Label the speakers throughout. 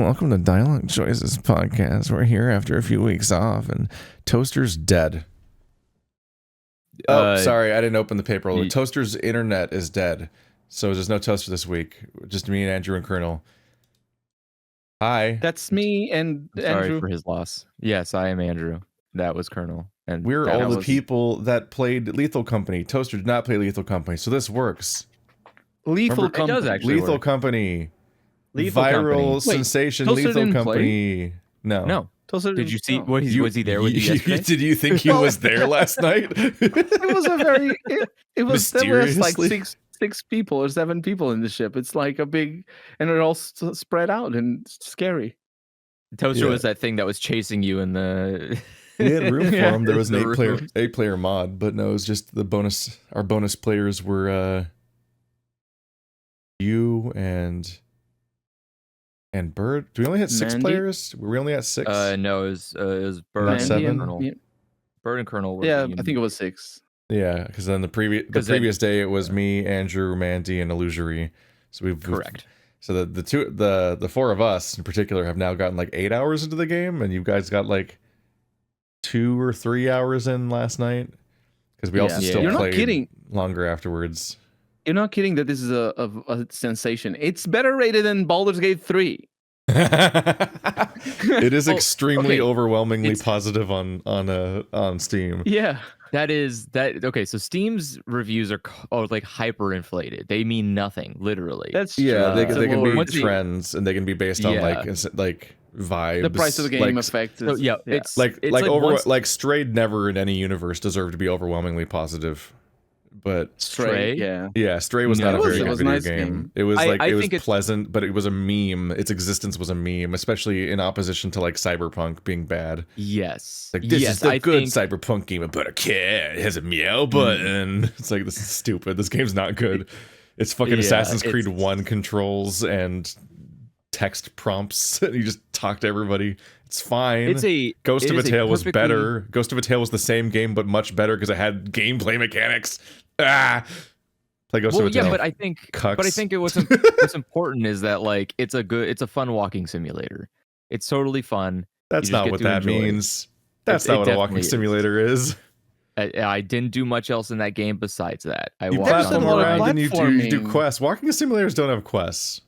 Speaker 1: Welcome to Dialog Choices Podcast. We're here after a few weeks off, and Toaster's dead. Sorry, I didn't open the paper. Toaster's internet is dead, so there's no Toaster this week. Just me and Andrew and Colonel. Hi.
Speaker 2: That's me and
Speaker 3: I'm sorry
Speaker 2: Andrew.
Speaker 3: for his loss. Yes, I am Andrew. That was Colonel. And
Speaker 1: we're all the people that played Lethal Company. Toaster did not play Lethal Company, so this works.
Speaker 2: Lethal Company.
Speaker 3: It does actually
Speaker 1: Lethal
Speaker 3: work.
Speaker 1: Company.
Speaker 3: Lethal
Speaker 1: Viral
Speaker 3: Company.
Speaker 1: sensation.
Speaker 2: Toaster
Speaker 1: Lethal
Speaker 2: didn't
Speaker 1: Company. No.
Speaker 3: No.
Speaker 2: Toaster
Speaker 3: Did you see?
Speaker 2: no.
Speaker 3: Was he there with you yesterday?
Speaker 1: Did you think he was there last night?
Speaker 2: It was a very. It was there was like
Speaker 1: Mysteriously?
Speaker 2: six people or 7 people in the ship. It's like a big, and they're all spread out and scary.
Speaker 3: Toaster
Speaker 1: Yeah.
Speaker 3: was that thing that was chasing you in the.
Speaker 1: We had room for
Speaker 2: Yeah.
Speaker 1: him. There was an
Speaker 3: The
Speaker 1: 8-player mod, but no, it was just the bonus. Our bonus players were you and Bird. Do we only have 6
Speaker 2: Mandy?
Speaker 1: players? Were we only at 6?
Speaker 3: No, it was Bird
Speaker 1: Not
Speaker 3: and
Speaker 1: 7?
Speaker 3: Colonel.
Speaker 2: Yeah,
Speaker 3: Bird and Colonel. Were
Speaker 2: yeah,
Speaker 3: the-
Speaker 2: I think it was 6.
Speaker 1: Yeah, because then the
Speaker 3: 'Cause then-
Speaker 1: previous day it was me, Andrew, Mandy, and Illusory. So we've
Speaker 3: correct.
Speaker 1: So the 4 of us in particular have now gotten like 8 hours into the game, and you guys got like 2 or 3 hours in last night because we also
Speaker 2: Yeah.
Speaker 1: still
Speaker 2: You're not
Speaker 1: played
Speaker 2: kidding.
Speaker 1: longer afterwards.
Speaker 2: You're not kidding that this is a sensation. It's better rated than Baldur's Gate 3.
Speaker 1: It is
Speaker 2: Oh,
Speaker 1: extremely
Speaker 2: okay.
Speaker 1: overwhelmingly
Speaker 3: It's-
Speaker 1: positive on Steam.
Speaker 2: Yeah.
Speaker 3: That is that. Okay, so Steam's reviews are like hyper inflated. They mean nothing, literally.
Speaker 2: That's
Speaker 1: Yeah,
Speaker 2: true.
Speaker 1: they can be
Speaker 3: once you-
Speaker 1: trends, and they can be based on
Speaker 3: Yeah.
Speaker 1: like vibes.
Speaker 2: The price of the game
Speaker 1: like,
Speaker 2: effect.
Speaker 3: so
Speaker 2: Is,
Speaker 3: yeah, it's
Speaker 1: like
Speaker 3: once-
Speaker 1: like Strayed never in any universe deserved to be overwhelmingly positive, but
Speaker 3: Stray?
Speaker 2: Yeah.
Speaker 1: yeah, Stray was
Speaker 3: No,
Speaker 1: not a
Speaker 3: it was-
Speaker 1: very
Speaker 3: it
Speaker 1: good
Speaker 2: was a
Speaker 1: video
Speaker 2: nice
Speaker 1: game.
Speaker 2: game.
Speaker 1: It was
Speaker 3: I
Speaker 1: like it was
Speaker 3: think it's-
Speaker 1: pleasant, but it was a meme. Its existence was a meme, especially in opposition to like Cyberpunk being bad.
Speaker 3: yes,
Speaker 1: Like this
Speaker 3: yes,
Speaker 1: is the
Speaker 3: I
Speaker 1: good
Speaker 3: think,
Speaker 1: Cyberpunk game about a cat. It has a meow button. It's like, this is stupid. This game's not good. It's fucking
Speaker 3: Yeah,
Speaker 1: Assassin's Creed
Speaker 3: it's-
Speaker 1: 1 controls and text prompts. You just talk to everybody. It's fine.
Speaker 3: It's a
Speaker 1: Ghost
Speaker 3: it
Speaker 1: of a
Speaker 3: is
Speaker 1: Tale was
Speaker 3: perfectly-
Speaker 1: better. Ghost of a Tale was the same game but much better because it had gameplay mechanics. Play Ghost
Speaker 3: Well,
Speaker 1: of a Tale.
Speaker 3: yeah, but I think
Speaker 1: Cucks.
Speaker 3: what's important is that like it's a fun walking simulator. It's totally fun.
Speaker 1: That's
Speaker 3: you just
Speaker 1: not
Speaker 3: get
Speaker 1: what
Speaker 3: to
Speaker 1: that
Speaker 3: enjoy it.
Speaker 1: means. That's
Speaker 3: It
Speaker 1: not what a walking
Speaker 3: definitely is.
Speaker 1: simulator is.
Speaker 3: I didn't do much else in that game besides that. I
Speaker 1: You
Speaker 3: walked
Speaker 2: There's
Speaker 1: platform
Speaker 2: a lot of
Speaker 1: around and you do
Speaker 2: platforming.
Speaker 1: quests. Walking simulators don't have quests.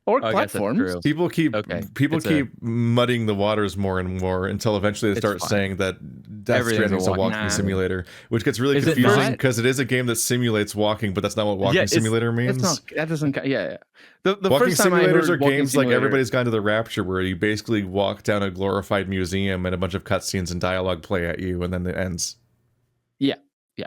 Speaker 2: Or
Speaker 3: I guess that's
Speaker 2: platforms.
Speaker 3: true.
Speaker 1: People keep
Speaker 3: Okay,
Speaker 1: people
Speaker 3: it's
Speaker 1: keep muddying the waters more and more until eventually they
Speaker 3: It's
Speaker 1: start
Speaker 3: fine.
Speaker 1: saying that Death
Speaker 3: Everything's
Speaker 1: Stranding is a walking
Speaker 2: Nah.
Speaker 1: simulator, which gets really
Speaker 3: Is it
Speaker 1: confusing
Speaker 3: not?
Speaker 1: because it is a game that simulates walking, but that's not what walking
Speaker 3: Yeah, it's-
Speaker 1: simulator means.
Speaker 2: That's not. That doesn't. Yeah. The
Speaker 1: Walking
Speaker 2: first time I
Speaker 1: simulators
Speaker 2: heard
Speaker 1: are
Speaker 2: walking
Speaker 1: games like
Speaker 2: simulator-
Speaker 1: Everybody's Gone to the Rapture, where you basically walk down a glorified museum and a bunch of cutscenes and dialogue play at you, and then it ends.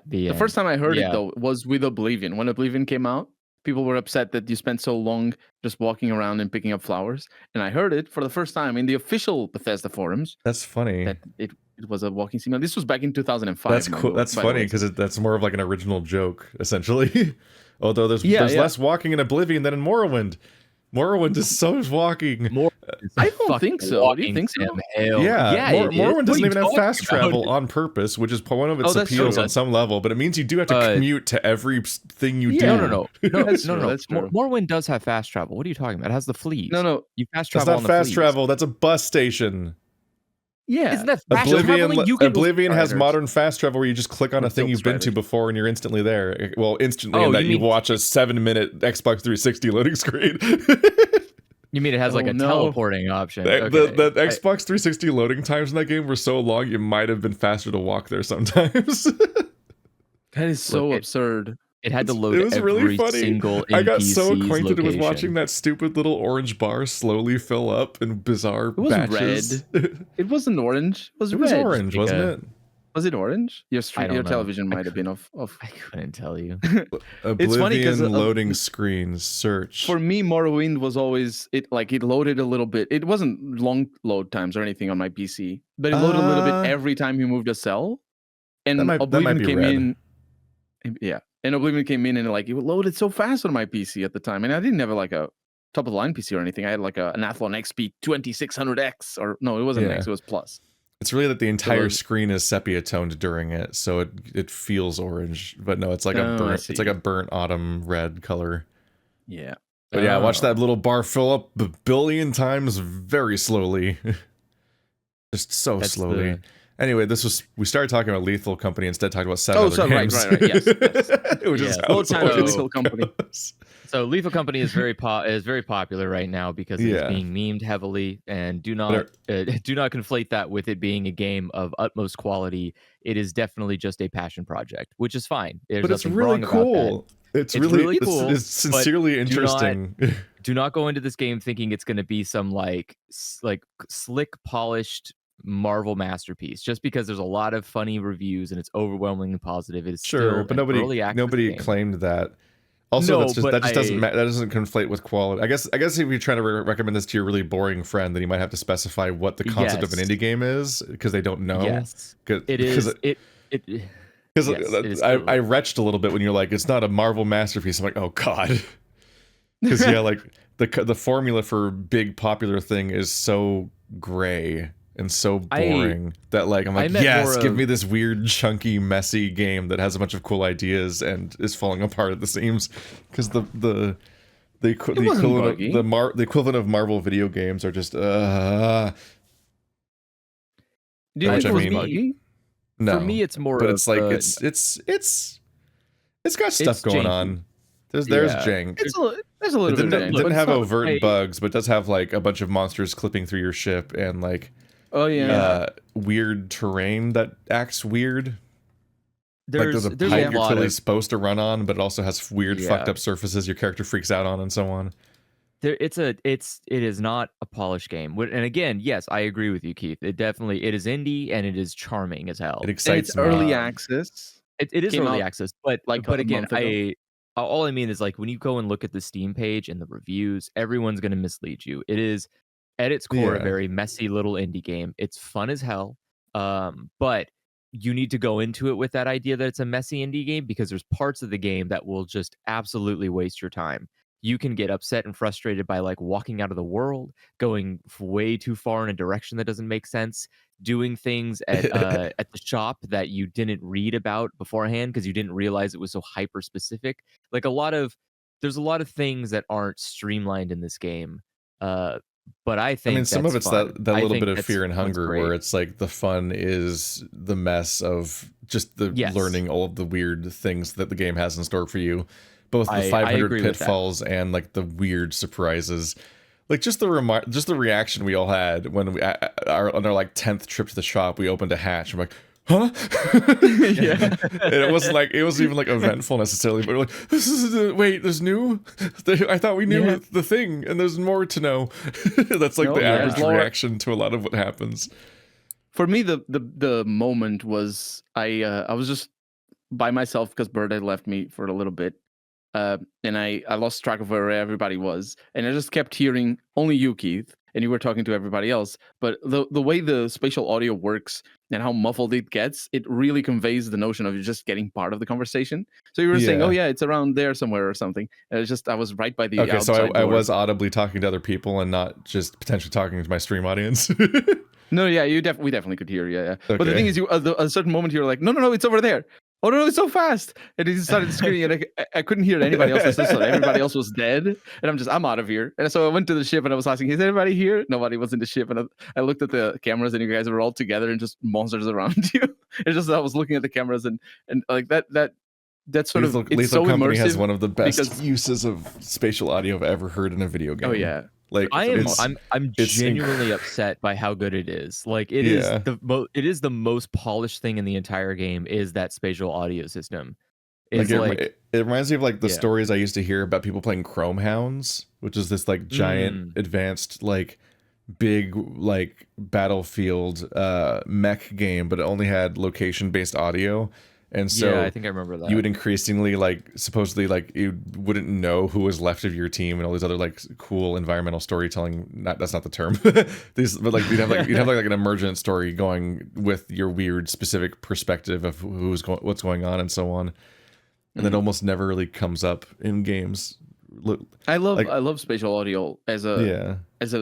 Speaker 2: The first time I heard
Speaker 3: Yeah.
Speaker 2: it though was with Oblivion. When Oblivion came out, people were upset that you spent so long just walking around and picking up flowers. And I heard it for the first time in the official Bethesda forums
Speaker 1: That's funny.
Speaker 2: that it was a walking simulator. This was back in 2005.
Speaker 1: That's
Speaker 2: mind
Speaker 1: cool.
Speaker 2: you,
Speaker 1: That's
Speaker 2: by the
Speaker 1: funny
Speaker 2: way.
Speaker 1: because that's more of like an original joke, essentially. Although there's
Speaker 2: Yeah.
Speaker 1: less walking in Oblivion than in Morrowind. Morrowind is so much walking.
Speaker 3: More,
Speaker 2: I don't think so. Do you think so?
Speaker 1: Yeah,
Speaker 3: it is.
Speaker 1: Morrowind
Speaker 3: What
Speaker 1: doesn't
Speaker 3: are you
Speaker 1: even have
Speaker 3: talking
Speaker 1: fast
Speaker 3: about?
Speaker 1: travel on purpose, which is one of its
Speaker 2: Oh, that's
Speaker 1: appeals
Speaker 2: true.
Speaker 1: on some level. But it means you do have to commute to every thing you do.
Speaker 2: Yeah.
Speaker 3: No.
Speaker 2: That's true, that's true.
Speaker 3: Morrowind does have fast travel. What are you talking about? It has the fleas.
Speaker 2: No.
Speaker 3: You fast
Speaker 1: That's
Speaker 3: travel
Speaker 1: not
Speaker 3: on the
Speaker 1: fast
Speaker 3: fleas.
Speaker 1: travel. That's a bus station.
Speaker 2: Yeah.
Speaker 3: Isn't that fast traveling? You can
Speaker 1: Oblivion has
Speaker 2: Riders.
Speaker 1: modern fast travel where you just click on a
Speaker 2: With
Speaker 1: thing you've been to
Speaker 2: Riders.
Speaker 1: before and you're instantly there. Well, instantly
Speaker 3: Oh,
Speaker 1: in that
Speaker 3: you
Speaker 1: you
Speaker 3: mean-
Speaker 1: watch a 7-minute Xbox 360 loading screen.
Speaker 3: You mean it has like
Speaker 2: Oh,
Speaker 3: a
Speaker 2: no.
Speaker 3: teleporting option?
Speaker 1: The
Speaker 3: Okay.
Speaker 1: Xbox 360 loading times in that game were so long, it might have been faster to walk there sometimes.
Speaker 2: That is so
Speaker 3: Look,
Speaker 2: absurd.
Speaker 3: It had to
Speaker 1: It's-
Speaker 3: load
Speaker 1: it was
Speaker 3: every
Speaker 1: really funny.
Speaker 3: single
Speaker 1: I got so
Speaker 3: NPC's
Speaker 1: acquainted with
Speaker 3: location.
Speaker 1: watching that stupid little orange bar slowly fill up in bizarre
Speaker 2: It was
Speaker 1: batches.
Speaker 2: It wasn't orange. It was
Speaker 1: It was
Speaker 2: red.
Speaker 1: orange, wasn't it?
Speaker 2: Was it orange? Your
Speaker 3: I don't
Speaker 2: your
Speaker 3: know.
Speaker 2: television
Speaker 3: I
Speaker 2: might have been off.
Speaker 3: I couldn't tell you.
Speaker 1: Oblivion
Speaker 2: funny 'cause,
Speaker 1: loading screens search.
Speaker 2: For me, Morrowind was always it loaded a little bit. It wasn't long load times or anything on my PC, but it loaded a little bit every time you moved a cell. And
Speaker 1: That might
Speaker 2: Oblivion
Speaker 1: be
Speaker 2: came
Speaker 1: red.
Speaker 2: in. Yeah, and Oblivion came in and like it loaded so fast on my PC at the time, and I didn't have like a top of the line PC or anything. I had like an Athlon XP 2600X, or no, it wasn't
Speaker 1: Yeah.
Speaker 2: X, it was Plus.
Speaker 1: It's really that the entire
Speaker 2: was-
Speaker 1: screen is sepia toned during it, so it feels orange. But no, it's like
Speaker 2: Oh, I
Speaker 1: it's like
Speaker 2: see.
Speaker 1: a burnt autumn red color.
Speaker 2: Yeah.
Speaker 1: But yeah, watch
Speaker 2: Oh.
Speaker 1: that little bar fill up a billion times very slowly. Just so
Speaker 3: That's
Speaker 1: slowly.
Speaker 3: the-
Speaker 1: Anyway, we started talking about Lethal Company, instead talking about 7 other
Speaker 2: right,
Speaker 1: games.
Speaker 2: yes.
Speaker 1: Which is
Speaker 3: Yeah.
Speaker 1: how
Speaker 2: Full time
Speaker 1: it
Speaker 2: to
Speaker 1: always
Speaker 2: Lethal Company.
Speaker 1: goes.
Speaker 3: So Lethal Company is very popular right now because it is
Speaker 1: Yeah.
Speaker 3: being memed heavily, and do not conflate that with it being a game of utmost quality. It is definitely just a passion project, which is fine. There's
Speaker 1: But it's
Speaker 3: nothing
Speaker 1: really
Speaker 3: wrong about that.
Speaker 1: cool. It's really
Speaker 3: cool.
Speaker 1: It's sincerely
Speaker 3: but
Speaker 1: interesting.
Speaker 3: do not go into this game thinking it's going to be some like slick, polished Marvel masterpiece. Just because there's a lot of funny reviews and it's overwhelmingly positive, it is
Speaker 1: Sure,
Speaker 3: still
Speaker 1: but
Speaker 3: an early access
Speaker 1: nobody
Speaker 3: game.
Speaker 1: claimed that. Also,
Speaker 3: No,
Speaker 1: that
Speaker 3: but
Speaker 1: doesn't that doesn't conflate with quality. I guess if you're trying to recommend this to your really boring friend, then you might have to specify what the concept of an
Speaker 3: Yes.
Speaker 1: indie game is, because they don't know.
Speaker 3: Yes, it
Speaker 1: Because
Speaker 3: is. Yes, it is
Speaker 1: I
Speaker 3: totally.
Speaker 1: retched a little bit when you're like, it's not a Marvel masterpiece. I'm like, oh god. Because yeah, like the formula for big popular thing is so gray and so boring that like I'm like, yes, give me this weird, chunky, messy game that has a bunch of cool ideas and is falling apart at the seams. Because the equivalent of Marvel video games are just
Speaker 2: Do you
Speaker 1: Which
Speaker 2: think it
Speaker 1: I
Speaker 2: was
Speaker 1: mean-
Speaker 2: buggy?
Speaker 1: no.
Speaker 3: For me, it's more.
Speaker 1: But
Speaker 3: of
Speaker 1: it's like
Speaker 3: the-
Speaker 1: it's got stuff
Speaker 3: It's
Speaker 1: going
Speaker 3: janky.
Speaker 1: on. There's
Speaker 3: Yeah.
Speaker 1: jank.
Speaker 2: There's a little
Speaker 1: It
Speaker 2: bit of
Speaker 1: didn't have
Speaker 3: not
Speaker 1: overt
Speaker 3: like-
Speaker 1: bugs, but it does have like a bunch of monsters clipping through your ship and like
Speaker 2: Oh yeah.
Speaker 1: weird terrain that acts weird. Like
Speaker 3: There's
Speaker 1: there's a
Speaker 3: a
Speaker 1: pipe you're
Speaker 3: lot
Speaker 1: clearly
Speaker 3: of
Speaker 1: supposed to run on, but it also has weird
Speaker 3: Yeah.
Speaker 1: fucked up surfaces your character freaks out on and so on.
Speaker 3: it is not a polished game. And again, yes, I agree with you, Keith. It is indie and it is charming as hell.
Speaker 1: It
Speaker 2: And
Speaker 1: excites
Speaker 2: it's
Speaker 1: me.
Speaker 2: early
Speaker 3: Um,
Speaker 2: access.
Speaker 3: It is
Speaker 2: Came
Speaker 3: early
Speaker 2: out,
Speaker 3: access, but
Speaker 2: like, a
Speaker 3: again,
Speaker 2: month ago.
Speaker 3: all I mean is like when you go and look at the Steam page and the reviews, everyone's going to mislead you. It is at its core a
Speaker 1: Yeah.
Speaker 3: very messy little indie game. It's fun as hell, but you need to go into it with that idea that it's a messy indie game, because there's parts of the game that will just absolutely waste your time. You can get upset and frustrated by like walking out of the world, going way too far in a direction that doesn't make sense, doing things at the shop that you didn't read about beforehand because you didn't realize it was so hyper specific. Like there's a lot of things that aren't streamlined in this game. But I think
Speaker 1: I mean, some of
Speaker 3: that's
Speaker 1: it's
Speaker 3: fun.
Speaker 1: that
Speaker 3: I
Speaker 1: little
Speaker 3: think
Speaker 1: bit of
Speaker 3: that's
Speaker 1: fear and
Speaker 3: what's
Speaker 1: hunger
Speaker 3: great.
Speaker 1: where it's like the fun is the mess of just the
Speaker 3: Yes.
Speaker 1: learning all of the weird things that the game has in store for you. Both the
Speaker 3: I
Speaker 1: 500
Speaker 3: agree with that.
Speaker 1: pitfalls and like the weird surprises. Like just the reaction we all had when we on our like 10th trip to the shop, we opened a hatch. I'm like, huh?
Speaker 2: Yeah.
Speaker 1: And it wasn't even like eventful necessarily, but we're like, this is wait, there's new. I thought we knew
Speaker 2: Yeah.
Speaker 1: the thing, and there's more to know. That's like
Speaker 2: No,
Speaker 1: the
Speaker 2: yeah,
Speaker 1: average
Speaker 2: there's more.
Speaker 1: reaction to a lot of what happens.
Speaker 2: For me, the moment was I was just by myself because Bird had left me for a little bit, and I lost track of where everybody was, and I just kept hearing only you, Keith, and you were talking to everybody else. But the way the spatial audio works and how muffled it gets, it really conveys the notion of you just getting part of the conversation. So you were saying,
Speaker 1: Yeah.
Speaker 2: "Oh yeah, it's around there somewhere" or something. And it's just I was right by the
Speaker 1: Okay, so
Speaker 2: outside
Speaker 1: I
Speaker 2: door.
Speaker 1: was audibly talking to other people and not just potentially talking to my stream audience.
Speaker 2: No, yeah, we definitely could hear, yeah. But the
Speaker 1: Okay.
Speaker 2: thing is, you at a certain moment you were like, no, it's over there. Oh no, it's so fast! And he started screaming, and I couldn't hear anybody else. I thought everybody else was dead, and I'm out of here. And so I went to the ship, and I was asking, "Is anybody here?" Nobody was in the ship, and I looked at the cameras, and you guys were all together, and just monsters around you. It's just I was looking at the cameras, and like that sort of it's
Speaker 1: Lethal
Speaker 2: so
Speaker 1: Company
Speaker 2: immersive.
Speaker 1: has one of the best
Speaker 2: because-
Speaker 1: uses of spatial audio I've ever heard in a video game.
Speaker 2: Oh yeah.
Speaker 1: Like
Speaker 3: I'm
Speaker 1: it's
Speaker 3: genuinely upset by how good it is. Like it
Speaker 1: Yeah.
Speaker 3: is the most polished thing in the entire game is that spatial audio system. It's
Speaker 1: it reminds me of like the
Speaker 3: Yeah.
Speaker 1: stories I used to hear about people playing Chrome Hounds, which is this like giant advanced like big like battlefield mech game, but it only had location based audio. And so
Speaker 3: yeah, I think I remember that.
Speaker 1: you would increasingly like supposedly like you wouldn't know who was left of your team and all these other like cool environmental storytelling. That's not the term. But like you'd have like an emergent story going with your weird specific perspective of what's going on and so on. And it almost never really comes up in games.
Speaker 2: I love spatial audio as a
Speaker 1: Yeah.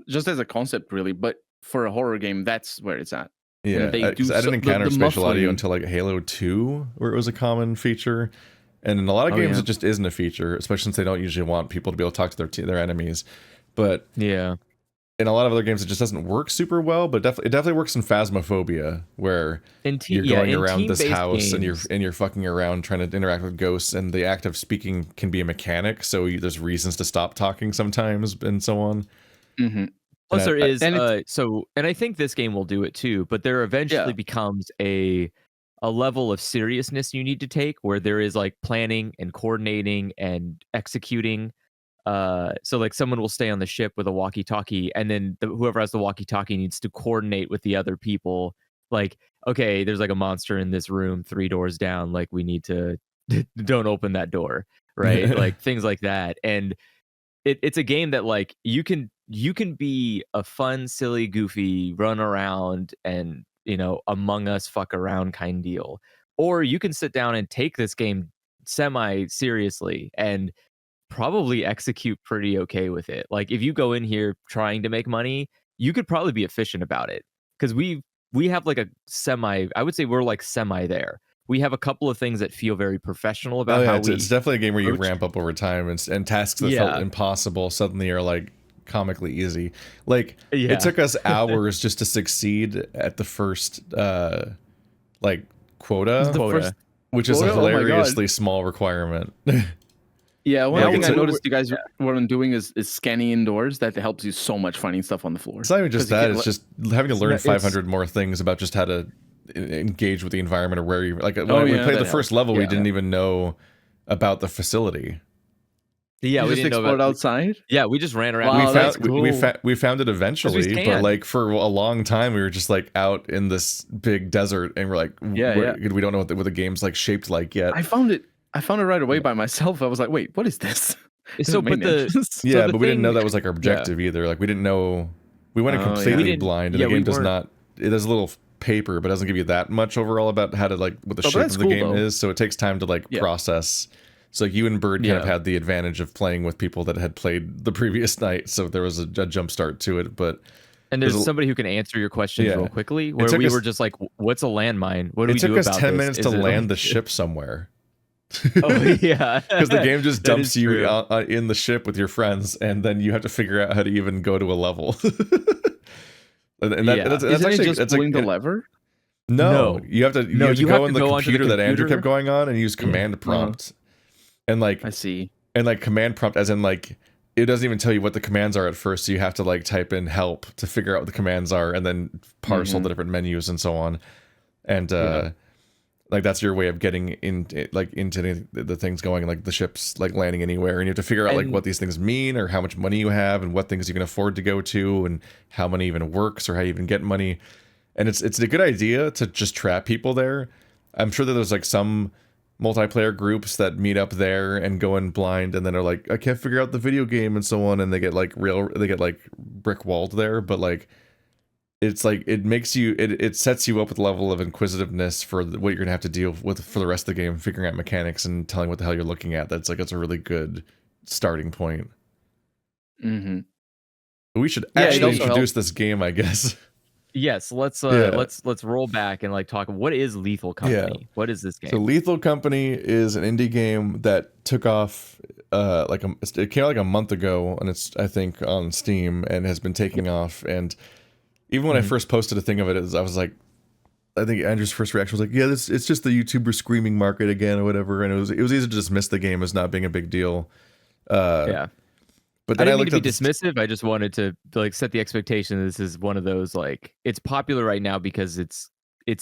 Speaker 2: just as a concept really, but for a horror game, that's where it's at.
Speaker 1: Yeah,
Speaker 2: they do
Speaker 1: I didn't
Speaker 2: the
Speaker 1: encounter spatial audio
Speaker 2: muffling.
Speaker 1: until like Halo 2, where it was a common feature. And in a lot of games, it just isn't a feature, especially since they don't usually want people to be able to talk to their enemies. But
Speaker 3: yeah,
Speaker 1: in a lot of other games, it just doesn't work super well. But it definitely works in Phasmophobia, where you're going around this house and you're fucking around trying to interact with ghosts, and the act of speaking can be a mechanic. So there's reasons to stop talking sometimes, and so on.
Speaker 2: Mm-hmm.
Speaker 3: Plus, there is and I think this game will do it too. But there eventually becomes a level of seriousness you need to take, where there is like planning and coordinating and executing. So like someone will stay on the ship with a walkie-talkie, and then whoever has the walkie-talkie needs to coordinate with the other people. Like, okay, there's like a monster in this room 3 doors down. Like, we need to don't open that door, right? Like things like that. And it's a game that like you can be a fun, silly, goofy, run around and Among Us fuck around kind deal, or you can sit down and take this game semi seriously and probably execute pretty okay with it. Like if you go in here trying to make money, you could probably be efficient about it, because we have like a I would say we're like semi there. We have a couple of things that feel very professional about how
Speaker 1: it's definitely a game where you ramp up over time, and tasks that felt impossible suddenly are like comically easy. Like it took us hours just to succeed at the first like quota, which is a hilariously small requirement.
Speaker 2: Yeah, one thing I noticed you guys weren't doing is scanning indoors. That helps you so much finding stuff on the floor.
Speaker 1: It's not even just that; it's just having to learn 500 more things about just how to engage with the environment, or where you like. When we played the first level, we didn't even know about the facility.
Speaker 2: Yeah, we didn't know about outside.
Speaker 3: Yeah, we just ran around.
Speaker 2: Wow,
Speaker 1: we found it eventually, but like for a long time, we were just like out in this big desert, and we're like, we don't know what the game's like shaped like yet.
Speaker 2: I found it right away by myself. I was like, wait, what is this?
Speaker 1: But we didn't know that was like our objective either. Like we didn't know. We went in completely blind, and the game does not. There's a little paper, but it doesn't give you that much overall about how to like what the shape of the game is. So it takes time to like process. So you and Bird kind of had the advantage of playing with people that had played the previous night, so there was a jump start to it.
Speaker 3: And there's somebody who can answer your questions real quickly. Where we were just like, "What's a landmine? What do we do about this?"
Speaker 1: It took us 10 minutes to land the ship somewhere.
Speaker 3: Oh yeah,
Speaker 1: because the game just dumps you in the ship with your friends, and then you have to figure out how to even go to a level. And that's actually
Speaker 2: just pulling the lever.
Speaker 1: No, you have to go on the computer that Andrew kept going on and use command prompt. And like
Speaker 2: I see.
Speaker 1: And like command prompt as in like it doesn't even tell you what the commands are at first, so you have to like type in help to figure out what the commands are, and then parse all the different menus and so on. And like that's your way of getting into the things going, like the ships like landing anywhere, and you have to figure out like what these things mean, or how much money you have, and what things you can afford to go to, and how money even works, or how you even get money. And it's a good idea to just trap people there. I'm sure that there's like some multiplayer groups that meet up there and go in blind, and then are like, I can't figure out the video game and so on, and they get like brick walled there. But like it's like it sets you up with a level of inquisitiveness for what you're gonna have to deal with for the rest of the game, figuring out mechanics and telling what the hell you're looking at. It's a really good starting point. We should actually introduce this game, I guess.
Speaker 3: Yes, let's roll back and like talk. What is Lethal Company?
Speaker 1: Yeah.
Speaker 3: What is this game?
Speaker 1: So Lethal Company is an indie game that took off it came out like a month ago, and it's I think on Steam and has been taking off. And even when I first posted a thing of it, I was like, I think Andrew's first reaction was like, yeah, it's just the YouTuber screaming market again or whatever. And it was easy to dismiss the game as not being a big deal. But then I didn't mean to be
Speaker 3: dismissive. I just wanted to like set the expectation. This is one of those like it's popular right now because it's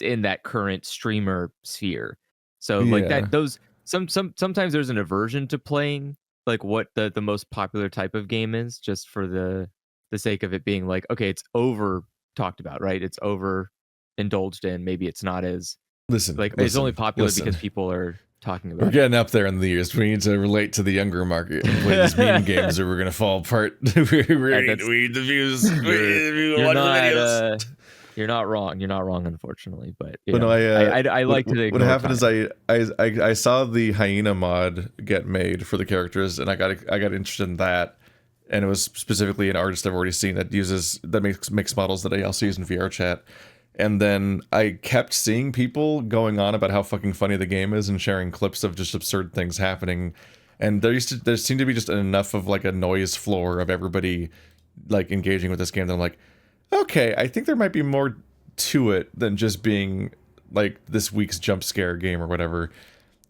Speaker 3: in that current streamer sphere. So like that those sometimes there's an aversion to playing like what the most popular type of game is, just for the sake of it being like, okay, it's over talked about, right? It's over indulged in. Maybe it's not as it's only popular because people are talking about.
Speaker 1: We're getting up there in the years. We need to relate to the younger market and play these meme games, or we're gonna fall apart. we need the views.
Speaker 3: You're not wrong. You're not wrong, unfortunately. But
Speaker 1: I
Speaker 3: like to.
Speaker 1: What happened is I saw the hyena mod get made for the characters, and I got interested in that. And it was specifically an artist I've already seen that makes models that I also use in VR chat. And then I kept seeing people going on about how fucking funny the game is and sharing clips of just absurd things happening. And there seemed to be just enough of like a noise floor of everybody like engaging with this game that I'm like, okay, I think there might be more to it than just being like this week's jump scare game or whatever.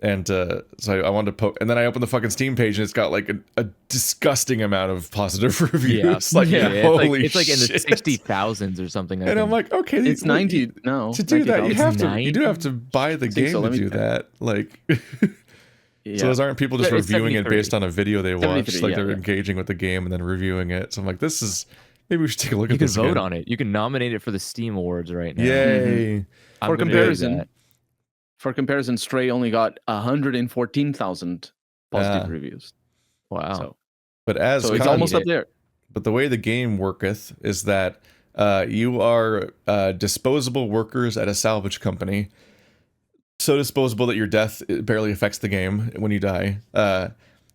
Speaker 1: And so I wanted to poke, and then I opened the fucking Steam page and it's got like a disgusting amount of positive reviews.
Speaker 3: Yeah,
Speaker 1: Like, holy
Speaker 3: it's like in the
Speaker 1: shit.
Speaker 3: 60,000s or something.
Speaker 1: And I'm like, okay,
Speaker 2: It's 90 now.
Speaker 1: to do that. You do have to buy the
Speaker 2: think
Speaker 1: game
Speaker 2: so.
Speaker 1: to
Speaker 2: Let me
Speaker 1: do
Speaker 2: check.
Speaker 1: that. Like,
Speaker 2: Yeah.
Speaker 1: so those aren't people just
Speaker 2: It's
Speaker 1: reviewing it
Speaker 2: 73.
Speaker 1: based on a video they watched.
Speaker 2: 73,
Speaker 1: Like
Speaker 2: yeah,
Speaker 1: they're
Speaker 2: yeah.
Speaker 1: engaging with the game and then reviewing it. So I'm like, this is maybe we should take a look
Speaker 3: You
Speaker 1: at
Speaker 3: can
Speaker 1: this.
Speaker 3: vote
Speaker 1: again.
Speaker 3: on it. You can nominate it for the Steam Awards right now.
Speaker 1: Yay!
Speaker 3: I'm
Speaker 2: For
Speaker 3: gonna do
Speaker 2: comparison,
Speaker 3: that.
Speaker 2: For comparison, Stray only got 114,000 positive reviews.
Speaker 3: Wow.
Speaker 2: So,
Speaker 1: But as
Speaker 2: so it's
Speaker 1: con-
Speaker 2: almost up there.
Speaker 1: But the way the game worketh is that you are disposable workers at a salvage company. So disposable that your death barely affects the game when you die.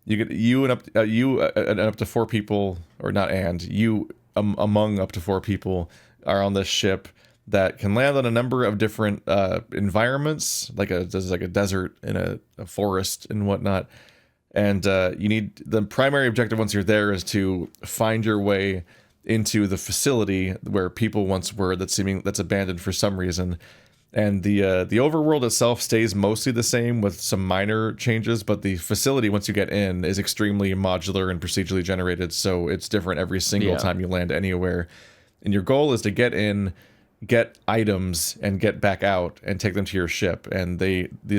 Speaker 1: You and up to 4 people, or not and you among up to 4 people are on this ship that can land on a number of different environments, there's like a desert and a forest and whatnot. And you need the primary objective once you're there is to find your way into the facility where people once were that's abandoned for some reason. And the overworld itself stays mostly the same with some minor changes, but the facility once you get in is extremely modular and procedurally generated, so it's different every single time you land anywhere. And your goal is to get in, get items, and get back out and take them to your ship. And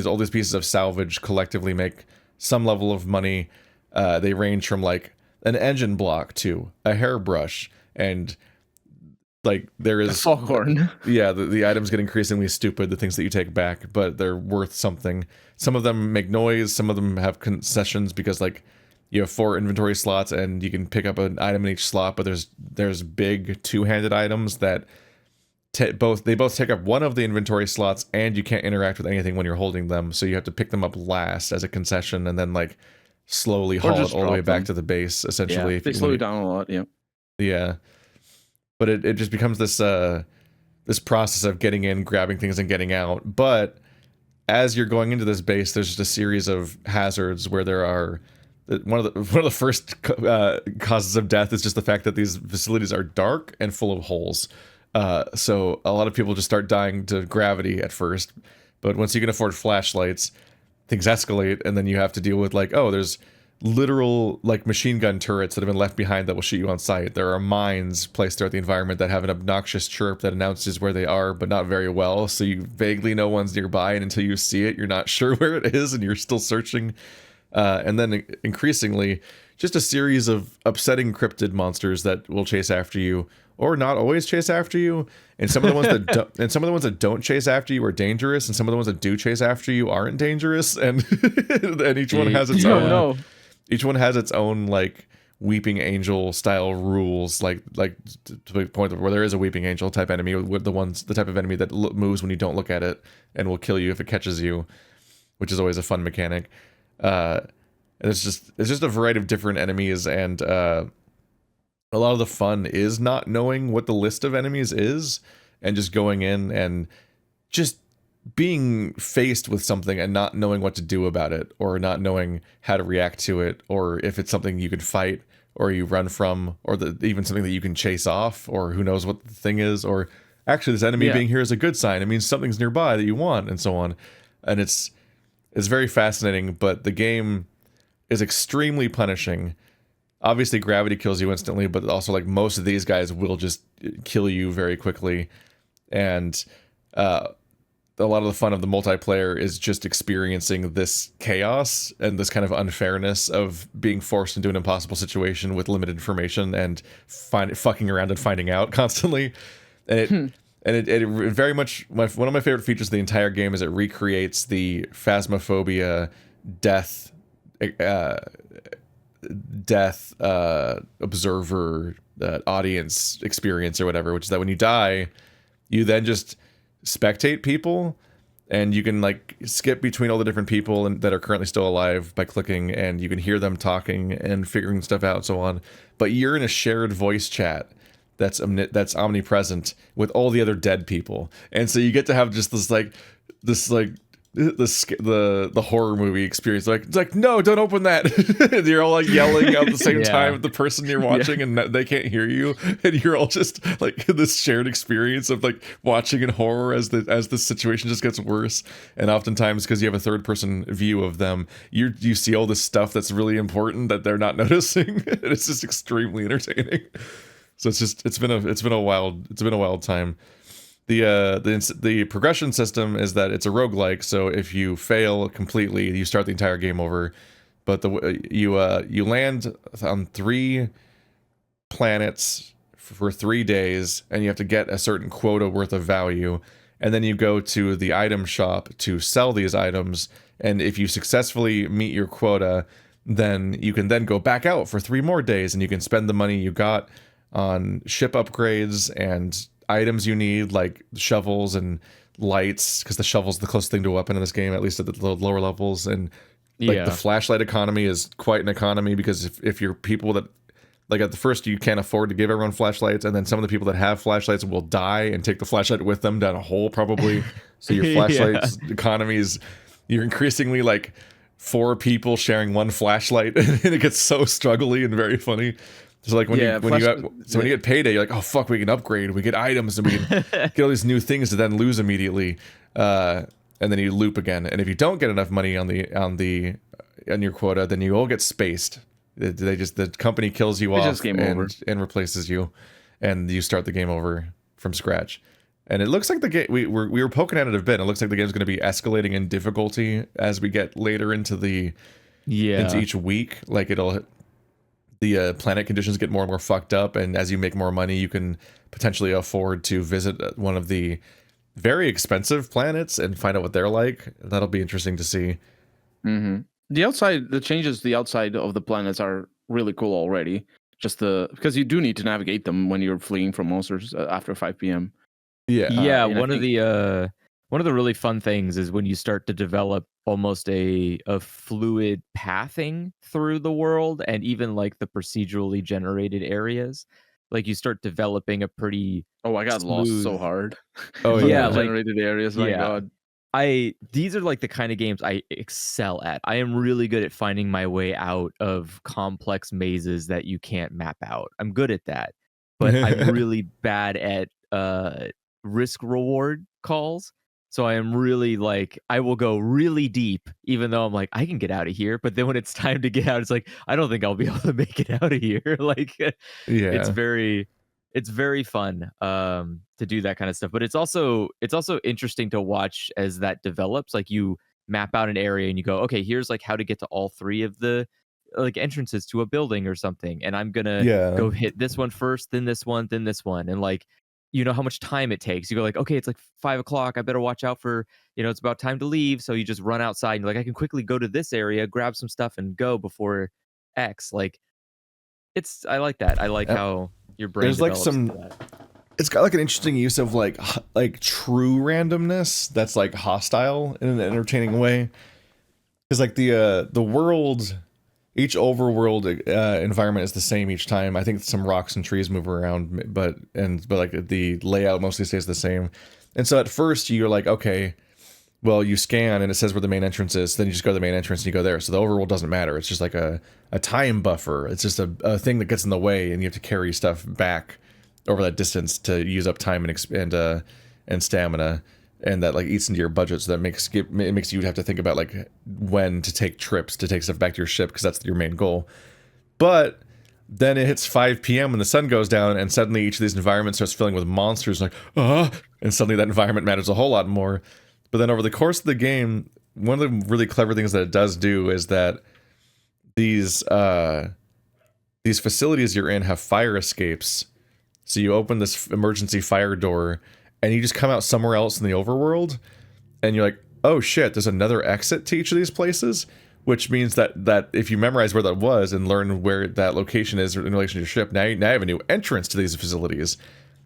Speaker 1: all these pieces of salvage collectively make some level of money. They range from like an engine block to a hairbrush, and like there is
Speaker 2: Foghorn.
Speaker 1: yeah, the items get increasingly stupid, the things that you take back, but they're worth something. Some of them make noise, some of them have concessions because like you have 4 inventory slots and you can pick up an item in each slot, but there's big two-handed items that both take up one of the inventory slots, and you can't interact with anything when you're holding them, so you have to pick them up last as a concession and then like slowly haul it all the way back to the base essentially.
Speaker 2: Yeah, they slow you down a lot.
Speaker 1: Yeah. But it just becomes this this process of getting in, grabbing things, and getting out. But as you're going into this base, there's just a series of hazards where there are one of the first causes of death is just the fact that these facilities are dark and full of holes. So a lot of people just start dying to gravity at first, but once you can afford flashlights, things escalate, and then you have to deal with like, oh, there's literal like machine gun turrets that have been left behind that will shoot you on sight. There are mines placed throughout the environment that have an obnoxious chirp that announces where they are, but not very well, so you vaguely know one's nearby, and until you see it, you're not sure where it is, and you're still searching. And then increasingly, just a series of upsetting cryptid monsters that will chase after you, or not always chase after you. And some of the ones that don't chase after you are dangerous, and some of the ones that do chase after you aren't dangerous. And and each one has its own.
Speaker 2: No.
Speaker 1: Each one has its own like weeping angel style rules, like to the point where there is a weeping angel type enemy, with the type of enemy that moves when you don't look at it and will kill you if it catches you, which is always a fun mechanic. And it's just a variety of different enemies, and a lot of the fun is not knowing what the list of enemies is and just going in and just being faced with something and not knowing what to do about it, or not knowing how to react to it, or if it's something you can fight or you run from, or even something that you can chase off, or who knows what the thing is, or actually this enemy being here is a good sign, it means something's nearby that you want, and so on. And it's very fascinating, but the game is extremely punishing. Obviously gravity kills you instantly, but also like most of these guys will just kill you very quickly. And a lot of the fun of the multiplayer is just experiencing this chaos and this kind of unfairness of being forced into an impossible situation with limited information and fucking around and finding out constantly. And it very much, one of my favorite features of the entire game is it recreates the Phasmophobia death observer audience experience or whatever, which is that when you die, you then just spectate people, and you can like skip between all the different people that are currently still alive by clicking, and you can hear them talking and figuring stuff out and so on. But you're in a shared voice chat that's omnipresent with all the other dead people, and so you get to have just the horror movie experience. Like, it's like, no, don't open that. You're all like yelling at the same time at the person you're watching, and they can't hear you, and you're all just like this shared experience of like watching in horror as the situation just gets worse. And oftentimes, because you have a third person view of them, you see all this stuff that's really important that they're not noticing. And it's just extremely entertaining. So it's been a wild time. The progression system is that it's a roguelike, so if you fail completely, you start the entire game over. But you land on 3 planets for 3 days, and you have to get a certain quota worth of value, and then you go to the item shop to sell these items, and if you successfully meet your quota, then you can then go back out for 3 more days, and you can spend the money you got on ship upgrades and items you need, like shovels and lights, because the shovel's the closest thing to a weapon in this game, at least at the lower levels. And like the flashlight economy is quite an economy, because if you're people that, like, at the first you can't afford to give everyone flashlights, and then some of the people that have flashlights will die and take the flashlight with them down a hole probably. So your flashlight economy is, you're increasingly like 4 people sharing 1 flashlight, and it gets so struggly and very funny. So like when you get payday, you're like, oh fuck, we can upgrade, we get items, and we can get all these new things to then lose immediately, and then you loop again. And if you don't get enough money on your quota, then you all get spaced. The company kills you off and replaces you, and you start the game over from scratch. And it looks like the game, we were poking at it a bit. It looks like the game's going to be escalating in difficulty as we get later into into each week. Like the planet conditions get more and more fucked up, and as you make more money, you can potentially afford to visit one of the very expensive planets and find out what they're like. That'll be interesting to see.
Speaker 2: Mm-hmm. The changes to the outside of the planets are really cool already. Because you do need to navigate them when you're fleeing from monsters after 5 p.m.
Speaker 3: One of the really fun things is when you start to develop almost a fluid pathing through the world, and even like the procedurally generated areas. Like you start developing a pretty
Speaker 2: I got lost so hard.
Speaker 3: Generated
Speaker 2: areas. My God.
Speaker 3: These are like the kind of games I excel at. I am really good at finding my way out of complex mazes that you can't map out. I'm good at that, but I'm really bad at risk reward calls. So I am really like, I will go really deep, even though I'm like, I can get out of here. But then when it's time to get out, it's like, I don't think I'll be able to make it out of here. Like, it's very fun to do that kind of stuff. But it's also interesting to watch as that develops. Like you map out an area and you go, okay, here's like how to get to all 3 of the like entrances to a building or something. And I'm gonna go hit this one first, then this one, then this one, and like, you know how much time it takes. You go like, okay, it's like 5 o'clock. I better watch out for, it's about time to leave. So you just run outside and you're like, I can quickly go to this area, grab some stuff and go before X. Like I like that. I like how your brain develops.
Speaker 1: It's got like an interesting use of like true randomness that's like hostile in an entertaining way. Because like the world, each overworld environment is the same each time. I think some rocks and trees move around, but like the layout mostly stays the same. And so at first you're like, okay, well, you scan and it says where the main entrance is. Then you just go to the main entrance and you go there. So the overworld doesn't matter. It's just like a time buffer. It's just a thing that gets in the way, and you have to carry stuff back over that distance to use up time and stamina. And that like eats into your budget, so that makes you have to think about like when to take trips to take stuff back to your ship, because that's your main goal. But then it hits 5 p.m. when the sun goes down, and suddenly each of these environments starts filling with monsters, like and suddenly that environment matters a whole lot more. But then over the course of the game, one of the really clever things that it does do is that these facilities you're in have fire escapes. So you open this emergency fire door, and you just come out somewhere else in the overworld, and you're like, oh shit, there's another exit to each of these places, which means that if you memorize where that was and learn where that location is in relation to your ship, now you have a new entrance to these facilities.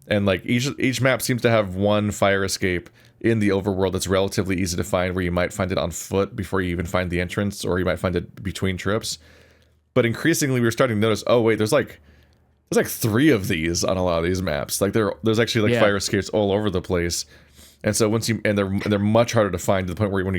Speaker 1: And like each map seems to have one fire escape in the overworld that's relatively easy to find, where you might find it on foot before you even find the entrance, or you might find it between trips. But increasingly we're starting to notice, oh wait, there's like like 3 of these on a lot of these maps. Like there's actually like fire escapes all over the place. And so they're much harder to find, to the point where even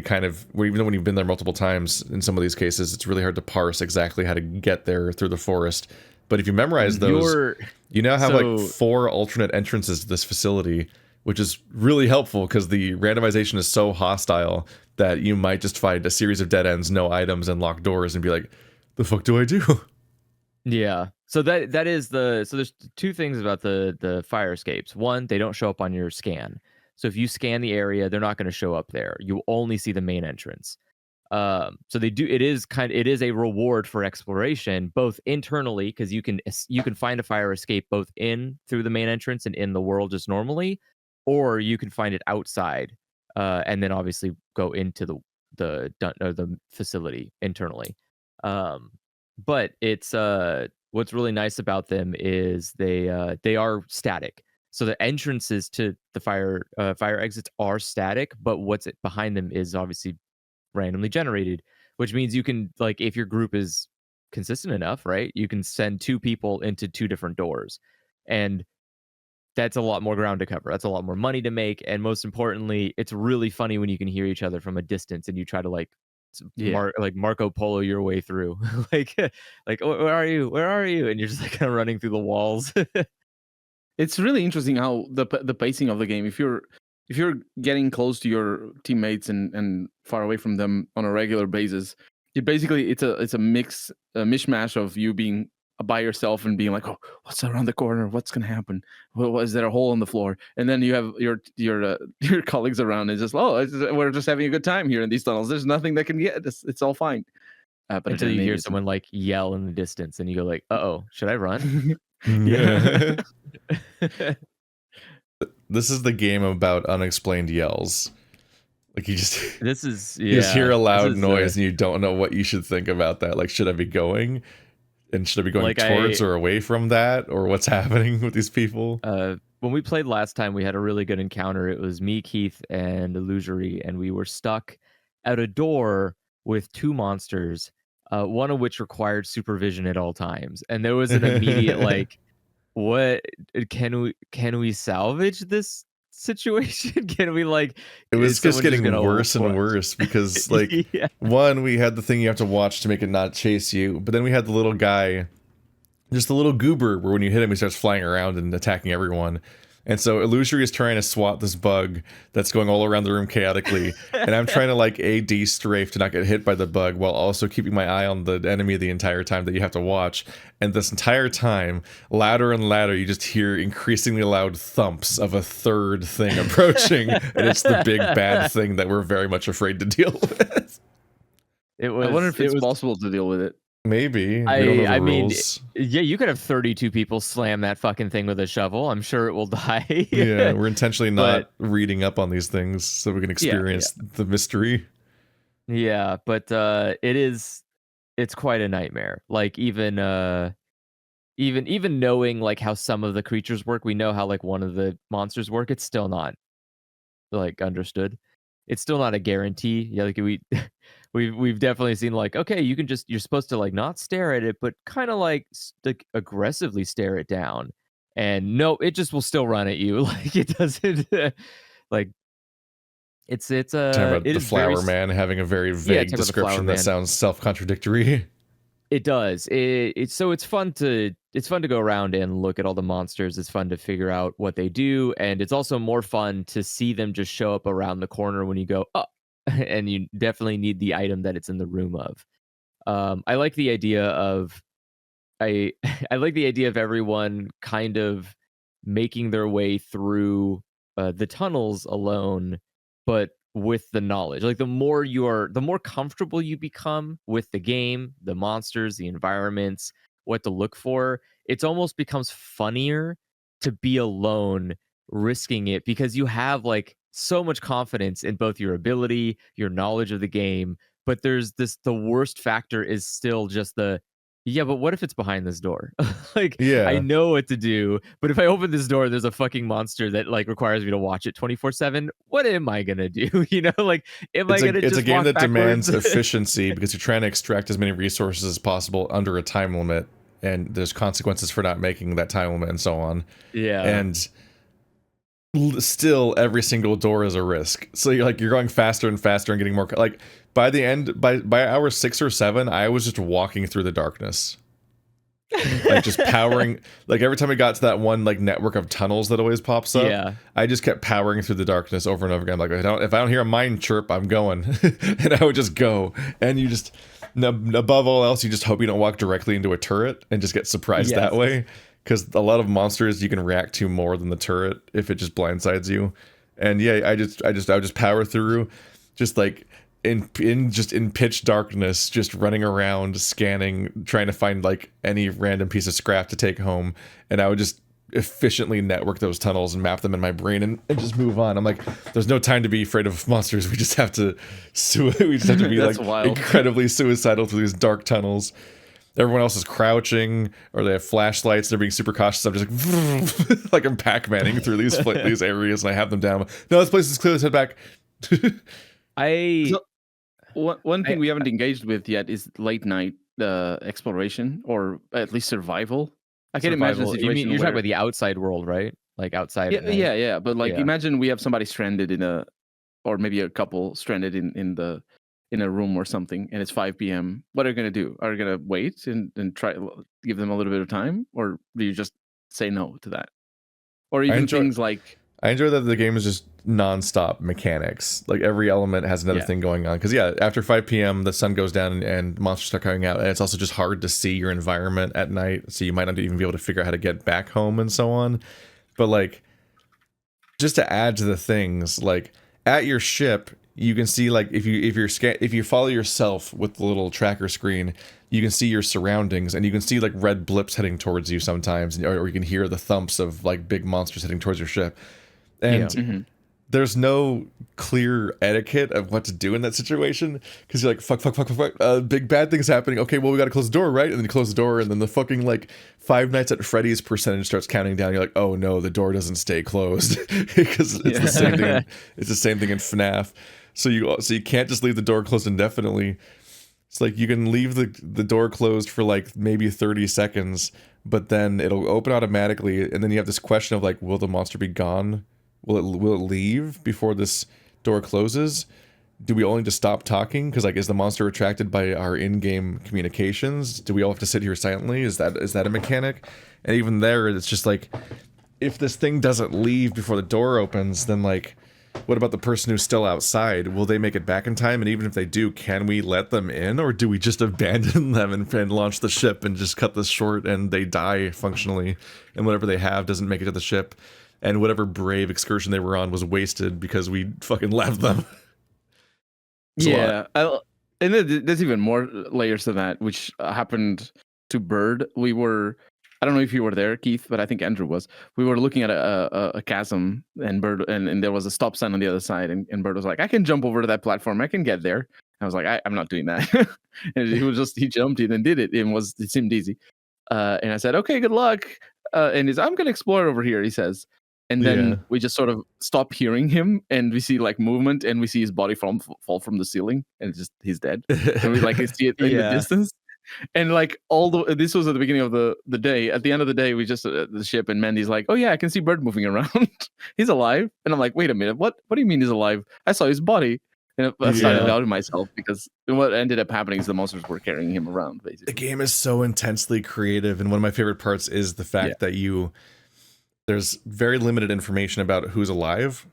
Speaker 1: though when you've been there multiple times in some of these cases, it's really hard to parse exactly how to get there through the forest. But if you memorize those, you now have like 4 alternate entrances to this facility, which is really helpful because the randomization is so hostile that you might just find a series of dead ends, no items, and locked doors, and be like, the fuck do I do?
Speaker 3: Yeah. So there's 2 things about the fire escapes. One, they don't show up on your scan. So if you scan the area, they're not going to show up there. You only see the main entrance. So they do. It is a reward for exploration, both internally, because you can find a fire escape both in through the main entrance and in the world just normally, or you can find it outside, and then obviously go into the facility internally. But it's what's really nice about them is they are static. So the entrances to the fire exits are static, but what's behind them is obviously randomly generated, which means you can, like, if your group is consistent enough, right, you can send 2 people into 2 different doors, and that's a lot more ground to cover. That's a lot more money to make, and most importantly, it's really funny when you can hear each other from a distance and you try to like Marco Polo your way through, like where are you, and you're just like kind of running through the walls.
Speaker 2: It's really interesting how the pacing of the game. If you're getting close to your teammates and far away from them on a regular basis, it's a mishmash of you being by yourself and being like, oh, what's around the corner? What's gonna happen? Is there a hole in the floor? And then you have your colleagues around and just, we're just having a good time here in these tunnels. There's nothing that can get us. It's all fine.
Speaker 3: But until you hear someone like yell in the distance, and you go like, "Uh-oh, should I run?"
Speaker 1: Yeah. This is the game about unexplained yells. Like you just you just hear a loud noise and you don't know what you should think about that. Like, should I be going? And should I be going like towards or away from that? Or what's happening with these people?
Speaker 3: When we played last time, we had a really good encounter. It was me, Keith, and Illusory, and we were stuck at a door with 2 monsters, one of which required supervision at all times. And there was an immediate like, what can we salvage this situation? Can we like,
Speaker 1: it was just getting worse and worse because like one, we had the thing you have to watch to make it not chase you, but then we had the little guy, just a little goober, where when you hit him he starts flying around and attacking everyone. And so Illusory is trying to swat this bug that's going all around the room chaotically, and I'm trying to like AD strafe to not get hit by the bug while also keeping my eye on the enemy the entire time that you have to watch. And this entire time, louder and louder, you just hear increasingly loud thumps of a third thing approaching, and it's the big bad thing that we're very much afraid to deal with.
Speaker 2: I wonder if it's possible to deal with it.
Speaker 1: Maybe.
Speaker 3: I mean, yeah, you could have 32 people slam that fucking thing with a shovel. I'm sure it will die.
Speaker 1: Yeah, we're intentionally not reading up on these things so we can experience the mystery.
Speaker 3: Yeah, but it's quite a nightmare. Like even knowing like how some of the creatures work, we know how like one of the monsters work. It's still not like understood. It's still not a guarantee. Yeah, like we've definitely seen like, okay, you're supposed to like not stare at it, but kind of like aggressively stare it down, and no, it just will still run at you. Like it doesn't like it's
Speaker 1: the flower man having a very vague description that sounds self-contradictory.
Speaker 3: It does. It's fun to go around and look at all the monsters. It's fun to figure out what they do, and it's also more fun to see them just show up around the corner when you go, oh, and you definitely need the item that it's in the room of. I like the idea of I like the idea of everyone kind of making their way through the tunnels alone, but with the knowledge. Like the more comfortable you become with the game, the monsters, the environments, what to look for, it almost becomes funnier to be alone risking it, because you have like so much confidence in both your ability, your knowledge of the game, but there's the worst factor is still just but what if it's behind this door? Like, I know what to do, but if I open this door, there's a fucking monster that like requires me to watch it 24/7. What am I gonna do? You know, like,
Speaker 1: it's a game that demands efficiency because you're trying to extract as many resources as possible under a time limit, and there's consequences for not making that time limit and so on.
Speaker 3: Yeah.
Speaker 1: And still every single door is a risk. So you're going faster and faster and getting more like by the end, by hour 6 or 7, I was just walking through the darkness. Like just powering, like every time I got to that one like network of tunnels that always pops up,
Speaker 3: Yeah.
Speaker 1: I just kept powering through the darkness over and over again. Like if I don't hear a mine chirp, I'm going. And I would just go. And you just, above all else, you just hope you don't walk directly into a turret and just get surprised that way. Because a lot of monsters you can react to more than the turret if it just blindsides you. And yeah, I would just power through, just like in pitch darkness, just running around, scanning, trying to find like any random piece of scrap to take home. And I would just efficiently network those tunnels and map them in my brain and just move on. I'm like, there's no time to be afraid of monsters. We just have to be like incredibly suicidal through these dark tunnels. Everyone else is crouching or they have flashlights. They're being super cautious. I'm just like, like I'm Pac-Manning through these areas and I have them down. No, this place is clear. Let's head back.
Speaker 2: One thing we haven't engaged with yet is late night exploration or at least survival. I can imagine a situation
Speaker 3: you're talking about the outside world, right? Like outside.
Speaker 2: Yeah. But like, imagine we have somebody stranded or maybe a couple stranded in a room or something, and it's 5 p.m. What are you gonna do? Are you gonna wait and try give them a little bit of time, or do you just say no to that? Or even things like,
Speaker 1: I enjoy that the game is just non-stop mechanics. Like every element has another thing going on. Because after 5 p.m. the sun goes down and monsters start coming out, and it's also just hard to see your environment at night, so you might not even be able to figure out how to get back home and so on. But like, just to add to the things, like at your ship, you can see like if you follow yourself with the little tracker screen, you can see your surroundings and you can see like red blips heading towards you sometimes, or you can hear the thumps of like big monsters heading towards your ship. And there's no clear etiquette of what to do in that situation, because you're like, fuck, big bad things happening. Okay, well, we gotta close the door, right? And then you close the door, and then the fucking like Five Nights at Freddy's percentage starts counting down. You're like, oh no, the door doesn't stay closed, because it's the same thing. It's the same thing in FNAF. So you can't just leave the door closed indefinitely. It's like you can leave the door closed for like maybe 30 seconds, but then it'll open automatically, and then you have this question of like, will the monster be gone? Will it leave before this door closes? Do we only just stop talking? Because like, is the monster attracted by our in-game communications? Do we all have to sit here silently? Is that a mechanic? And even there, it's just like, if this thing doesn't leave before the door opens, then like, what about the person who's still outside? Will they make it back in time? And even if they do, can we let them in, or do we just abandon them and launch the ship and just cut this short and they die functionally, and whatever they have doesn't make it to the ship? And whatever brave excursion they were on was wasted because we fucking left them.
Speaker 2: And then there's even more layers to that, which happened to Bird. I don't know if you were there, Keith, but I think Andrew was. We were looking at a chasm, and Bird, and there was a stop sign on the other side, and Bird was like, I can jump over to that platform. I can get there. I was like, I'm not doing that. And he jumped in and did it. It seemed easy. And I said, okay, good luck. And I'm going to explore over here, he says. And then we just sort of stop hearing him, and we see like movement, and we see his body fall from the ceiling, and he's dead. And we like see it in the distance. And like this was at the beginning of the day. At the end of the day, we just the ship, and Mandy's like, "Oh yeah, I can see Bird moving around. He's alive." And I'm like, "Wait a minute, what do you mean he's alive? I saw his body." And I started doubting myself, because what ended up happening is the monsters were carrying him around. Basically,
Speaker 1: the game is so intensely creative, and one of my favorite parts is the fact that there's very limited information about who's alive.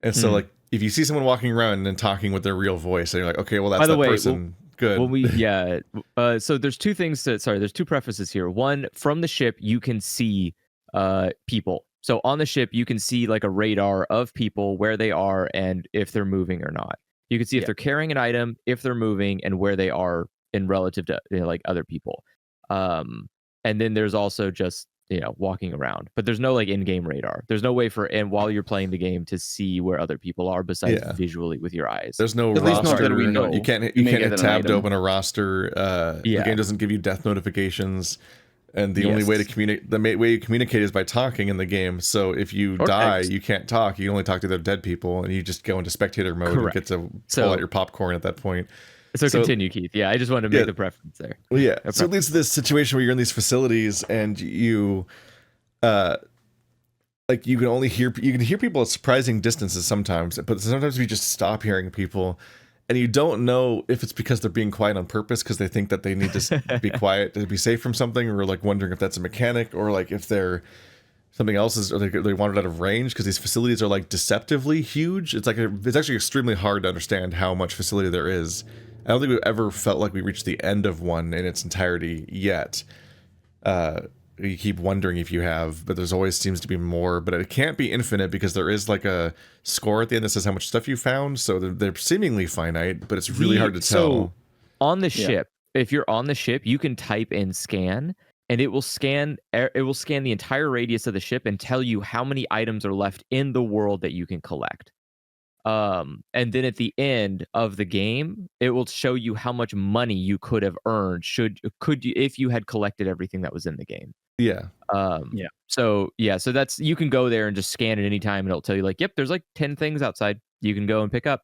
Speaker 1: And so like, if you see someone walking around and talking with their real voice, and you're like, okay, well, that's that person. Good.
Speaker 3: Well, so there's two things there's two prefaces here. One, from the ship, you can see people. So on the ship, you can see like a radar of people, where they are and if they're moving or not. You can see if they're carrying an item, if they're moving, and where they are in relative to like other people. And then there's also just walking around, but there's no like in-game radar. There's no way while you're playing the game to see where other people are besides visually with your eyes.
Speaker 1: There's no roster. At least not that we know. You can't hit tab to open a roster. The game doesn't give you death notifications, and the only way to communicate, the way you communicate is by talking in the game. So if you die, you can't talk. You can only talk to the dead people, and you just go into spectator mode and get to pull out your popcorn at that point.
Speaker 3: So continue, Keith. Yeah, I just wanted to make the preference there.
Speaker 1: Well, yeah. So it leads to this situation where you're in these facilities and you like you can hear people at surprising distances sometimes, but sometimes you just stop hearing people and you don't know if it's because they're being quiet on purpose because they think that they need to be quiet to be safe from something, or like wondering if that's a mechanic, or like if they're something else is, or they wandered out of range, because these facilities are like deceptively huge. It's like it's actually extremely hard to understand how much facility there is. I don't think we've ever felt like we reached the end of one in its entirety yet. You keep wondering if you have, but there's always seems to be more, but it can't be infinite because there is like a score at the end that says how much stuff you found, so they're seemingly finite, but it's really hard to tell.
Speaker 3: So on the ship, if you're on the ship, you can type in scan, and it will scan the entire radius of the ship and tell you how many items are left in the world that you can collect. And then at the end of the game, it will show you how much money you could have earned if you had collected everything that was in the game. So that's, you can go there and just scan at any time and it'll tell you like, yep, there's like 10 things outside you can go and pick up.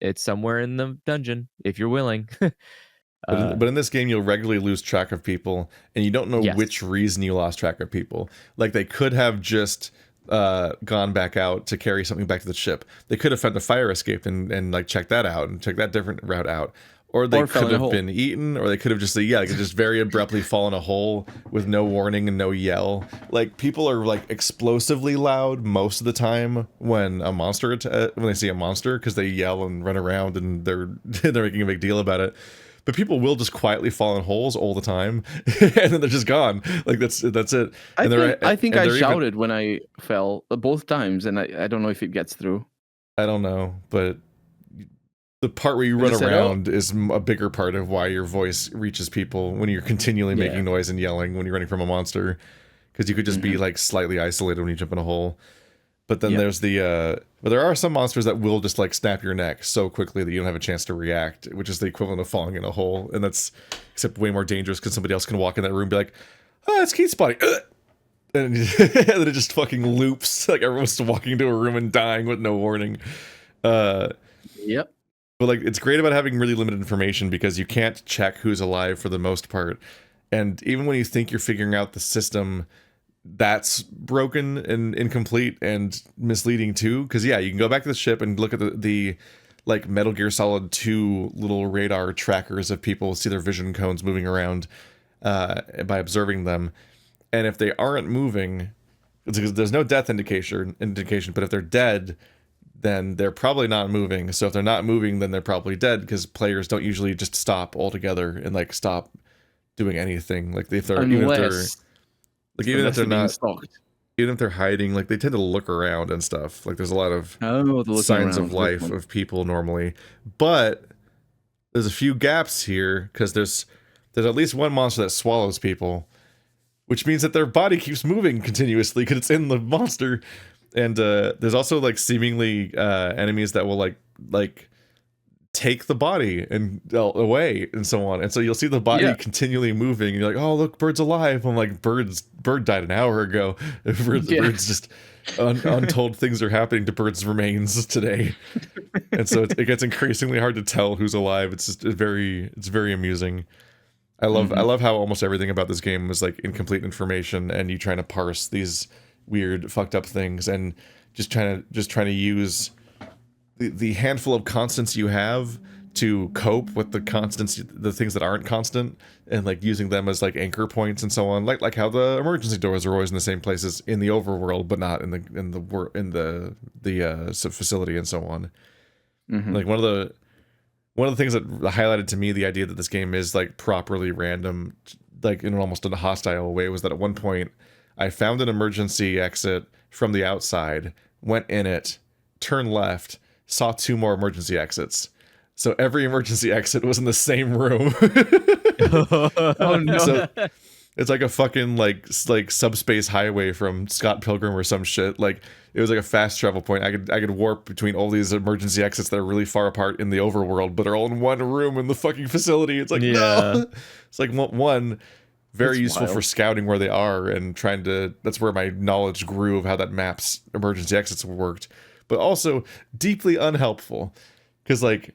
Speaker 3: It's somewhere in the dungeon if you're willing.
Speaker 1: But in this game, you'll regularly lose track of people, and you don't know which reason you lost track of people. Like, they could have just gone back out to carry something back to the ship. They could have found a fire escape and like check that out and check that different route out. Or they could have been eaten, or they could have just just very abruptly fall in a hole with no warning and no yell. Like, people are like explosively loud most of the time when when they see a monster, because they yell and run around and they're making a big deal about it. But people will just quietly fall in holes all the time, and then they're just gone. Like, that's it.
Speaker 2: I think I shouted when I fell both times, and I don't know if it gets through.
Speaker 1: I don't know, but the part where you run around is a bigger part of why your voice reaches people when you're continually making noise and yelling when you're running from a monster, because you could just be like slightly isolated when you jump in a hole. But then there's but there are some monsters that will just like snap your neck so quickly that you don't have a chance to react, which is the equivalent of falling in a hole, and that's except way more dangerous because somebody else can walk in that room and be like, "Oh, it's Keith's body," and then it just fucking loops, like everyone's walking into a room and dying with no warning. But like, it's great about having really limited information because you can't check who's alive for the most part, and even when you think you're figuring out the system, that's broken and incomplete and misleading too, because you can go back to the ship and look at the like Metal Gear Solid 2 little radar trackers of people, see their vision cones moving around by observing them, and if they aren't moving, there's no death indication, but if they're dead, then they're probably not moving. So if they're not moving, then they're probably dead, because players don't usually just stop altogether and like stop doing anything. Like, if they're even if they're not stalked, even if they're hiding, like, they tend to look around and stuff. Like, there's a lot of signs of life of people normally, but there's a few gaps here because there's at least one monster that swallows people, which means that their body keeps moving continuously because it's in the monster. And there's also like seemingly enemies that will like take the body and away and so on, and so you'll see the body continually moving and you're like, oh look, bird's alive. I'm like, bird died an hour ago. Bird's just untold things are happening to bird's remains today. And so it gets increasingly hard to tell who's alive. It's just very amusing. I love how almost everything about this game is like incomplete information, and you trying to parse these weird fucked up things and just trying to use the handful of constants you have to cope with the constants, the things that aren't constant, and like using them as like anchor points and so on, like how the emergency doors are always in the same places in the overworld but not in the facility and so on. Like, one of the things that highlighted to me the idea that this game is like properly random, like in almost a hostile way, was that at one point I found an emergency exit from the outside, went in it, turned left, saw 2 more emergency exits. So every emergency exit was in the same room.
Speaker 2: Oh no.
Speaker 1: So it's like a fucking like subspace highway from Scott Pilgrim or some shit. Like, it was like a fast travel point. I could warp between all these emergency exits that are really far apart in the overworld, but are all in one room in the fucking facility. It's like, no. It's like, one, very useful for scouting where they are and trying to, that's where my knowledge grew of how that map's emergency exits worked, but also deeply unhelpful, because like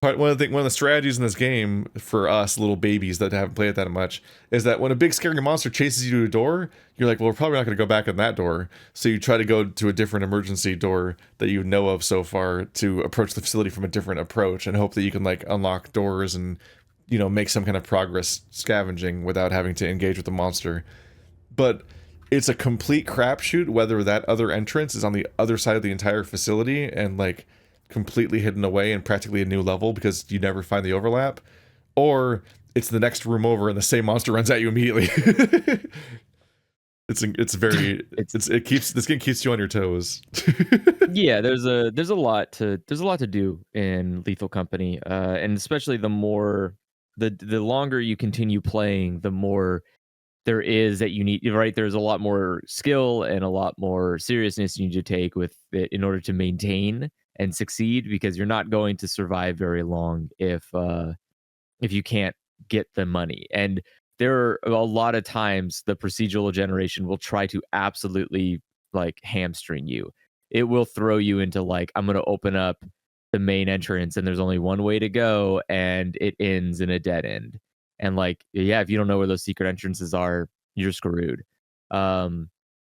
Speaker 1: one of the strategies in this game for us little babies that haven't played it that much is that when a big scary monster chases you to a door, you're like, well, we're probably not going to go back in that door. So you try to go to a different emergency door that you know of so far to approach the facility from a different approach and hope that you can like unlock doors and, you know, make some kind of progress scavenging without having to engage with the monster. But it's a complete crapshoot whether that other entrance is on the other side of the entire facility and like completely hidden away and practically a new level because you never find the overlap, or it's the next room over and the same monster runs at you immediately. This game keeps you on your toes.
Speaker 3: Yeah, there's a lot to do in Lethal Company, and especially the longer you continue playing, the more there is that you need, right? There's a lot more skill and a lot more seriousness you need to take with it in order to maintain and succeed, because you're not going to survive very long if you can't get the money. And there are a lot of times the procedural generation will try to absolutely like hamstring you. It will throw you into like, I'm going to open up the main entrance and there's only one way to go and it ends in a dead end. And like, yeah, if you don't know where those secret entrances are, you're screwed.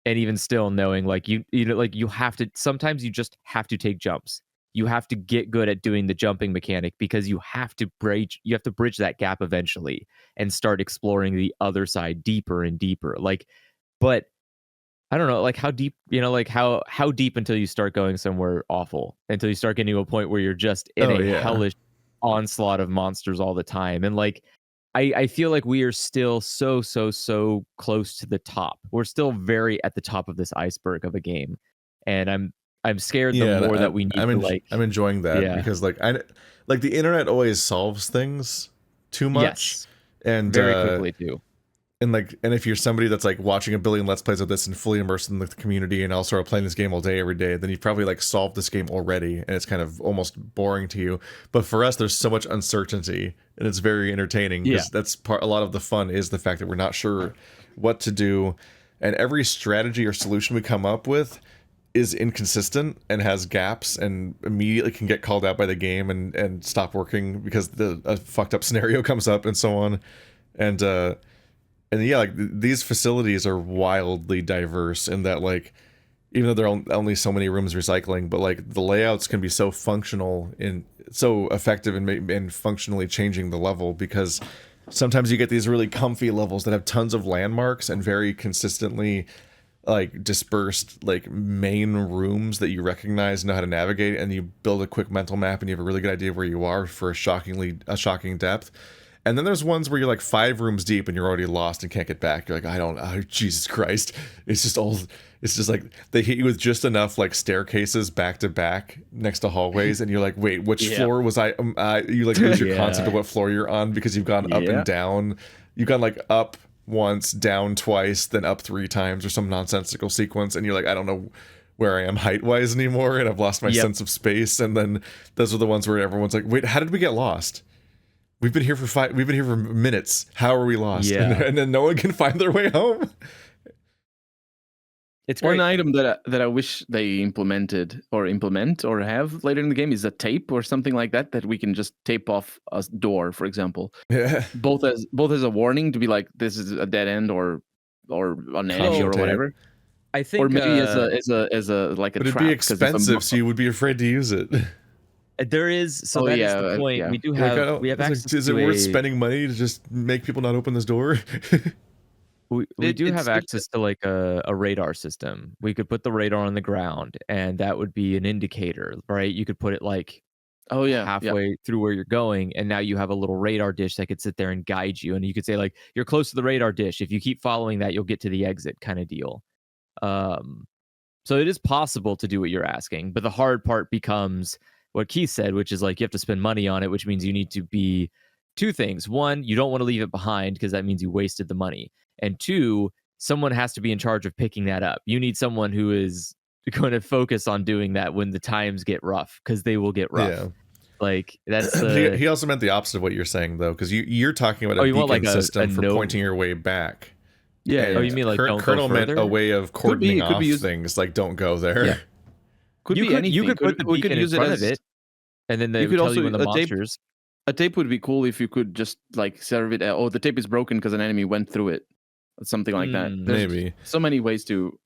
Speaker 3: And even still knowing like you know, like you have to, sometimes you just have to take jumps. You have to get good at doing the jumping mechanic because you have to bridge that gap eventually and start exploring the other side deeper and deeper. Like, but I don't know, like how deep, you know, like how deep until you start going somewhere awful, until you start getting to a point where you're just in hellish onslaught of monsters all the time. And like, I feel like we are still so close to the top. We're still very at the top of this iceberg of a game. And I'm scared the more that we need
Speaker 1: I'm enjoying that because like the internet always solves things too much.
Speaker 3: Yes,
Speaker 1: and
Speaker 3: very quickly too.
Speaker 1: And if you're somebody that's like watching a billion Let's Plays of this and fully immersed in the community and also are playing this game all day every day, then you've probably like solved this game already and it's kind of almost boring to you. But for us, there's so much uncertainty and it's very entertaining because that's a lot of the fun is the fact that we're not sure what to do, and every strategy or solution we come up with is inconsistent and has gaps and immediately can get called out by the game and stop working because a fucked up scenario comes up and so on. And yeah, like these facilities are wildly diverse in that like, even though there are only so many rooms recycling, but like the layouts can be so functional and so effective in functionally changing the level, because sometimes you get these really comfy levels that have tons of landmarks and very consistently like dispersed like main rooms that you recognize and know how to navigate, and you build a quick mental map and you have a really good idea of where you are for a shocking depth. And then there's ones where you're like 5 rooms deep and you're already lost and can't get back. You're like, Jesus Christ. It's just like they hit you with just enough like staircases back to back next to hallways. And you're like, wait, which floor was I? You like lose your concept of what floor you're on because you've gone up and down. You've gone like up once, down twice, then up 3 times or some nonsensical sequence. And you're like, I don't know where I am height-wise anymore. And I've lost my sense of space. And then those are the ones where everyone's like, wait, how did we get lost? We've been here for minutes. How are we lost?
Speaker 3: Yeah.
Speaker 1: And then no one can find their way home.
Speaker 2: It's one item that I wish they implement or have later in the game is a tape or something like that we can just tape off a door, for example.
Speaker 1: Yeah.
Speaker 2: Both as a warning to be like, this is a dead end or an edge or whatever.
Speaker 3: I think,
Speaker 2: or maybe as a like a
Speaker 1: but
Speaker 2: trap.
Speaker 1: It'd be expensive, so you would be afraid to use it.
Speaker 3: There is, so that is the point.
Speaker 2: Yeah.
Speaker 3: We have access
Speaker 1: is it worth spending money to just make people not open this door?
Speaker 3: We do have access to like a radar system. We could put the radar on the ground and that would be an indicator, right? You could put it like halfway through where you're going, and now you have a little radar dish that could sit there and guide you, and you could say like, you're close to the radar dish. If you keep following that, you'll get to the exit, kind of deal. So it is possible to do what you're asking, but the hard part becomes what Keith said, which is like you have to spend money on it, which means you need to be 2 things. 1, you don't want to leave it behind because that means you wasted the money. And 2, someone has to be in charge of picking that up. You need someone who is going to focus on doing that when the times get rough, because they will get rough. Yeah. Like that's
Speaker 1: he also meant the opposite of what you're saying though, because you're talking about a beacon system for pointing your way back.
Speaker 2: Yeah.
Speaker 1: And
Speaker 3: you mean like
Speaker 1: Colonel meant a way of cordoning off things, like don't go there.
Speaker 2: Yeah. You could put the beacon in front of it.
Speaker 3: and then they
Speaker 2: You
Speaker 3: would
Speaker 2: could
Speaker 3: tell you
Speaker 2: also
Speaker 3: when the
Speaker 2: a tape.
Speaker 3: monsters.
Speaker 2: A tape would be cool if you could just like serve it. Oh, the tape is broken because an enemy went through it. Something like that.
Speaker 3: Mm.
Speaker 2: There's
Speaker 1: Maybe.
Speaker 2: so many ways to.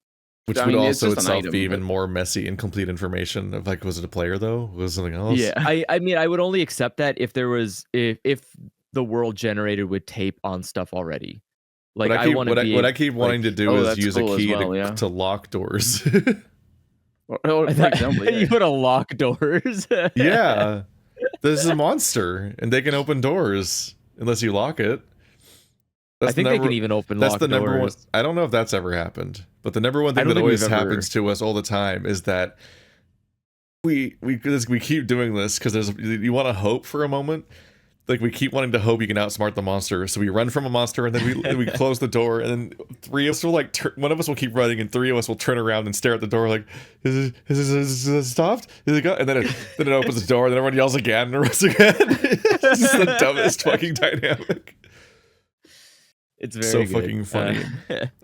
Speaker 1: Which
Speaker 2: I
Speaker 1: would
Speaker 2: mean, it's
Speaker 1: also
Speaker 2: just an
Speaker 1: itself
Speaker 2: item,
Speaker 1: be even
Speaker 2: but-
Speaker 1: more messy, incomplete information of like, was it a player though? Was it something else?
Speaker 2: Yeah.
Speaker 3: I mean, I would only accept that if there was if the world generated with tape on stuff already. Like
Speaker 1: What I keep,
Speaker 3: want to
Speaker 1: what
Speaker 3: be
Speaker 1: I keep wanting to do
Speaker 2: oh,
Speaker 1: is
Speaker 2: that's
Speaker 1: use
Speaker 2: cool
Speaker 1: a
Speaker 2: as
Speaker 1: key
Speaker 2: well, yeah.
Speaker 1: to lock doors.
Speaker 2: Or for example,
Speaker 3: you
Speaker 2: yeah.
Speaker 3: put a lock doors.
Speaker 1: Yeah. There's a monster and they can open doors unless you lock it.
Speaker 3: I think they can even open
Speaker 1: That's
Speaker 3: lock
Speaker 1: the number one.
Speaker 3: doors.
Speaker 1: I don't know if that's ever happened, but the number one
Speaker 3: I
Speaker 1: thing
Speaker 3: don't
Speaker 1: that
Speaker 3: think we've
Speaker 1: always
Speaker 3: ever-
Speaker 1: happens to us all the time is that we keep doing this because you want to hope for a moment. Like we keep wanting to hope you can outsmart the monster, so we run from a monster and then we close the door, and then three of us will like one of us will keep running, and three of us will turn around and stare at the door like, is it stopped? Is it go? And then it opens the door, and then everyone yells again and runs again. It's just the dumbest fucking dynamic.
Speaker 3: It's very
Speaker 1: So
Speaker 3: good.
Speaker 1: fucking funny.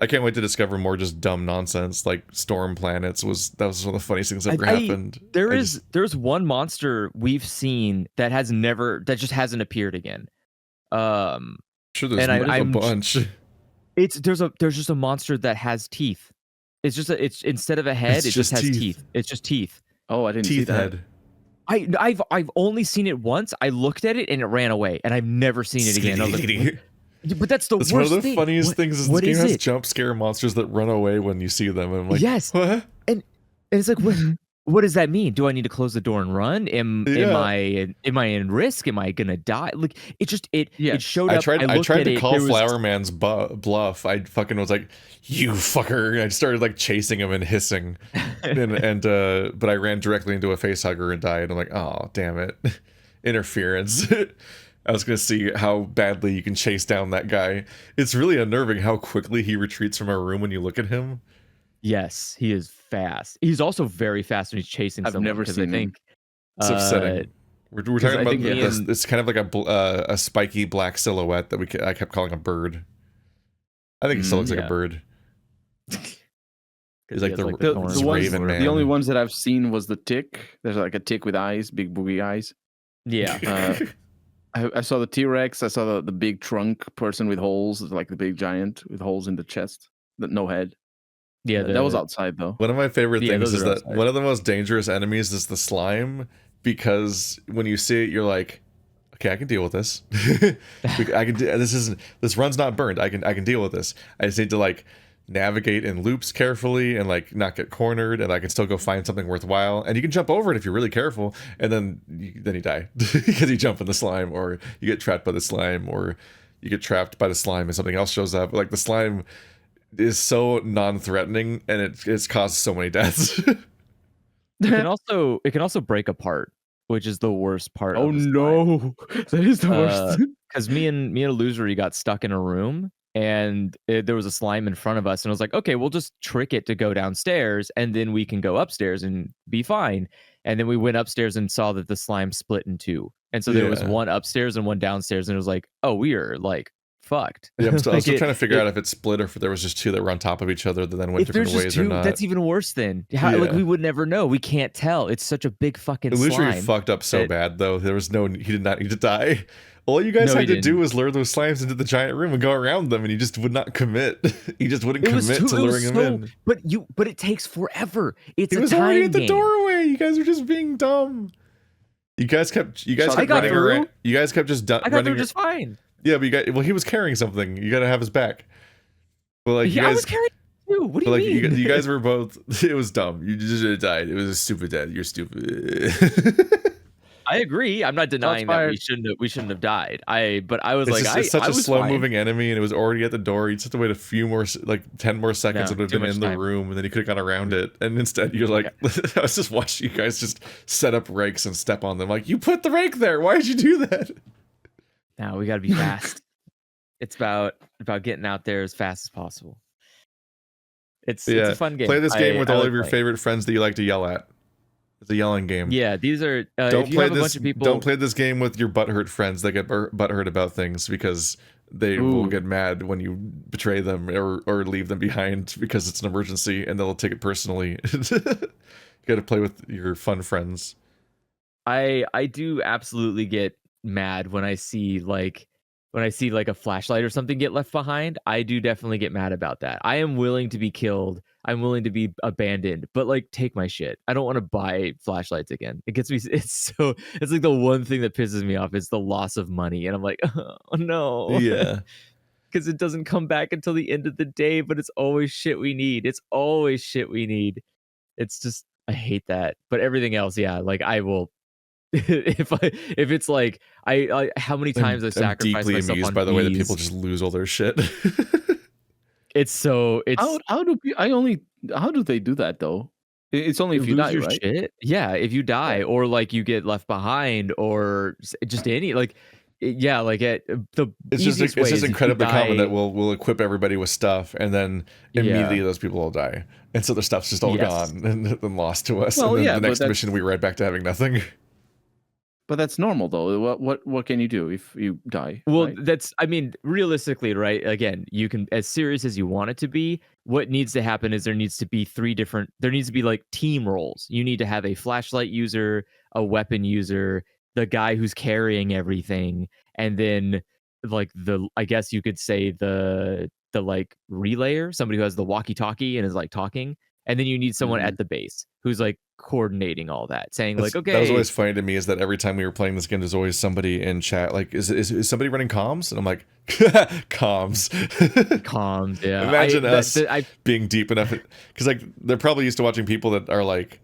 Speaker 1: I can't wait to discover more just dumb nonsense like storm planets. That was one of the funniest things that ever happened.
Speaker 3: There's one monster we've seen that just hasn't appeared again.
Speaker 1: Sure, there's
Speaker 3: and
Speaker 1: a bunch.
Speaker 3: There's just a monster that has teeth. It's instead of a head,
Speaker 1: It's
Speaker 3: it just
Speaker 1: just
Speaker 3: has
Speaker 1: teeth.
Speaker 3: teeth. It's just teeth.
Speaker 2: Oh, I didn't see
Speaker 1: Teeth
Speaker 2: that.
Speaker 1: head.
Speaker 3: I've only seen it once. I looked at it and it ran away, and I've never seen it again. I was like, what? But that's the
Speaker 1: That's
Speaker 3: worst
Speaker 1: one of the
Speaker 3: thing.
Speaker 1: funniest things is this
Speaker 3: what
Speaker 1: game
Speaker 3: is
Speaker 1: has
Speaker 3: it?
Speaker 1: jump scare monsters that run away when you see them. And I'm like,
Speaker 3: Yes.
Speaker 1: what?
Speaker 3: And it's like, what does that mean? Do I need to close the door and run? Am I in risk? Am I gonna die? Like it showed up.
Speaker 1: I tried to call
Speaker 3: There was-
Speaker 1: Flower Man's bluff. I fucking was like, you fucker. And I started like chasing him and hissing. But I ran directly into a facehugger and died. I'm like, oh, damn it. Interference. I was going to see how badly you can chase down that guy. It's really unnerving how quickly he retreats from a room when you look at him.
Speaker 3: Yes, he is fast. He's also very fast when he's chasing
Speaker 2: I've
Speaker 3: someone.
Speaker 2: never
Speaker 3: 'cause
Speaker 2: seen
Speaker 3: I think,
Speaker 1: It's upsetting. We're talking
Speaker 3: I
Speaker 1: about
Speaker 3: think me
Speaker 1: this.
Speaker 3: and-
Speaker 1: It's kind of like a spiky black silhouette that I kept calling a bird. I think it still looks like
Speaker 3: yeah.
Speaker 1: a bird.
Speaker 3: 'cause
Speaker 1: He's
Speaker 3: he
Speaker 1: like
Speaker 3: has,
Speaker 1: the
Speaker 3: thorns.
Speaker 1: Raven Man.
Speaker 2: The only ones that I've seen was the tick. There's like a tick with eyes, big boogie eyes.
Speaker 3: Yeah.
Speaker 2: I saw the T-Rex. I saw the big trunk person with holes, like the big giant with holes in the chest, that no head.
Speaker 3: Yeah,
Speaker 2: That was outside though.
Speaker 1: One of my favorite
Speaker 3: Yeah,
Speaker 1: things
Speaker 3: those
Speaker 1: is
Speaker 3: are
Speaker 1: that
Speaker 3: outside.
Speaker 1: one of the most dangerous enemies is the slime, because when you see it, you're like, okay, I can deal with this. I can. This run's not burned. I can deal with this. I just need to like navigate in loops carefully and like not get cornered, and I can still go find something worthwhile. And you can jump over it if you're really careful, and then you die because you jump in the slime, or you get trapped by the slime, or you get trapped by the slime and something else shows up. Like the slime is so non-threatening, and it's caused so many deaths.
Speaker 3: it can also break apart, which is the worst part.
Speaker 2: Oh
Speaker 3: of the slime.
Speaker 2: no, that is the worst.
Speaker 3: Because me and Illusory got stuck in a room, and there was a slime in front of us, and I was like, okay, we'll just trick it to go downstairs, and then we can go upstairs and be fine. And then we went upstairs and saw that the slime split in two, and so there was
Speaker 1: Yeah.
Speaker 3: one upstairs and one downstairs, and it was like, oh, we are like fucked.
Speaker 1: Yeah, I was
Speaker 3: Like,
Speaker 1: still trying to figure out if it split or if there was just two that were on top of each other that then went
Speaker 3: if there's
Speaker 1: different
Speaker 3: just
Speaker 1: ways or
Speaker 3: two,
Speaker 1: not.
Speaker 3: that's even worse. Then like
Speaker 1: Yeah.
Speaker 3: we would never know. We can't tell. It's such a big fucking
Speaker 1: Illusory
Speaker 3: slime.
Speaker 1: fucked up so
Speaker 3: that-
Speaker 1: bad though. He did not need to die. All you guys
Speaker 3: No,
Speaker 1: had
Speaker 3: he
Speaker 1: to do
Speaker 3: didn't.
Speaker 1: was lure those slimes into the giant room and go around them, and he just would not commit. He just wouldn't commit to
Speaker 3: it was
Speaker 1: luring him in.
Speaker 3: But it takes forever. It's
Speaker 1: He
Speaker 3: a
Speaker 1: was
Speaker 3: time
Speaker 1: already at the
Speaker 3: game.
Speaker 1: doorway. You guys are just being dumb. You guys kept
Speaker 3: I got
Speaker 1: running
Speaker 3: through.
Speaker 1: around. You guys kept just
Speaker 3: I got
Speaker 1: running.
Speaker 3: through just fine.
Speaker 1: Yeah, but he was carrying something. You got to have his back. Well, like you
Speaker 3: I
Speaker 1: guys,
Speaker 3: was carrying too. What do
Speaker 1: but
Speaker 3: you
Speaker 1: like
Speaker 3: mean?
Speaker 1: you guys were both. It was dumb. You just should have died. It was a stupid death. You're stupid.
Speaker 3: I agree. I'm not denying that
Speaker 2: fired.
Speaker 3: we shouldn't have died. But I was
Speaker 1: It's
Speaker 3: like,
Speaker 1: just, it's such
Speaker 3: I
Speaker 1: a
Speaker 3: was
Speaker 1: slow
Speaker 3: fine.
Speaker 1: moving enemy, and it was already at the door. You just have to wait a few more, like 10 more seconds,
Speaker 3: No,
Speaker 1: and would have
Speaker 3: too
Speaker 1: been
Speaker 3: much
Speaker 1: in the
Speaker 3: time.
Speaker 1: room, and then you could have gone around it. And instead, you're like, I was just watching you guys just set up rakes and step on them. Like, you put the rake there. Why did you do that?
Speaker 3: Now we got to be fast. It's about getting out there as fast as possible. It's a fun game.
Speaker 1: Play this game with
Speaker 3: I
Speaker 1: all
Speaker 3: like
Speaker 1: of your
Speaker 3: playing.
Speaker 1: favorite friends that you like to yell at. It's a yelling game.
Speaker 3: Yeah, these are.
Speaker 1: Don't
Speaker 3: if you
Speaker 1: play
Speaker 3: have a
Speaker 1: this.
Speaker 3: bunch of people,
Speaker 1: Don't play this game with your butthurt friends that get butthurt about things, because they will
Speaker 2: Ooh.
Speaker 1: get mad when you betray them or leave them behind because it's an emergency, and they'll take it personally. You got to play with your fun friends.
Speaker 3: I do absolutely get mad when I see like a flashlight or something get left behind. I do definitely get mad about that. I am willing to be killed. I'm willing to be abandoned, but like take my shit. I don't want to buy flashlights again. It gets me it's like the one thing that pisses me off is the loss of money and I'm like, "Oh no."
Speaker 1: Yeah.
Speaker 3: Cuz it doesn't come back until the end of the day, but it's always shit we need. It's always shit we need. It's just I hate that. But everything else, yeah, like I will if it's like I how many times I
Speaker 1: I'm
Speaker 3: sacrifice
Speaker 1: deeply
Speaker 3: myself
Speaker 1: amused
Speaker 3: on
Speaker 1: by the way that people
Speaker 3: ease.
Speaker 1: just lose all their shit.
Speaker 3: It's
Speaker 2: How do they do that though? It's only if you
Speaker 3: lose
Speaker 2: die,
Speaker 3: your
Speaker 2: right?
Speaker 3: shit. Yeah, if you die
Speaker 2: Yeah.
Speaker 3: or like you get left behind or just any like yeah, like the easiest
Speaker 1: It's
Speaker 3: way
Speaker 1: just
Speaker 3: is if you
Speaker 1: incredibly common that
Speaker 3: die.
Speaker 1: we'll equip everybody with stuff, and then
Speaker 3: Yeah.
Speaker 1: immediately those people will die, and so their stuff's just all
Speaker 3: Yes.
Speaker 1: gone and then lost to us, and
Speaker 2: Well,
Speaker 1: then
Speaker 2: yeah,
Speaker 1: the next mission we're right back to having nothing.
Speaker 2: but that's normal though. What can you do if you die,
Speaker 3: Well,
Speaker 2: right?
Speaker 3: that's I mean, realistically, right? Again, you can as serious as you want it to be. What needs to happen is there needs to be there needs to be like team roles. You need to have a flashlight user, a weapon user, the guy who's carrying everything, and then like I guess you could say the like relayer, somebody who has the walkie-talkie and is like talking, and then you need someone
Speaker 2: Mhm.
Speaker 3: at the base who's like coordinating all that, saying like,
Speaker 1: That was
Speaker 3: okay,
Speaker 1: always funny to me, is that every time we were playing this game, there's always somebody in chat like, is somebody running comms? And I'm like, comms.
Speaker 3: comms, yeah.
Speaker 1: Imagine us
Speaker 3: I
Speaker 1: being deep enough, because like they're probably used to watching people that are like,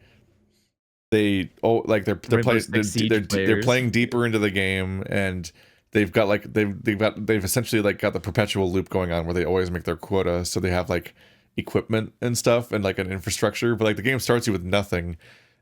Speaker 1: they're
Speaker 3: Rainbow
Speaker 1: playing
Speaker 3: Six Siege
Speaker 1: they're
Speaker 3: players.
Speaker 1: playing deeper into the game, and they've got like they've essentially like got the perpetual loop going on where they always make their quota, so they have like equipment and stuff and like an infrastructure, but like the game starts you with nothing,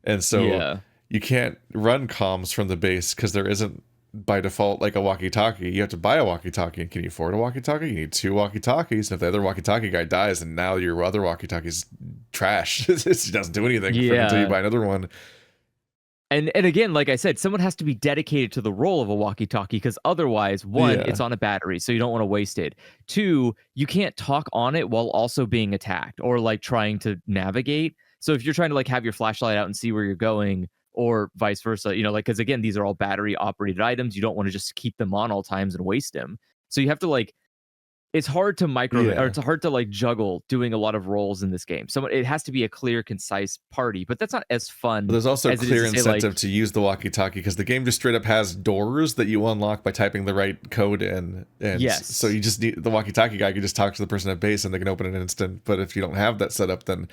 Speaker 1: and so
Speaker 3: Yeah.
Speaker 1: you can't run comms from the base because there isn't by default like a walkie-talkie. You have to buy a walkie-talkie. And can you afford a walkie-talkie? You need two walkie-talkies, and if the other walkie-talkie guy dies, and now your other walkie-talkie's trash. It doesn't do anything until you
Speaker 3: Yeah.
Speaker 1: buy another one.
Speaker 3: And again, like I said, someone has to be dedicated to the role of a walkie-talkie because otherwise, one,
Speaker 1: Yeah.
Speaker 3: it's on a battery, so you don't want to waste it. Two, you can't talk on it while also being attacked or like trying to navigate. So if you're trying to like have your flashlight out and see where you're going, or vice versa, like because again, these are all battery operated items. You don't want to just keep them on all times and waste them. So you have to like it's hard to or
Speaker 1: Yeah.
Speaker 3: it's hard to like juggle doing a lot of roles in this game. So it has to be a clear, concise party, but that's not as
Speaker 1: But
Speaker 3: fun
Speaker 1: there's also
Speaker 3: as it is
Speaker 1: clear
Speaker 3: to say like,
Speaker 1: incentive to use the walkie-talkie because the game just straight up has doors that you unlock by typing the right code in, and so
Speaker 3: yes,
Speaker 1: you just need the walkie-talkie guy can just talk to the person at base and they can open in an instant. But if you don't have that set up, then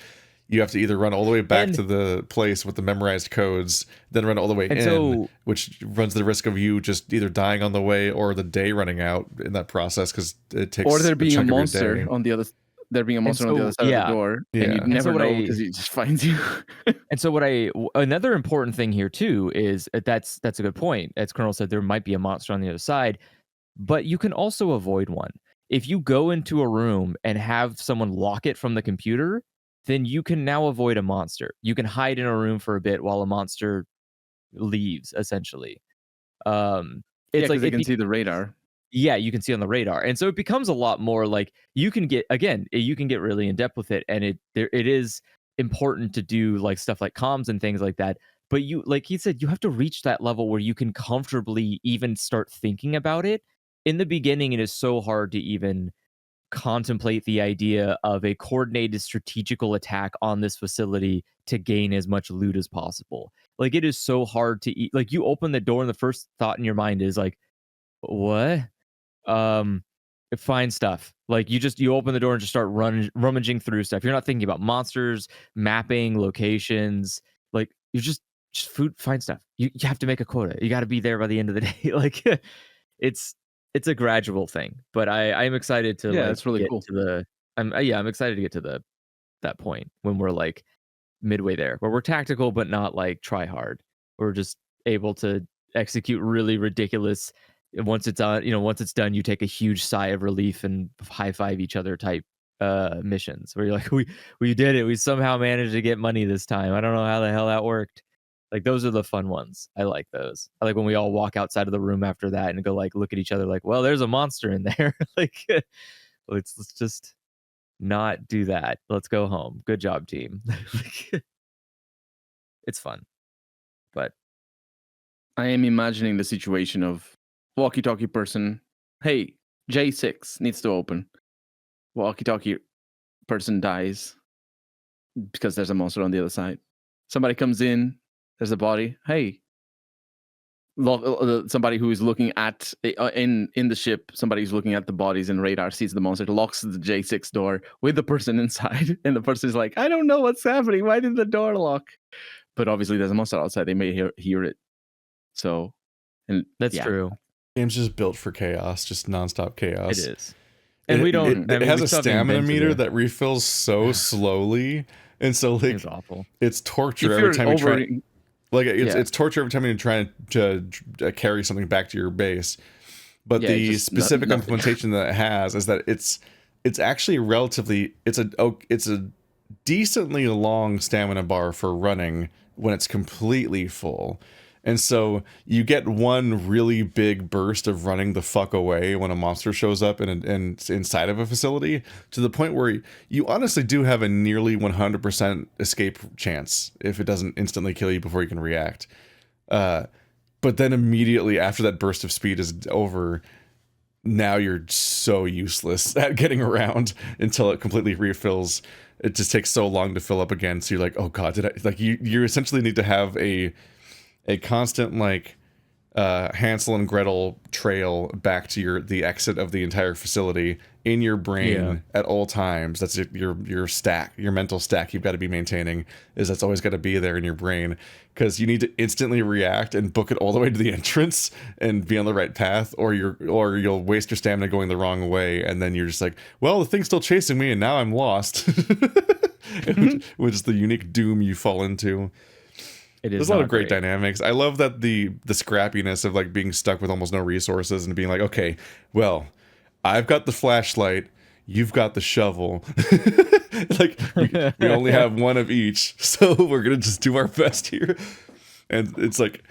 Speaker 1: you have to either run all the way back
Speaker 3: and
Speaker 1: to the place with the memorized codes, then run all the way
Speaker 3: and
Speaker 1: in,
Speaker 3: so
Speaker 1: which runs the risk of you just either dying on the way or the day running out in that process because it
Speaker 2: Or
Speaker 1: takes
Speaker 2: there
Speaker 1: a
Speaker 2: being a
Speaker 1: chunk of your
Speaker 2: monster
Speaker 1: day.
Speaker 2: on the other there being a
Speaker 3: and
Speaker 2: monster on the other
Speaker 3: so
Speaker 2: side of the
Speaker 3: yeah,
Speaker 2: door, and
Speaker 1: Yeah.
Speaker 2: you'd
Speaker 3: and so
Speaker 2: never
Speaker 3: what
Speaker 2: know
Speaker 3: I
Speaker 2: because he just finds you.
Speaker 3: and so what I another important thing here too is that's a good point. As Colonel said, there might be a monster on the other side, but you can also avoid one. If you go into a room and have someone lock it from the computer, then you can now avoid a monster. You can hide in a room for a bit while a monster leaves, essentially.
Speaker 2: Yeah,
Speaker 3: It's like
Speaker 2: because they can see the radar.
Speaker 3: yeah, you can see on the radar. And so it becomes a lot more like you can get again, you can get really in depth with it and it is important to do like stuff like comms and things like that. But you like he said, you have to reach that level where you can comfortably even start thinking about it. In the beginning, it is so hard to even contemplate the idea of a coordinated strategical attack on this facility to gain as much loot as possible. Like it is so hard to eat. Like you open the door and the first thought in your mind is like, what? Um, find stuff. Like you open the door and just start rummaging through stuff. You're not thinking about monsters, mapping, locations. Like you just food find stuff. You have to make a quota. You got to be there by the end of the day. Like it's it's a gradual thing. But I'm excited to
Speaker 2: Yeah,
Speaker 3: like
Speaker 2: that's really
Speaker 3: get
Speaker 2: cool.
Speaker 3: to the I'm excited to get to that point when we're like midway there, where we're tactical but not like try hard. We're just able to execute really ridiculous. Once it's on, once it's done, you take a huge sigh of relief and high five each other type missions where you're like, we did it. We somehow managed to get money this time. I don't know how the hell that worked. Like those are the fun ones. I like those. I like when we all walk outside of the room after that and go like look at each other like, well, there's a monster in there. Like let's just not do that. Let's go home. Good job, team. Like, it's fun. But
Speaker 2: I am imagining the situation of walkie-talkie person. Hey, J6 needs to open. Walkie-talkie person dies because there's a monster on the other side. Somebody comes in. There's a body. Hey, somebody who is looking at in the ship. Somebody who's looking at the bodies and radar sees the monster. Locks the J6 door with the person inside, and the person is like, "I don't know what's happening. Why did the door lock?" But obviously, there's a monster outside. They may hear it. So, and
Speaker 3: That's true.
Speaker 1: Game's just built for chaos, just nonstop chaos.
Speaker 3: It is. And we don't.
Speaker 1: It has a stamina meter that refills so slowly, and so like
Speaker 3: it's awful.
Speaker 1: It's torture every time you try. Like it's torture every time you're trying to carry something back to your base. But the specific implementation that it has is that it's actually relatively it's a decently long stamina bar for running when it's completely full. And so you get one really big burst of running the fuck away when a monster shows up inside of a facility, to the point where you honestly do have a nearly 100% escape chance if it doesn't instantly kill you before you can react. But then immediately after that burst of speed is over, now you're so useless at getting around until it completely refills. It just takes so long to fill up again. So you're like, oh god, you essentially need to have a constant like Hansel and Gretel trail back to the exit of the entire facility in your brain at all times. That's your stack, your mental stack you've got to be maintaining, that's always got to be there in your brain, because you need to instantly react and book it all the way to the entrance and be on the right path, or you'll waste your stamina going the wrong way, and then you're just like, well, the thing's still chasing me and now I'm lost. which is the unique doom you fall into. There's a lot of great dynamics. I love that the scrappiness of like being stuck with almost no resources and being like, okay, well, I've got the flashlight, you've got the shovel. Like we only have one of each, so we're gonna just do our best here. And it's like,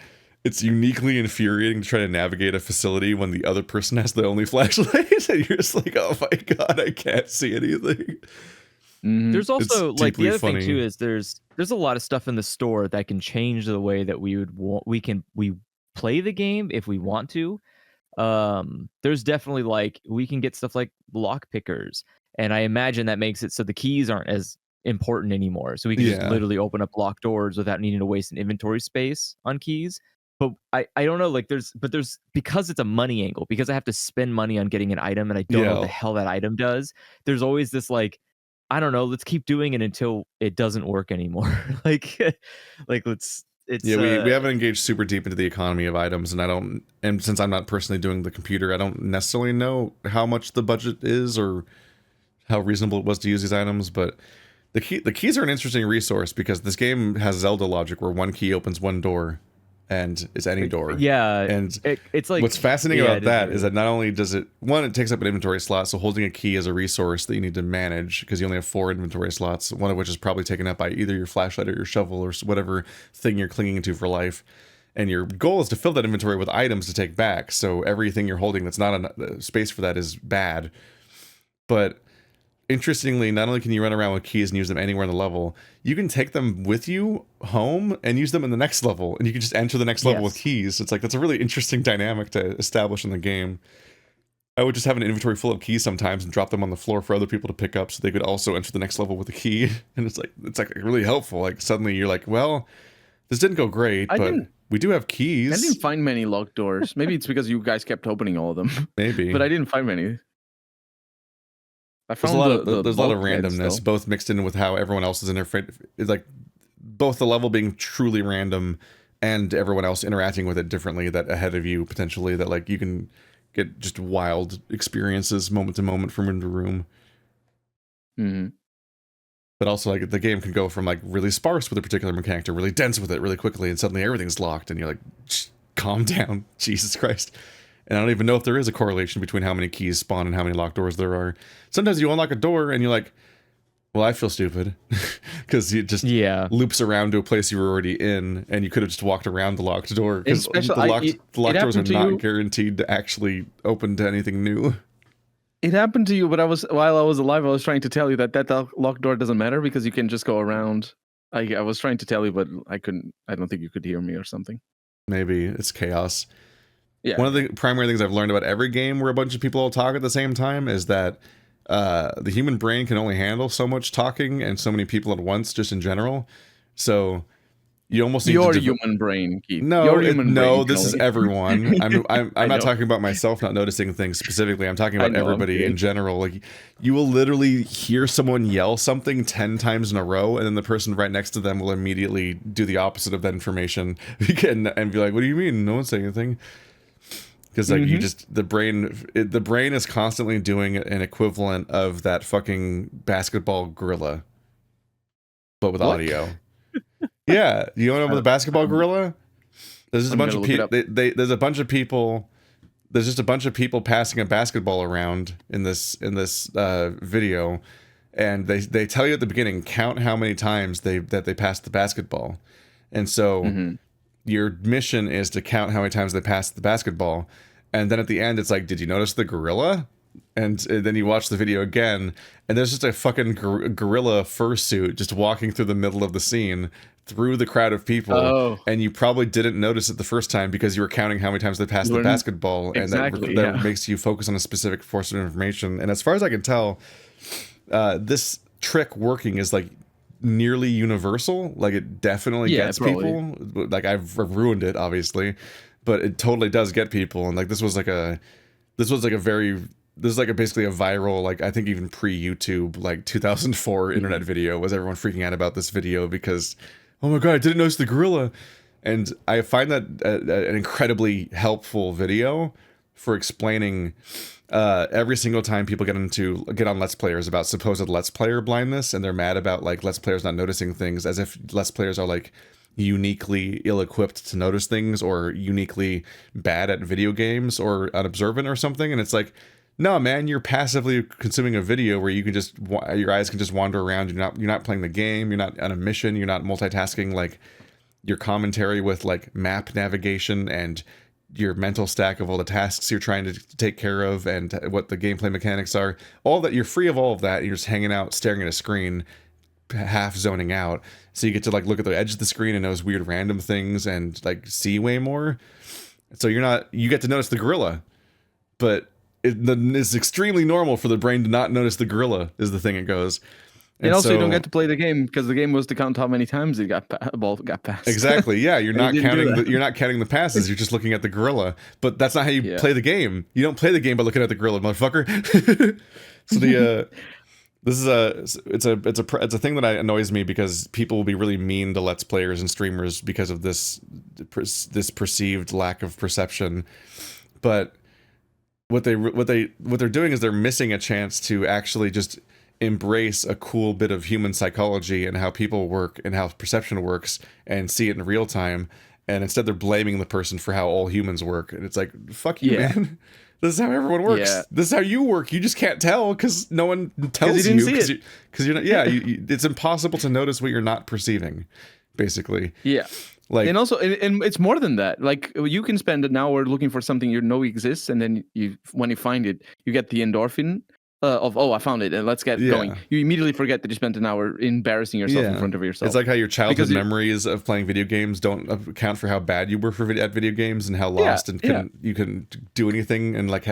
Speaker 1: it's uniquely infuriating to try to navigate a facility when the other person has the only flashlight, and you're just like, oh my god, I can't see anything.
Speaker 3: There's also like the other thing too is there's a lot of stuff in the store that can change the way that we play the game if we want to. There's definitely like we can get stuff like lock pickers, and I imagine that makes it so the keys aren't as important anymore. So we can just literally open up locked doors without needing to waste an inventory space on keys. But I don't know, like there's because it's a money angle, because I have to spend money on getting an item and I don't know what the hell that item does. There's always this like, I don't know, let's keep doing it until it doesn't work anymore. like it's we haven't engaged super deep into the economy of items, and since I'm not personally doing the computer, I don't necessarily know how much the budget is or how reasonable it was to use these items. But the keys are an interesting resource, because this game has Zelda logic where one key opens one door, and it's any door. And it's like, what's fascinating about that is that not only does it takes up an inventory slot, so holding a key is a resource that you need to manage, because you only have 4 inventory slots, one of which is probably taken up by either your flashlight or your shovel or whatever thing you're clinging to for life. And your goal is to fill that inventory with items to take back, so everything you're holding that's not a space for that is bad. But interestingly, not only can you run around with keys and use them anywhere in the level, you can take them with you home and use them in the next level, and you can just enter the next level with keys. It's like, that's a really interesting dynamic to establish in the game. I would just have an inventory full of keys sometimes and drop them on the floor for other people to pick up so they could also enter the next level with a key. And it's like really helpful. Like suddenly you're like, well, this didn't go great, but we do have keys.
Speaker 2: I didn't find many locked doors. Maybe it's because you guys kept opening all of them.
Speaker 1: Maybe.
Speaker 2: But I didn't find many.
Speaker 1: There's a lot of randomness, both mixed in with how everyone else is interfacing. It's like both the level being truly random and everyone else interacting with it differently, that ahead of you potentially, that like you can get just wild experiences moment to moment from room to room.
Speaker 2: Mm-hmm.
Speaker 1: But also, like, the game can go from like really sparse with a particular mechanic to really dense with it really quickly, and suddenly everything's locked, and you're like, calm down, Jesus Christ. And I don't even know if there is a correlation between how many keys spawn and how many locked doors there are. Sometimes you unlock a door and you're like, well, I feel stupid, because it just loops around to a place you were already in, and you could have just walked around the locked door, because the locked doors are not guaranteed to actually open to anything new.
Speaker 2: It happened to you, but while I was alive, I was trying to tell you that locked door doesn't matter, because you can just go around. I was trying to tell you, but I couldn't. I don't think you could hear me or something.
Speaker 1: Maybe it's chaos.
Speaker 2: Yeah.
Speaker 1: One of the primary things I've learned about every game where a bunch of people all talk at the same time is that the human brain can only handle so much talking and so many people at once, just in general. So you almost need
Speaker 2: Your
Speaker 1: to
Speaker 2: human brain, Keith.
Speaker 1: No,
Speaker 2: Your human brain
Speaker 1: this is
Speaker 2: only...
Speaker 1: everyone. I'm
Speaker 2: I
Speaker 1: not
Speaker 2: know.
Speaker 1: talking about myself not noticing things specifically. I'm talking
Speaker 2: I
Speaker 1: about
Speaker 2: know, I'm
Speaker 1: everybody
Speaker 2: kidding.
Speaker 1: in general. Like, you will literally hear someone yell something 10 times in a row, and then the person right next to them will immediately do the opposite of that information and be like, "What do you mean? No one's saying anything." Because like you just the brain is constantly doing an equivalent of that fucking basketball gorilla, but with
Speaker 2: What?
Speaker 1: audio. Yeah, you know about the basketball gorilla? There's just a bunch of people. There's a bunch of people. There's just a bunch of people passing a basketball around in this video, and they tell you at the beginning, count how many times they passed the basketball, and so your mission is to count how many times they passed the basketball, and then at the end it's like, did you notice the gorilla? And then you watch the video again, and there's just a fucking gorilla fursuit just walking through the middle of the scene, through the crowd of people, and you probably didn't notice it the first time because you were counting how many times they passed the basketball, and that makes you focus on a specific source of information. And as far as I can tell, this trick working is like nearly universal. Like, it definitely gets people. Like, I've ruined it, obviously, but it totally does get people. And like, this was like basically a viral, like, I think even pre-YouTube, like 2004 internet video, was everyone freaking out about this video because, oh my god, I didn't notice the gorilla. And I find that an incredibly helpful video for explaining every single time people get on Let's Players about supposed Let's Player blindness, and they're mad about like Let's Players not noticing things, as if Let's Players are like uniquely ill-equipped to notice things, or uniquely bad at video games, or unobservant or something. And it's like, no, man, you're passively consuming a video where you can just, your eyes can just wander around. You're not playing the game. You're not on a mission. You're not multitasking like your commentary with like map navigation and your mental stack of all the tasks you're trying to take care of and what the gameplay mechanics are. All that, you're free of all of that. You're just hanging out, staring at a screen, half zoning out. So you get to like look at the edge of the screen and notice weird random things and like see way more. So you get to notice the gorilla, but it's extremely normal for the brain to not notice the gorilla, is the thing it goes.
Speaker 2: And also, you don't get to play the game because the game was to count how many times the ball got passed.
Speaker 1: Exactly. Yeah, you're not counting. You're not counting the passes. You're just looking at the gorilla. But that's not how you play the game. You don't play the game by looking at the gorilla, motherfucker. So it's a thing that annoys me, because people will be really mean to Let's Players and streamers because of this perceived lack of perception. But what they're doing is they're missing a chance to actually just embrace a cool bit of human psychology and how people work and how perception works, and see it in real time. And instead they're blaming the person for how all humans work. And it's like, fuck you, man. This is how everyone works. Yeah. This is how you work. You just can't tell because no one tells you. Because you're not. Yeah, it's impossible to notice what you're not perceiving, basically.
Speaker 2: Yeah. Like, and also, and it's more than that. Like, you can spend an hour looking for something you know exists, and then when you find it, you get the endorphin of, oh, I found it, and let's get going. You immediately forget that you spent an hour embarrassing yourself in front of yourself.
Speaker 1: It's like how your childhood memories of playing video games don't account for how bad you were at video games and how lost and you couldn't do anything, and like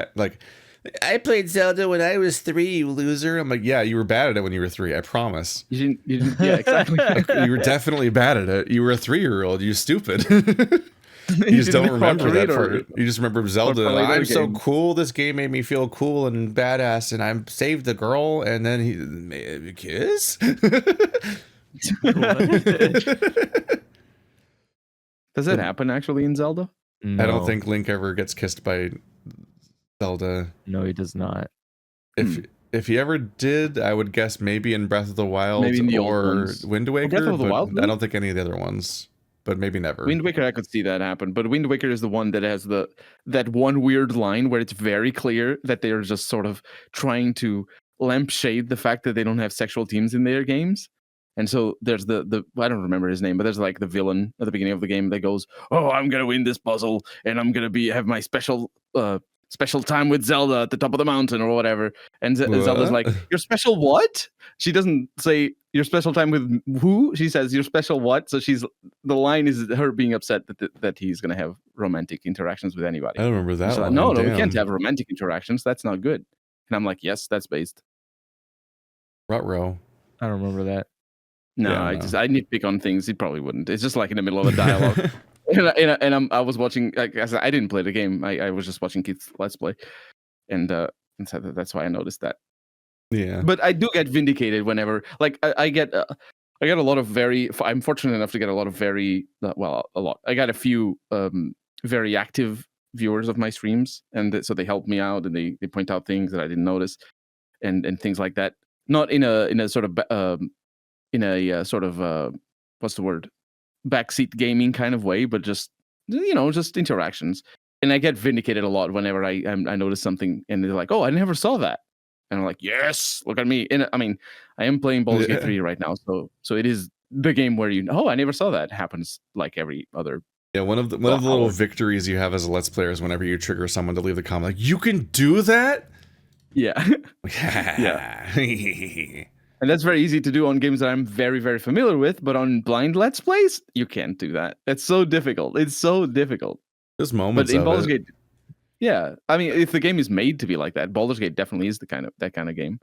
Speaker 1: I played Zelda when I was 3, you loser. I'm like, yeah, you were bad at it when you were 3. I promise.
Speaker 2: You didn't. Yeah, exactly.
Speaker 1: You were definitely bad at it. You were a 3-year-old. You stupid. You just don't remember that part. You just remember Zelda. I'm so cool. This game made me feel cool and badass, and I saved the girl, and then he made a kiss.
Speaker 2: Does it happen actually in Zelda?
Speaker 1: No. I don't think Link ever gets kissed by Zelda.
Speaker 3: No, he does not.
Speaker 1: If he ever did, I would guess maybe in Breath of the Wild or Wind Waker.
Speaker 2: Breath of the Wild,
Speaker 1: I don't think any of the other ones, but maybe never.
Speaker 2: Wind Waker, I could see that happen, but Wind Waker is the one that has that one weird line where it's very clear that they're just sort of trying to lampshade the fact that they don't have sexual themes in their games. And so there's the I don't remember his name, but there's like the villain at the beginning of the game that goes, "Oh, I'm gonna win this puzzle, and I'm gonna have my special time with Zelda at the top of the mountain," or whatever. And Zelda's like, "Your special what?" She doesn't say, your special time with who? She says, your special what? So the line is her being upset that he's going to have romantic interactions with anybody.
Speaker 1: I don't remember that
Speaker 2: Like,
Speaker 1: line.
Speaker 2: no, we
Speaker 1: Damn.
Speaker 2: can't have romantic interactions. That's not good. And I'm like, yes, that's based.
Speaker 1: Ruh-roh.
Speaker 3: I don't remember that.
Speaker 2: No,
Speaker 1: Yeah,
Speaker 2: I nitpick on things. He probably wouldn't. It's just like in the middle of a dialogue. I was watching. I didn't play the game. I was just watching Keith's Let's Play, and so that's why I noticed that.
Speaker 1: Yeah.
Speaker 2: But I do get vindicated whenever, like, I get a lot of I'm fortunate enough to get a lot of a lot. I got a few very active viewers of my streams, and so they help me out and they point out things that I didn't notice, and things like that. Not in a sort of what's the word, backseat gaming kind of way, but just just interactions. And I get vindicated a lot whenever I notice something and they're like, "Oh, I never saw that," and I'm like, "Yes, look at me!" And I mean, I am playing Baldur's Gate 3 right now, so it is the game where I never saw that. It happens like every other.
Speaker 1: Yeah, one of the little victories you have as a Let's Player is whenever you trigger someone to leave the comment, like, you can do that?
Speaker 2: Yeah. Yeah. And that's very easy to do on games that I'm very, very familiar with, but on blind Let's Plays, you can't do that. It's so difficult. It's so difficult.
Speaker 1: There's moments
Speaker 2: but in
Speaker 1: of
Speaker 2: Baldur's
Speaker 1: it.
Speaker 2: Gate, yeah. I mean, if the game is made to be like that, Baldur's Gate definitely is that kind of game.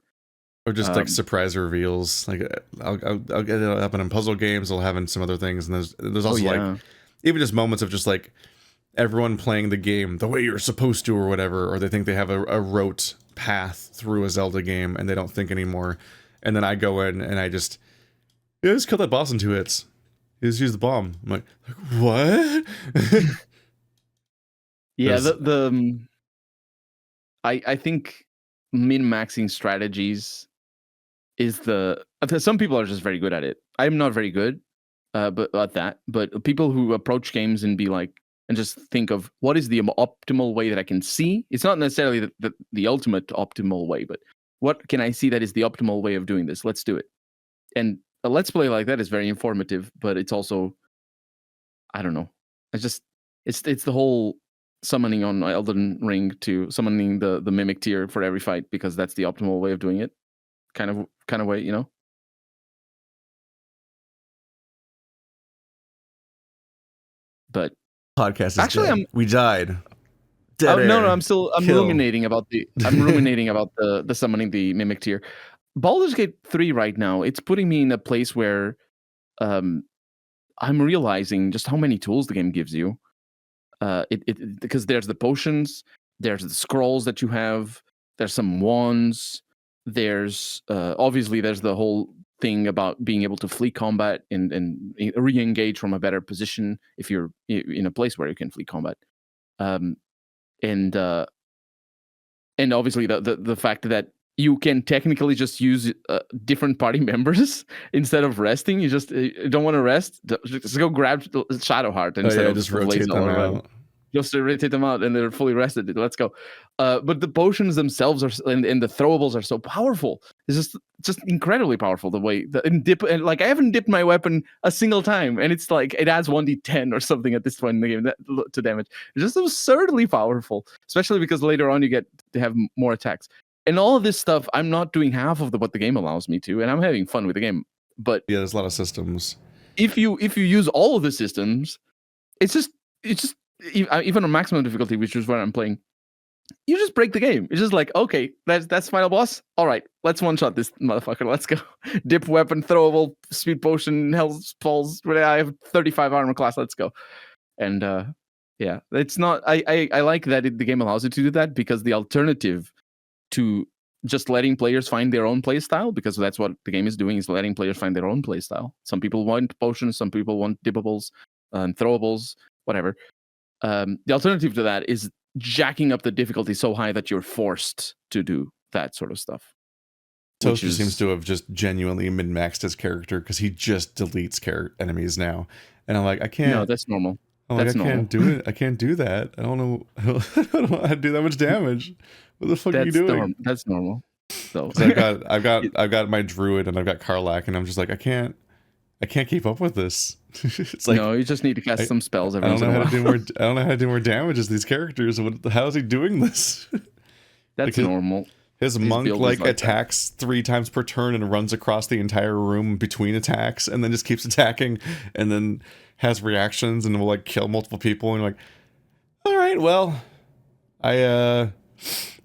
Speaker 1: Or just like surprise reveals. Like I'll get it happen in puzzle games. I'll have in some other things, and there's also like even just moments of just like everyone playing the game the way you're supposed to or whatever, or they think they have a rote path through a Zelda game and they don't think anymore. And then I go in and I just kill that boss in 2 hits. You just use the bomb. I'm like what?
Speaker 2: Yeah, I think min-maxing strategies is some people are just very good at it. I'm not very good but at that. But people who approach games and be like, and just think of what is the optimal way that I can see. It's not necessarily the ultimate optimal way, but what can I see that is the optimal way of doing this? Let's do it. And a Let's Play like that is very informative, but it's also, I don't know. It's the whole summoning on Elden Ring to summoning the mimic tier for every fight because that's the optimal way of doing it. Kind of way, you know? But
Speaker 1: podcast is
Speaker 2: actually
Speaker 1: dead. We died.
Speaker 2: No, I'm ruminating about the summoning the mimic tier. Baldur's Gate 3 right now, it's putting me in a place where I'm realizing just how many tools the game gives you. Because there's the potions, there's the scrolls that you have, there's some wands, there's obviously there's the whole thing about being able to flee combat and re-engage from a better position if you're in a place where you can flee combat. And obviously the fact that you can technically just use different party members instead of resting. You just don't want to rest. Just go grab Shadowheart instead of
Speaker 1: just rotate them out.
Speaker 2: Just to rotate them out and they're fully rested. Let's go. But the potions themselves and the throwables are so powerful. It's just incredibly powerful the way like I haven't dipped my weapon a single time, and it's like it adds 1d10 or something at this point in the game to damage. It's just absurdly powerful, especially because later on you get to have more attacks. And all of this stuff, I'm not doing half of what the game allows me to, and I'm having fun with the game. But
Speaker 1: yeah, there's a lot of systems.
Speaker 2: If you use all of the systems, it's just even on maximum difficulty, which is where I'm playing, you just break the game. It's just like, okay, that's final boss. All right, let's one shot this motherfucker. Let's go. Dip weapon, throwable, speed potion, health pulse. I have 35 armor class. Let's go. And yeah, it's not. I like that the game allows you to do that, because the alternative to just letting players find their own play style, because that's what the game is doing, is letting players find their own play style. Some people want potions, some people want dippables and throwables, whatever. The alternative to that is jacking up the difficulty so high that you're forced to do that sort of stuff.
Speaker 1: Toaster seems to have just genuinely min-maxed his character because he just deletes enemies now. And I'm like, I can't.
Speaker 2: No, that's normal.
Speaker 1: That's normal. Can't do it. I can't do that. I don't know. I don't know how to do that much damage. What the fuck are you doing?
Speaker 2: That's normal. So
Speaker 1: I've got my druid and I've got Karlach, and I'm just like, I can't keep up with this. It's like,
Speaker 2: no, you just need to cast some spells every once in a while.
Speaker 1: I don't know how to do more damage as these characters. How is he doing this?
Speaker 2: That's normal.
Speaker 1: His monk like attacks 3 times per turn and runs across the entire room between attacks, and then just keeps attacking, and then has reactions and will like kill multiple people. And you're like, all right, well, I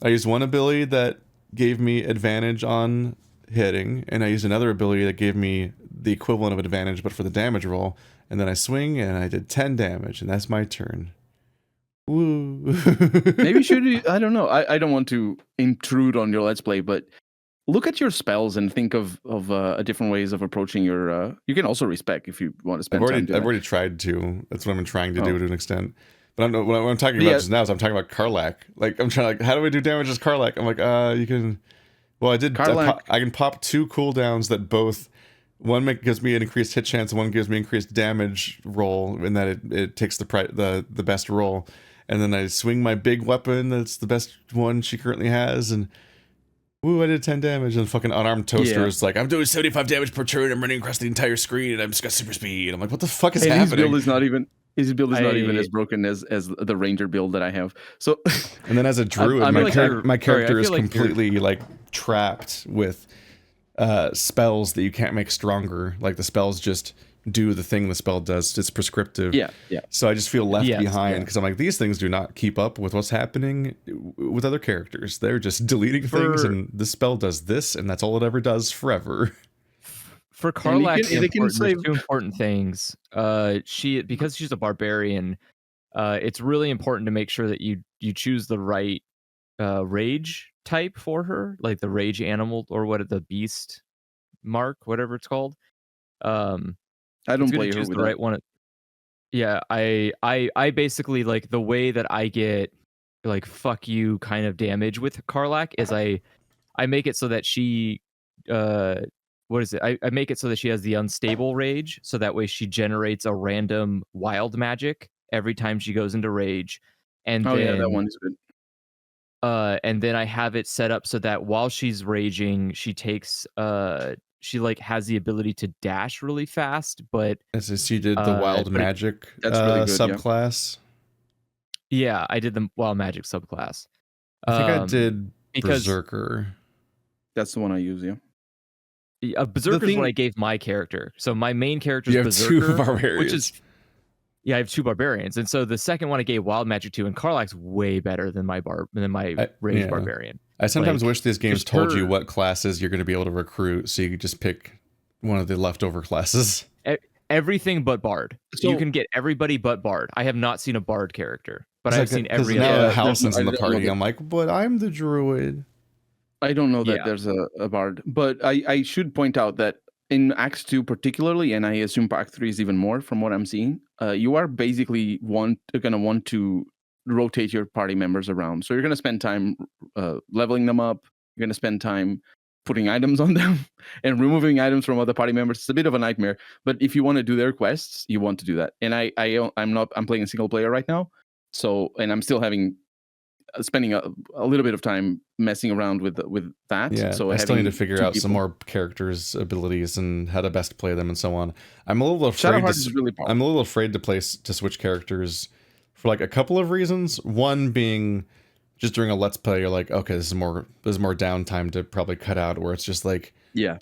Speaker 1: used one ability that gave me advantage on hitting, and I used another ability that gave me the equivalent of advantage but for the damage roll, and then I swing and I did 10 damage, and that's my turn. Woo.
Speaker 2: Maybe should I don't know. I don't want to intrude on your let's play, but look at your spells and think of different ways of approaching your. You can also respec if you want to spend time.
Speaker 1: I've already tried to. That's what I'm trying to do to an extent. But what I'm talking about just now is I'm talking about Karlach. Like I'm trying how do I do damage as Karlach? I'm like you can. Well, I did. I can pop 2 cooldowns that both. One gives me an increased hit chance, and one gives me increased damage roll, in that it takes the best roll. And then I swing my big weapon that's the best one she currently has, and woo, I did 10 damage. And fucking Unarmed Toaster is like, I'm doing 75 damage per turn, I'm running across the entire screen, and I've just got super speed. I'm like, what the fuck is happening?
Speaker 2: His build is not even as broken as the Ranger build that I have. So,
Speaker 1: and then as a Druid, my character is completely like trapped with spells that you can't make stronger. Like the spells just do the thing the spell does. It's prescriptive.
Speaker 2: Yeah.
Speaker 1: So I just feel left behind because I'm like, these things do not keep up with what's happening with other characters. They're just deleting things, and this spell does this, and that's all it ever does forever.
Speaker 3: For Karlach, there's 2 important things. Because she's a barbarian, it's really important to make sure that you choose the right rage type for her, like the rage animal or the beast mark, whatever it's called.
Speaker 2: I don't play her with
Speaker 3: the right one. Yeah, I basically like the way that I get like fuck you kind of damage with Karlach is I make it so that she what is it? I make it so that she has the unstable rage, so that way she generates a random wild magic every time she goes into rage. And then,
Speaker 2: that one is good.
Speaker 3: And then I have it set up so that while she's raging, she takes she like has the ability to dash really fast, but
Speaker 1: as she did the wild magic
Speaker 2: that's really good,
Speaker 1: subclass.
Speaker 3: Yeah, I did the wild magic subclass.
Speaker 1: I think I did Berserker.
Speaker 2: That's the one I use, yeah.
Speaker 3: Berserker is what I gave my character. So my main character is Berserker,
Speaker 1: 2 barbarians.
Speaker 3: which is I have 2 barbarians, and so the second one I gave wild magic to, and Karlach's way better than my rage barbarian.
Speaker 1: I sometimes wish these games told you what classes you're going to be able to recruit, so you could just pick one of the leftover classes.
Speaker 3: Everything but Bard. So you can get everybody but Bard. I have not seen a Bard character, but I've seen every
Speaker 1: other. Halsin's in the party. I'm like, but I'm the druid.
Speaker 2: I don't know that there's a Bard, but I should point out that in Acts 2 particularly, and I assume Act 3 is even more from what I'm seeing, you are basically going to want to rotate your party members around. So you're going to spend time leveling them up. You're going to spend time putting items on them and removing items from other party members. It's a bit of a nightmare, but if you want to do their quests, you want to do that. And I'm playing a single player right now. So, and I'm still spending a little bit of time messing around with that.
Speaker 1: Yeah,
Speaker 2: so
Speaker 1: I still need to figure out some more characters' abilities and how to best play them and so on. I'm a little afraid I'm a little afraid to switch characters for like a couple of reasons. One being just during a let's play, you're like, okay, this is more downtime to probably cut out, where it's just like,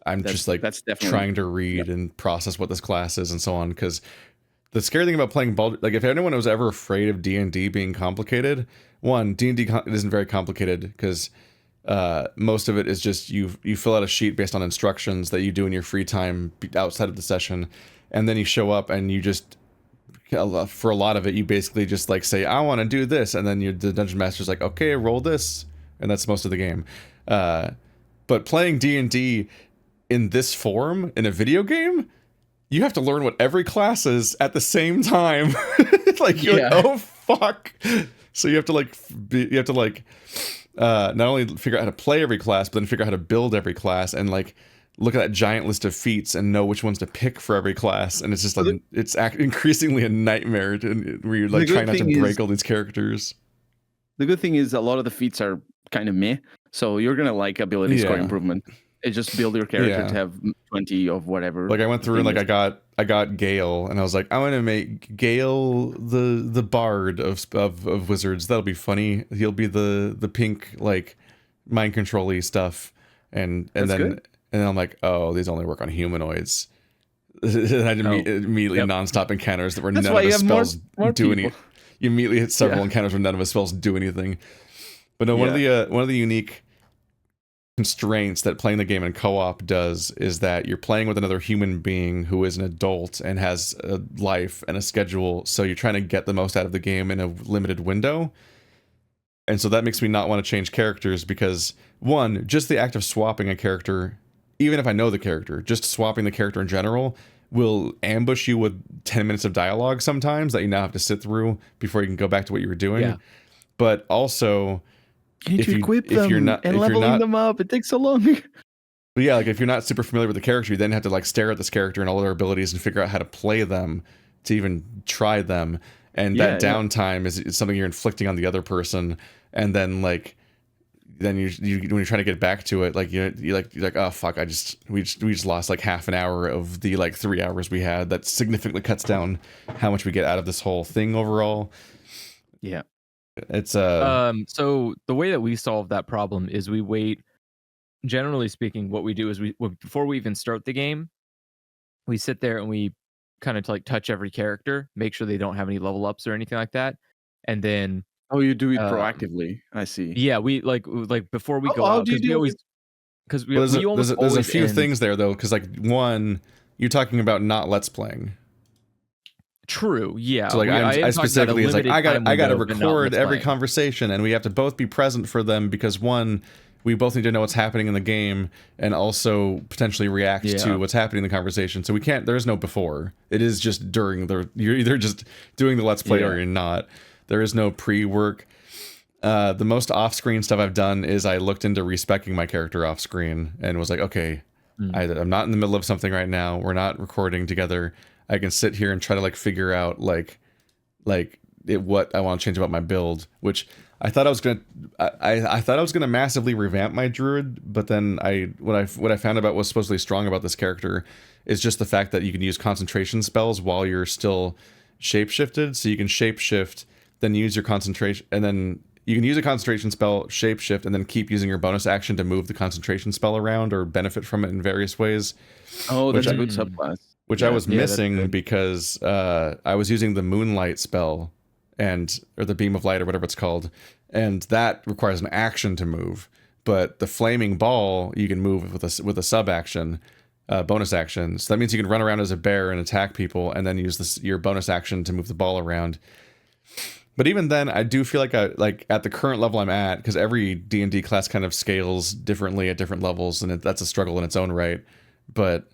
Speaker 1: I'm just like that's trying to read and process what this class is and so on. Because the scary thing about playing like if anyone was ever afraid of D&D being complicated, one, D&D isn't very complicated because most of it is just you fill out a sheet based on instructions that you do in your free time outside of the session, and then you show up and you just, for a lot of it, you basically just like say, I want to do this, and then the dungeon master's like, okay, roll this, and that's most of the game. But playing D&D in this form in a video game, you have to learn what every class is at the same time. Like you're like, oh fuck. So you have to not only figure out how to play every class, but then figure out how to build every class and like look at that giant list of feats and know which ones to pick for every class. And it's just like, it's increasingly a nightmare where you're like trying not to break all these characters.
Speaker 2: The good thing is a lot of the feats are kind of meh. So you're going to like ability score improvement. It just build your character to have 20 of whatever. Like
Speaker 1: I went through and like I got Gale, and I was like, I want to make Gale the bard of wizards. That'll be funny. He'll be the pink like mind control-y stuff, and then I'm like, oh, these only work on humanoids. And I immediately nonstop encounters that were none of his spells do any. You immediately hit several encounters where none of his spells do anything. But no, one of the unique constraints that playing the game in co-op does is that you're playing with another human being who is an adult and has a life and a schedule, so you're trying to get the most out of the game in a limited window. And so that makes me not want to change characters because, one, just the act of swapping a character, even if I know the character, just swapping the character in general will ambush you with 10 minutes of dialogue sometimes that you now have to sit through before you can go back to what you were doing. Yeah. But also,
Speaker 2: if you equip them and leveling them up, it takes so long.
Speaker 1: But yeah, like if you're not super familiar with the character, you then have to like stare at this character and all their abilities and figure out how to play them to even try them. And that downtime is something you're inflicting on the other person. And then like, then you when you're trying to get back to it, like you're like, oh fuck, we just lost like half an hour of the like 3 hours we had. That significantly cuts down how much we get out of this whole thing overall.
Speaker 2: Yeah.
Speaker 1: It's
Speaker 3: so the way that we solve that problem is we wait. Generally speaking, what we do is we before we even start the game, we sit there and we kind of like touch every character, make sure they don't have any level ups or anything like that, and then
Speaker 2: you do it proactively. I see.
Speaker 3: Yeah, we like before we go out, because
Speaker 1: there's a few things there though, because like one, you're talking about not let's playing.
Speaker 3: True. Yeah.
Speaker 1: So like I specifically is like I got to record every conversation, and we have to both be present for them because one, we both need to know what's happening in the game, and also potentially react to what's happening in the conversation. So we can't. There is no before. It is just during the. You're either just doing the let's play or you're not. There is no pre-work. The most off-screen stuff I've done is I looked into respecking my character off-screen and was like, okay, I'm not in the middle of something right now. We're not recording together. I can sit here and try to like figure out what I want to change about my build, which I thought I was gonna massively revamp my druid, but then what I found about what's supposedly strong about this character is just the fact that you can use concentration spells while you're still shapeshifted. So you can shapeshift, then use your concentration, and then you can use a concentration spell, shapeshift, and then keep using your bonus action to move the concentration spell around or benefit from it in various ways.
Speaker 2: Oh, that's a good subclass.
Speaker 1: Which I was missing because I was using the moonlight spell or the beam of light or whatever it's called, and that requires an action to move. But the flaming ball you can move with a sub action, bonus action. So that means you can run around as a bear and attack people, and then use your bonus action to move the ball around. But even then, I do feel like at the current level I'm at, because every D&D class kind of scales differently at different levels, and that's a struggle in its own right. But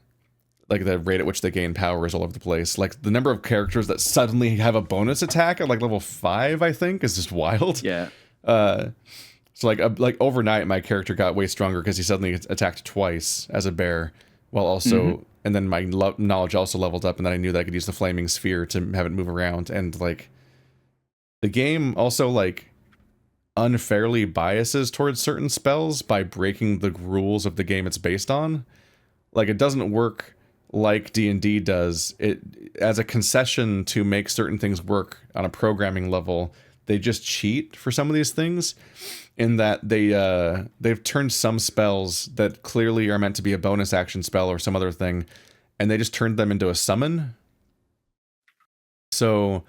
Speaker 1: like the rate at which they gain power is all over the place. Like the number of characters that suddenly have a bonus attack at like level 5, I think, is just wild.
Speaker 2: Yeah.
Speaker 1: So like overnight, my character got way stronger because he suddenly attacked twice as a bear, while also, and then my knowledge also leveled up, and then I knew that I could use the flaming sphere to have it move around. And like the game also like unfairly biases towards certain spells by breaking the rules of the game it's based on. Like it doesn't work like D&D does. It as a concession to make certain things work on a programming level. They just cheat for some of these things, in that they've turned some spells that clearly are meant to be a bonus action spell or some other thing, and they just turned them into a summon. So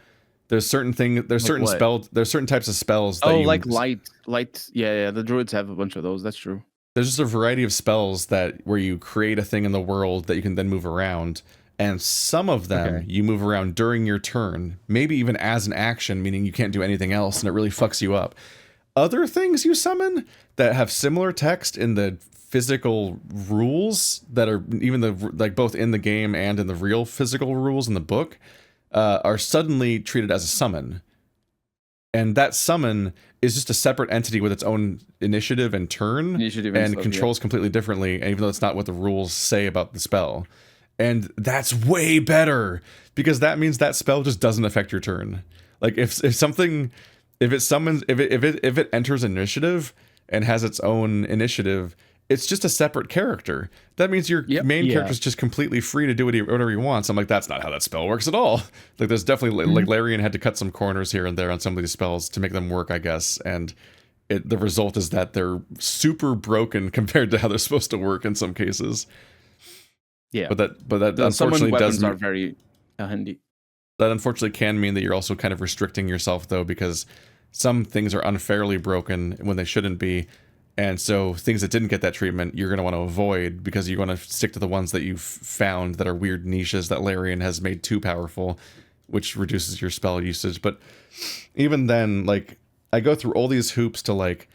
Speaker 1: there's certain types of spells that
Speaker 2: like light. Yeah, the druids have a bunch of those. That's true.
Speaker 1: There's just a variety of spells where you create a thing in the world that you can then move around, and some of them you move around during your turn, maybe even as an action, meaning you can't do anything else, and it really fucks you up. Other things you summon that have similar text in the physical rules that are even both in the game and in the real physical rules in the book are suddenly treated as a summon. And that summon is just a separate entity with its own initiative and turn, and controls completely differently, and even though it's not what the rules say about the spell. And that's way better, because that means that spell just doesn't affect your turn. Like if it enters initiative and has its own initiative, it's just a separate character. That means your main character is just completely free to do whatever he wants. I'm like, that's not how that spell works at all. Like, there's definitely like Larian had to cut some corners here and there on some of these spells to make them work, I guess. And the result is that they're super broken compared to how they're supposed to work in some cases.
Speaker 2: Yeah.
Speaker 1: But that
Speaker 2: The summoned
Speaker 1: unfortunately
Speaker 2: weapons
Speaker 1: does
Speaker 2: are very handy.
Speaker 1: that unfortunately can mean that you're also kind of restricting yourself, though, because some things are unfairly broken when they shouldn't be. And so things that didn't get that treatment, you're going to want to avoid because you want to stick to the ones that you've found that are weird niches that Larian has made too powerful, which reduces your spell usage. But even then, like, I go through all these hoops to, like,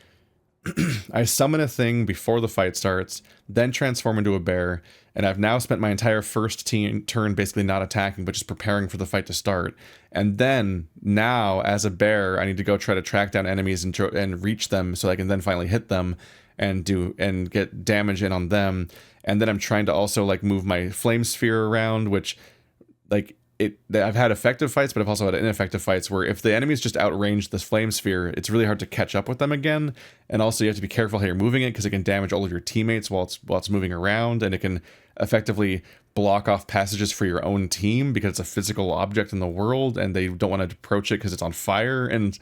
Speaker 1: I summon a thing before the fight starts, then transform into a bear, and I've now spent my entire first turn basically not attacking, but just preparing for the fight to start. And then, now, as a bear, I need to go try to track down enemies and reach them so I can then finally hit them and get damage in on them. And then I'm trying to also, like, move my flame sphere around, which, like, I've had effective fights, but I've also had ineffective fights where if the enemies just outrange this flame sphere, it's really hard to catch up with them again. And also you have to be careful how you're moving it because it can damage all of your teammates while it's moving around, and it can effectively block off passages for your own team because it's a physical object in the world and they don't want to approach it because it's on fire. And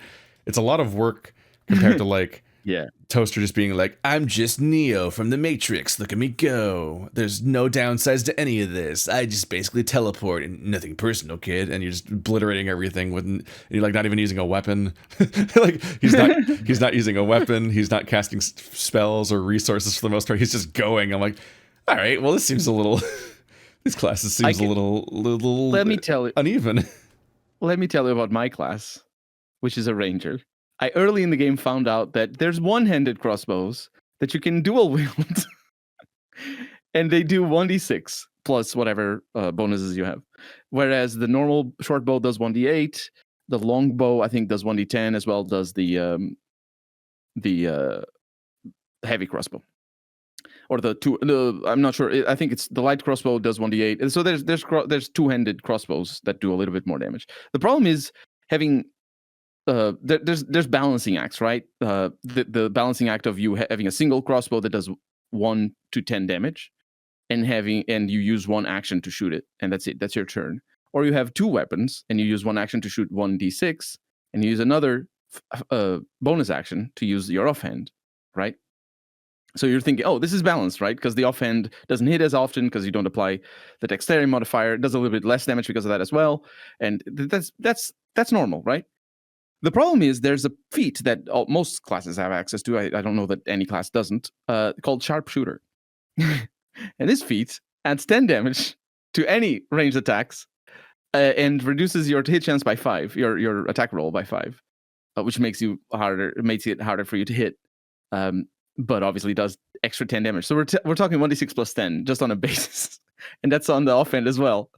Speaker 1: it's a lot of work compared to like
Speaker 2: Yeah.
Speaker 1: Toaster just being like, I'm just Neo from the Matrix. Look at me go. There's no downsides to any of this. I just basically teleport and nothing personal, kid. And you're just obliterating everything and you're like not even using a weapon. Like he's not using a weapon. He's not casting spells or resources for the most part. He's just going. I'm like, all right, well, this seems a little. These classes seems a little.
Speaker 2: Let me tell you.
Speaker 1: Uneven.
Speaker 2: Let me tell you about my class, which is a ranger. I early in the game found out that there's one-handed crossbows that you can dual wield, and they do 1d6 plus whatever bonuses you have. Whereas the normal short bow does 1d8, the long bow I think does 1d10 as well does the heavy crossbow. Or I'm not sure. I think it's the light crossbow does 1d8. And so there's two-handed crossbows that do a little bit more damage. The problem is having there's balancing acts, right? The balancing act of you having a single crossbow that does 1 to 10 damage, and you use one action to shoot it, and that's it. That's your turn. Or you have two weapons and you use one action to shoot 1d6, and you use another bonus action to use your offhand, right? So you're thinking, oh, this is balanced, right? Because the offhand doesn't hit as often because you don't apply the dexterity modifier. It does a little bit less damage because of that as well, and that's normal, right? The problem is there's a feat that most classes have access to. I don't know that any class doesn't, called Sharpshooter. And this feat adds 10 damage to any ranged attacks and reduces your hit chance by 5, your attack roll by 5, which makes it harder for you to hit, but obviously does extra 10 damage. So we're talking 1d6 plus 10 just on a basis, and that's on the offhand as well.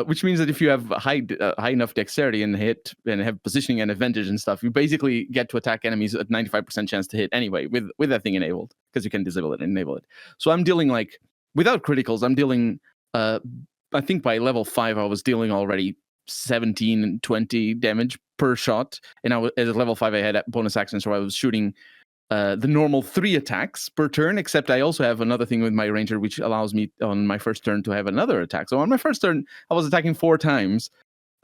Speaker 2: Which means that if you have high enough dexterity and hit and have positioning and advantage and stuff, you basically get to attack enemies at 95% chance to hit anyway with that thing enabled, because you can disable it and enable it. So I'm dealing like without criticals. I'm dealing. I think by level 5 I was dealing already 17 and 20 damage per shot, and at level 5 I had bonus action, so I was shooting the normal 3 attacks per turn, except I also have another thing with my ranger which allows me on my first turn to have another attack. So on my first turn I was attacking 4 times,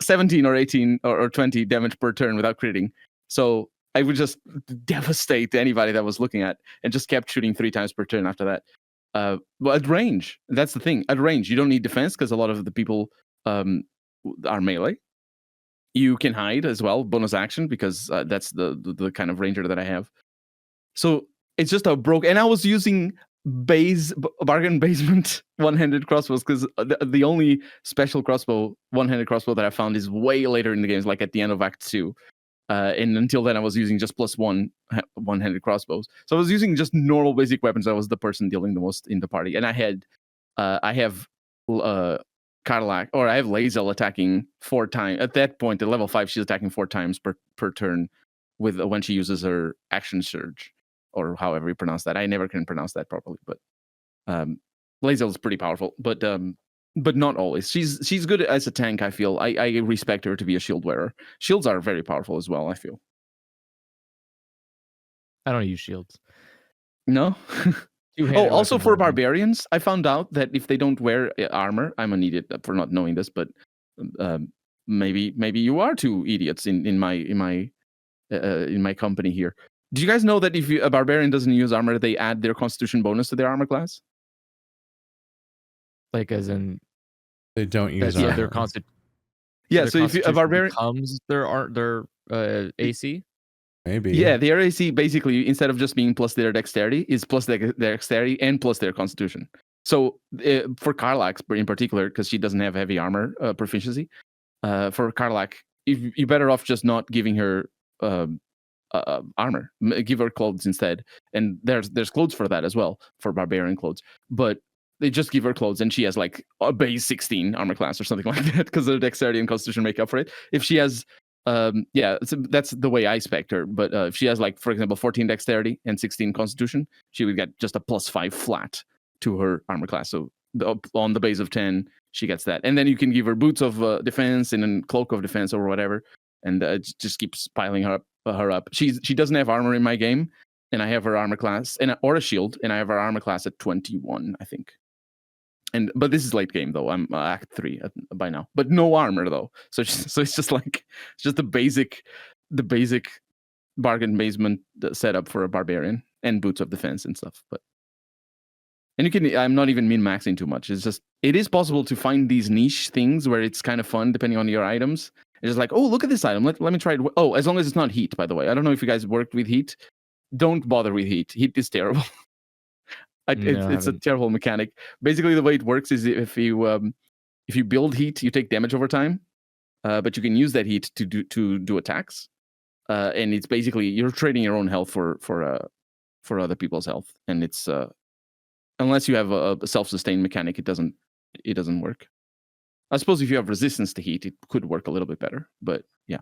Speaker 2: 17 or 18 or 20 damage per turn without critting. So I would just devastate anybody that was looking at, and just kept shooting 3 times per turn after that. But at range, that's the thing. At range, you don't need defense because a lot of the people are melee. You can hide as well, bonus action, because that's the kind of ranger that I have. So it's just a broke, and I was using bargain basement one-handed crossbows because the only special one-handed crossbow that I found is way later in the game, like at the end of Act 2. And until then, I was using just plus one-handed crossbows. So I was using just normal basic weapons. I was the person dealing the most in the party, and I have Cadillac, or I have Lazel attacking 4 times. At that point, at level 5, she's attacking 4 times per turn with when she uses her action surge, or however you pronounce that. I never can pronounce that properly, but Lazel is pretty powerful, but not always. She's good as a tank, I feel. I respect her to be a shield wearer. Shields are very powerful as well, I feel.
Speaker 3: I don't use shields.
Speaker 2: No? Also for barbarians, I found out that if they don't wear armor, I'm an idiot for not knowing this, but maybe you are 2 idiots in my company here. Do you guys know that if a barbarian doesn't use armor, they add their constitution bonus to their armor class?
Speaker 3: Like as in
Speaker 1: They don't use
Speaker 3: so
Speaker 1: armor.
Speaker 3: their
Speaker 2: Yeah, so if a barbarian
Speaker 3: becomes their AC.
Speaker 1: Maybe.
Speaker 2: Yeah, their AC basically, instead of just being plus their dexterity, is plus their dexterity and plus their constitution. So for Karlak in particular, because she doesn't have heavy armor proficiency, for Karlak, you're better off just not giving her armor. Give her clothes instead. And there's clothes for that as well, for barbarian clothes. But they just give her clothes, and she has like a base 16 armor class or something like that, because the dexterity and constitution make up for it. If she has that's the way I spec her. But if she has, like, for example, 14 dexterity and 16 constitution, she would get just a +5 flat to her armor class. So on the base of 10, she gets that. And then you can give her boots of defense and then cloak of defense or whatever, and it just keeps piling her up. She doesn't have armor in my game, and I have her armor class or a shield, and I have her armor class at 21, I think. But this is late game though. I'm Act 3 by now, but no armor though. So it's just the basic bargain basement setup for a barbarian, and boots of defense and stuff. I'm not even min-maxing too much. It's just, it is possible to find these niche things where it's kind of fun depending on your items. It's just like, oh, look at this item. Let me try it. Oh, as long as it's not heat, by the way. I don't know if you guys worked with heat. Don't bother with heat. Heat is terrible. It's a terrible mechanic. Basically, the way it works is if you build heat, you take damage over time, but you can use that heat to do attacks, and it's basically you're trading your own health for other people's health, and it's unless you have a self-sustained mechanic, it doesn't work. I suppose if you have resistance to heat, it could work a little bit better, but yeah,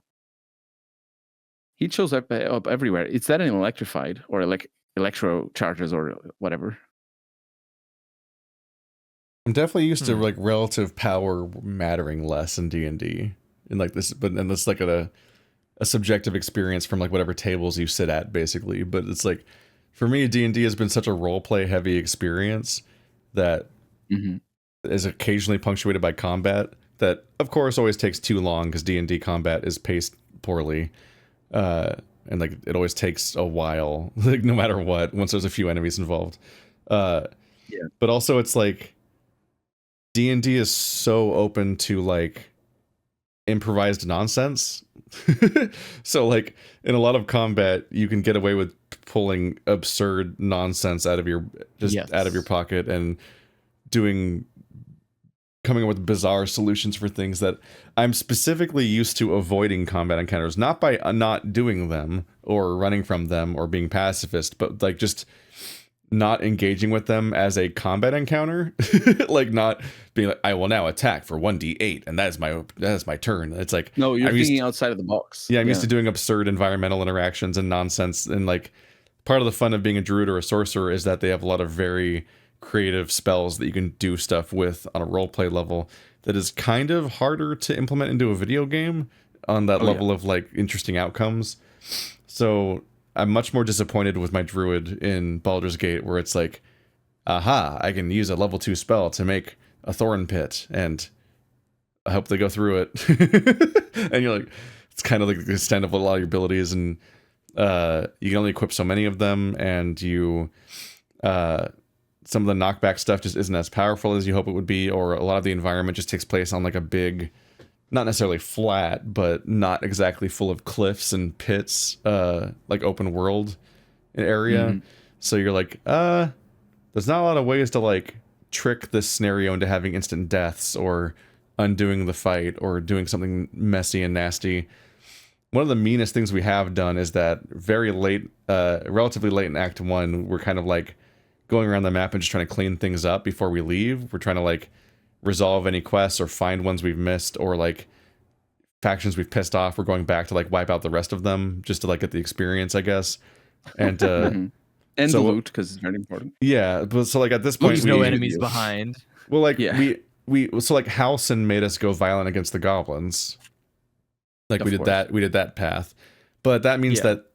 Speaker 2: heat shows up everywhere. It's that in electrified or like electro charges or whatever.
Speaker 1: I'm definitely used to like relative power mattering less in D&D, and like this, but and that's like a subjective experience from like whatever tables you sit at, basically. But it's like, for me, D&D has been such a role play heavy experience that is occasionally punctuated by combat that, of course, always takes too long because D&D combat is paced poorly, and like it always takes a while, like no matter what, once there's a few enemies involved. But also it's like D&D is so open to like improvised nonsense. So like in a lot of combat you can get away with pulling absurd nonsense out of your pocket and coming up with bizarre solutions for things that I'm specifically used to avoiding combat encounters, not by not doing them or running from them or being pacifist, but like just not engaging with them as a combat encounter. Like not being like, I will now attack for 1d8 and that is my turn. It's like,
Speaker 2: no, you're thinking outside of the box.
Speaker 1: Yeah, I'm used to doing absurd environmental interactions and nonsense, and like part of the fun of being a druid or a sorcerer is that they have a lot of very creative spells that you can do stuff with on a roleplay level that is kind of harder to implement into a video game on that level of like interesting outcomes. So I'm much more disappointed with my druid in Baldur's Gate, where it's like, aha, I can use a level 2 spell to make a thorn pit, and I hope they go through it. And you're like, it's kind of like the extent of a lot of your abilities, and you can only equip so many of them, and you some of the knockback stuff just isn't as powerful as you hope it would be, or a lot of the environment just takes place on like a big, not necessarily flat, but not exactly full of cliffs and pits, like open world area. So you're like, there's not a lot of ways to like trick this scenario into having instant deaths or undoing the fight or doing something messy and nasty. One of the meanest things we have done is that very late, relatively late in Act 1, we're kind of like going around the map and just trying to clean things up before we leave. We're trying to like resolve any quests or find ones we've missed, or like factions we've pissed off. We're going back to like wipe out the rest of them just to like get the experience, I guess. And
Speaker 2: and
Speaker 1: so,
Speaker 2: the loot, because it's very important.
Speaker 1: Yeah, but so like at this point,
Speaker 3: there's no enemies behind.
Speaker 1: Well, like we so like Halcyon made us go violent against the goblins. Like we did that path, but that means that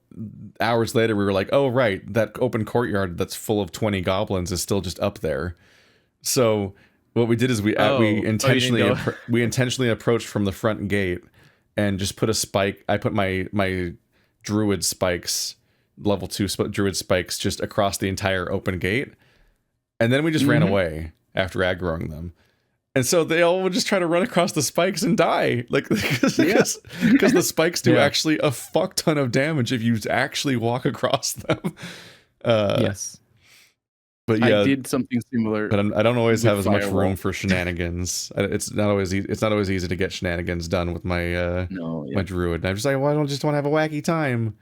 Speaker 1: hours later we were like, oh right, that open courtyard that's full of 20 goblins is still just up there. So what we did is we intentionally approached from the front gate and just put a spike. I put my druid spikes level 2 druid spikes just across the entire open gate, and then we just ran away after aggroing them. And so they all would just try to run across the spikes and die, like because the spikes do actually a fuck ton of damage if you actually walk across them.
Speaker 3: Yes,
Speaker 1: but yeah,
Speaker 2: I did something similar.
Speaker 1: But I don't always have as much
Speaker 2: firewall.
Speaker 1: room for shenanigans. It's not always easy to get shenanigans done with my my druid. And I'm just like, well, I don't just want to have a wacky time.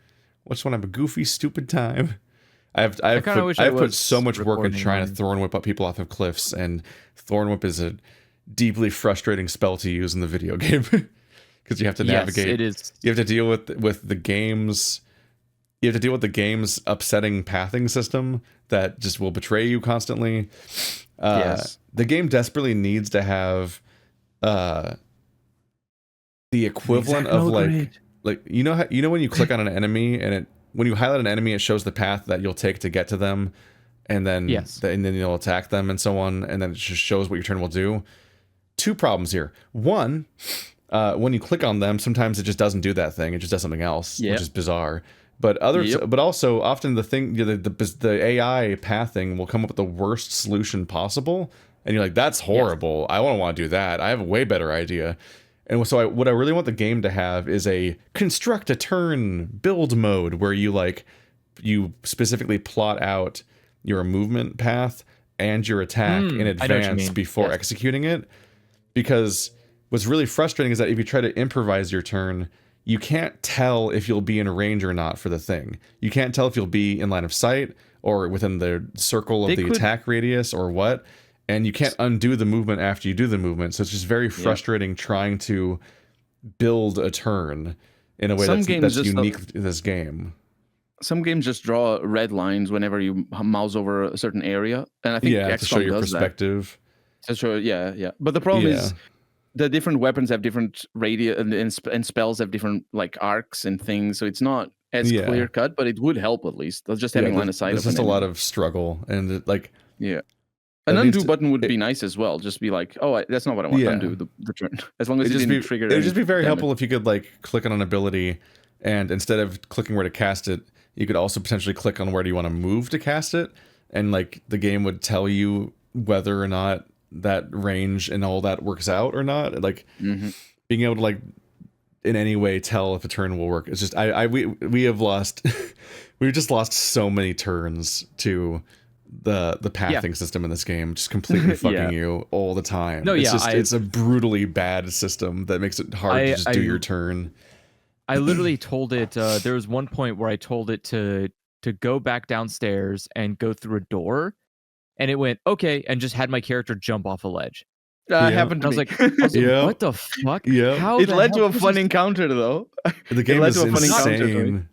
Speaker 1: I just want to have a goofy, stupid time. I've put so much work into trying to Thorn Whip up people off of cliffs, and Thorn Whip is a deeply frustrating spell to use in the video game because you have to navigate.
Speaker 3: Yes, it is.
Speaker 1: You have to deal with the game's. You have to deal with the game's upsetting pathing system that just will betray you constantly.
Speaker 2: Yes.
Speaker 1: The game desperately needs to have the equivalent of like you know when you click on an enemy and when you highlight an enemy, it shows the path that you'll take to get to them, and then and then you'll attack them and so on, and then it just shows what your turn will do. Two problems here. One, when you click on them, sometimes it just doesn't do that thing. It just does something else, which is bizarre. But but also often the AI pathing will come up with the worst solution possible, and you're like, that's horrible. I don't want to do that. I have a way better idea. And so what I really want the game to have is a construct a turn build mode where you specifically plot out your movement path and your attack in advance before executing it. Because what's really frustrating is that if you try to improvise your turn, you can't tell if you'll be in range or not for the thing. You can't tell if you'll be in line of sight or within the circle of the attack radius or what. And you can't undo the movement after you do the movement. So it's just very frustrating trying to build a turn in a way that's unique to this game.
Speaker 2: Some games just draw red lines whenever you mouse over a certain area. And I think XCOM
Speaker 1: to show your perspective.
Speaker 2: That. To show, But the problem is the different weapons have different radius and spells have different like arcs and things. So it's not as clear cut, but it would help at least. That's just having line of sight.
Speaker 1: There's just a lot of struggle and
Speaker 2: an undo button would be nice as well. Just be like, oh, that's not what I want. Undo the turn. As long as it didn't trigger. It would just be very
Speaker 1: helpful if you could like click on an ability, and instead of clicking where to cast it, you could also potentially click on where do you want to move to cast it, and like the game would tell you whether or not that range and all that works out or not. Like being able to like in any way tell if a turn will work. It's just we have lost we've just lost so many turns to the pathing system in this game, just completely fucking you all the time. No, it's a brutally bad system that makes it hard to just do your turn.
Speaker 3: I literally told it there was one point where I told it to go back downstairs and go through a door, and it went okay and just had my character jump off a ledge.
Speaker 2: Happened to me.
Speaker 3: I was like what the fuck?
Speaker 1: Yeah.
Speaker 2: It led to a fun encounter though.
Speaker 1: The game is insane.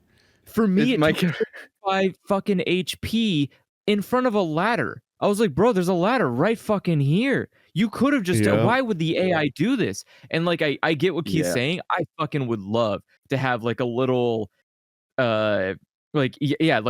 Speaker 3: For me, it took 5 fucking HP in front of a ladder. I was like, bro, there's a ladder right fucking here. You could have just why would the AI do this? And like I get what Keith's saying. I fucking would love to have like a little like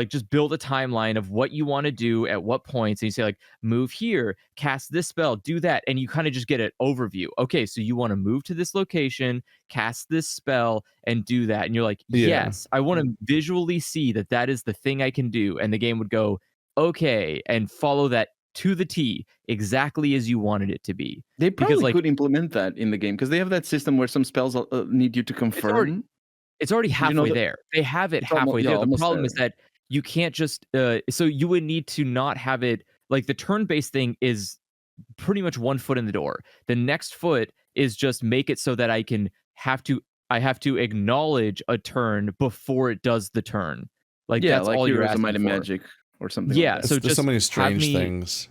Speaker 3: just build a timeline of what you want to do at what points, and you say like move here, cast this spell, do that, and you kind of just get an overview. Okay, so you want to move to this location, cast this spell, and do that, and you're like, yes, I want to visually see that is the thing I can do, and the game would go, okay, and follow that to the T, exactly as you wanted it to be.
Speaker 2: They probably could implement that in the game because they have that system where some spells need you to confirm.
Speaker 3: It's already halfway there. They have it halfway there. The problem is that you can't just so you would need to not have it like the turn-based thing is pretty much 1 foot in the door. The next foot is just make it so that I have to acknowledge a turn before it does the turn. Like that's
Speaker 2: like
Speaker 3: all you're asking
Speaker 2: Might
Speaker 3: for.
Speaker 2: Magic or something.
Speaker 3: Yeah,
Speaker 2: like that.
Speaker 3: so
Speaker 1: there's
Speaker 3: just
Speaker 1: so many strange things.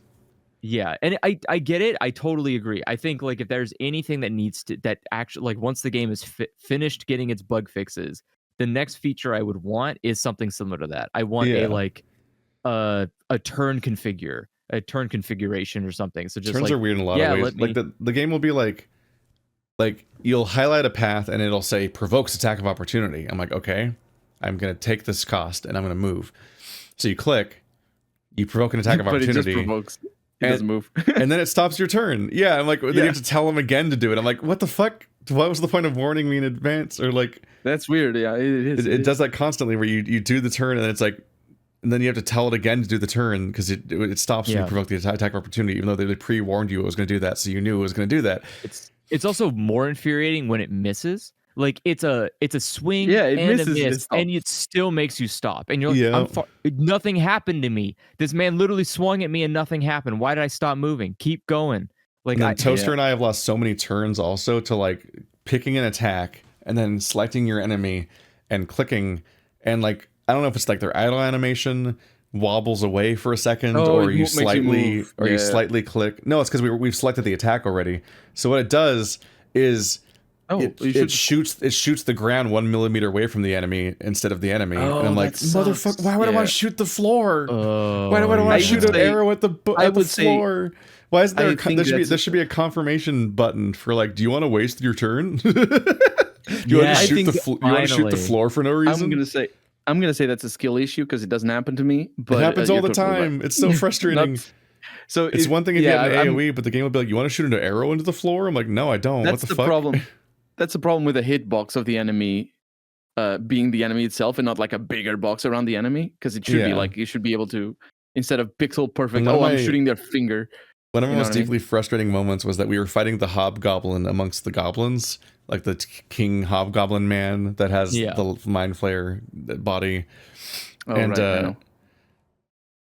Speaker 3: Yeah, and I get it. I totally agree. I think like if there's anything that needs to that actually like once the game is finished getting its bug fixes, the next feature I would want is something similar to that. I want a turn configuration or something. So just
Speaker 1: turns are weird in a lot of ways. Like the game will be like you'll highlight a path and it'll say provokes attack of opportunity. I'm like, okay, I'm gonna take this cost and I'm gonna move. So you click, you provoke an attack of opportunity.
Speaker 2: It just provokes. It doesn't move.
Speaker 1: And then it stops your turn. Yeah, I'm like, then you have to tell him again to do it. I'm like, what the fuck? what was the point of warning me in advance? Or like,
Speaker 2: That's weird. Yeah, it is.
Speaker 1: it does that constantly where you do the turn and then it's like, and then you have to tell it again to do the turn because it stops when you provoke the attack of opportunity, even though they pre-warned you it was going to do that, so you knew it was going to do that.
Speaker 3: It's also more infuriating when it misses. Like it's a swing
Speaker 2: it
Speaker 3: and
Speaker 2: misses,
Speaker 3: a miss, and it still makes you stop. And you're like, nothing happened to me. This man literally swung at me and nothing happened. Why did I stop moving? Keep going. Like
Speaker 1: Toaster and I have lost so many turns also to like picking an attack and then selecting your enemy and clicking, and like I don't know if it's like their idle animation wobbles away for a second, or you slightly you slightly click. No, it's because we've selected the attack already. So what it does is it shoots the ground 1 millimeter away from the enemy instead of the enemy. And I'm like, motherfucker, why would I want to shoot the floor? Why would I want to shoot an arrow at the floor? Why is there there should be a confirmation button for like, do you want to waste your turn? Do you want to shoot the floor for no reason?
Speaker 2: I'm gonna say that's a skill issue because it doesn't happen to me. But
Speaker 1: it happens all the time. It's so frustrating. So it's one thing if you have an AoE, but the game will be like, you want to shoot an arrow into the floor? I'm like, no, I don't. What the fuck?
Speaker 2: Problem. That's the problem with the hitbox of the enemy being the enemy itself and not like a bigger box around the enemy, because it should be like you should be able to, instead of pixel perfect. I'm shooting their finger.
Speaker 1: One of the most deeply frustrating moments was that we were fighting the hobgoblin amongst the goblins, like the king hobgoblin man that has the mind flayer body.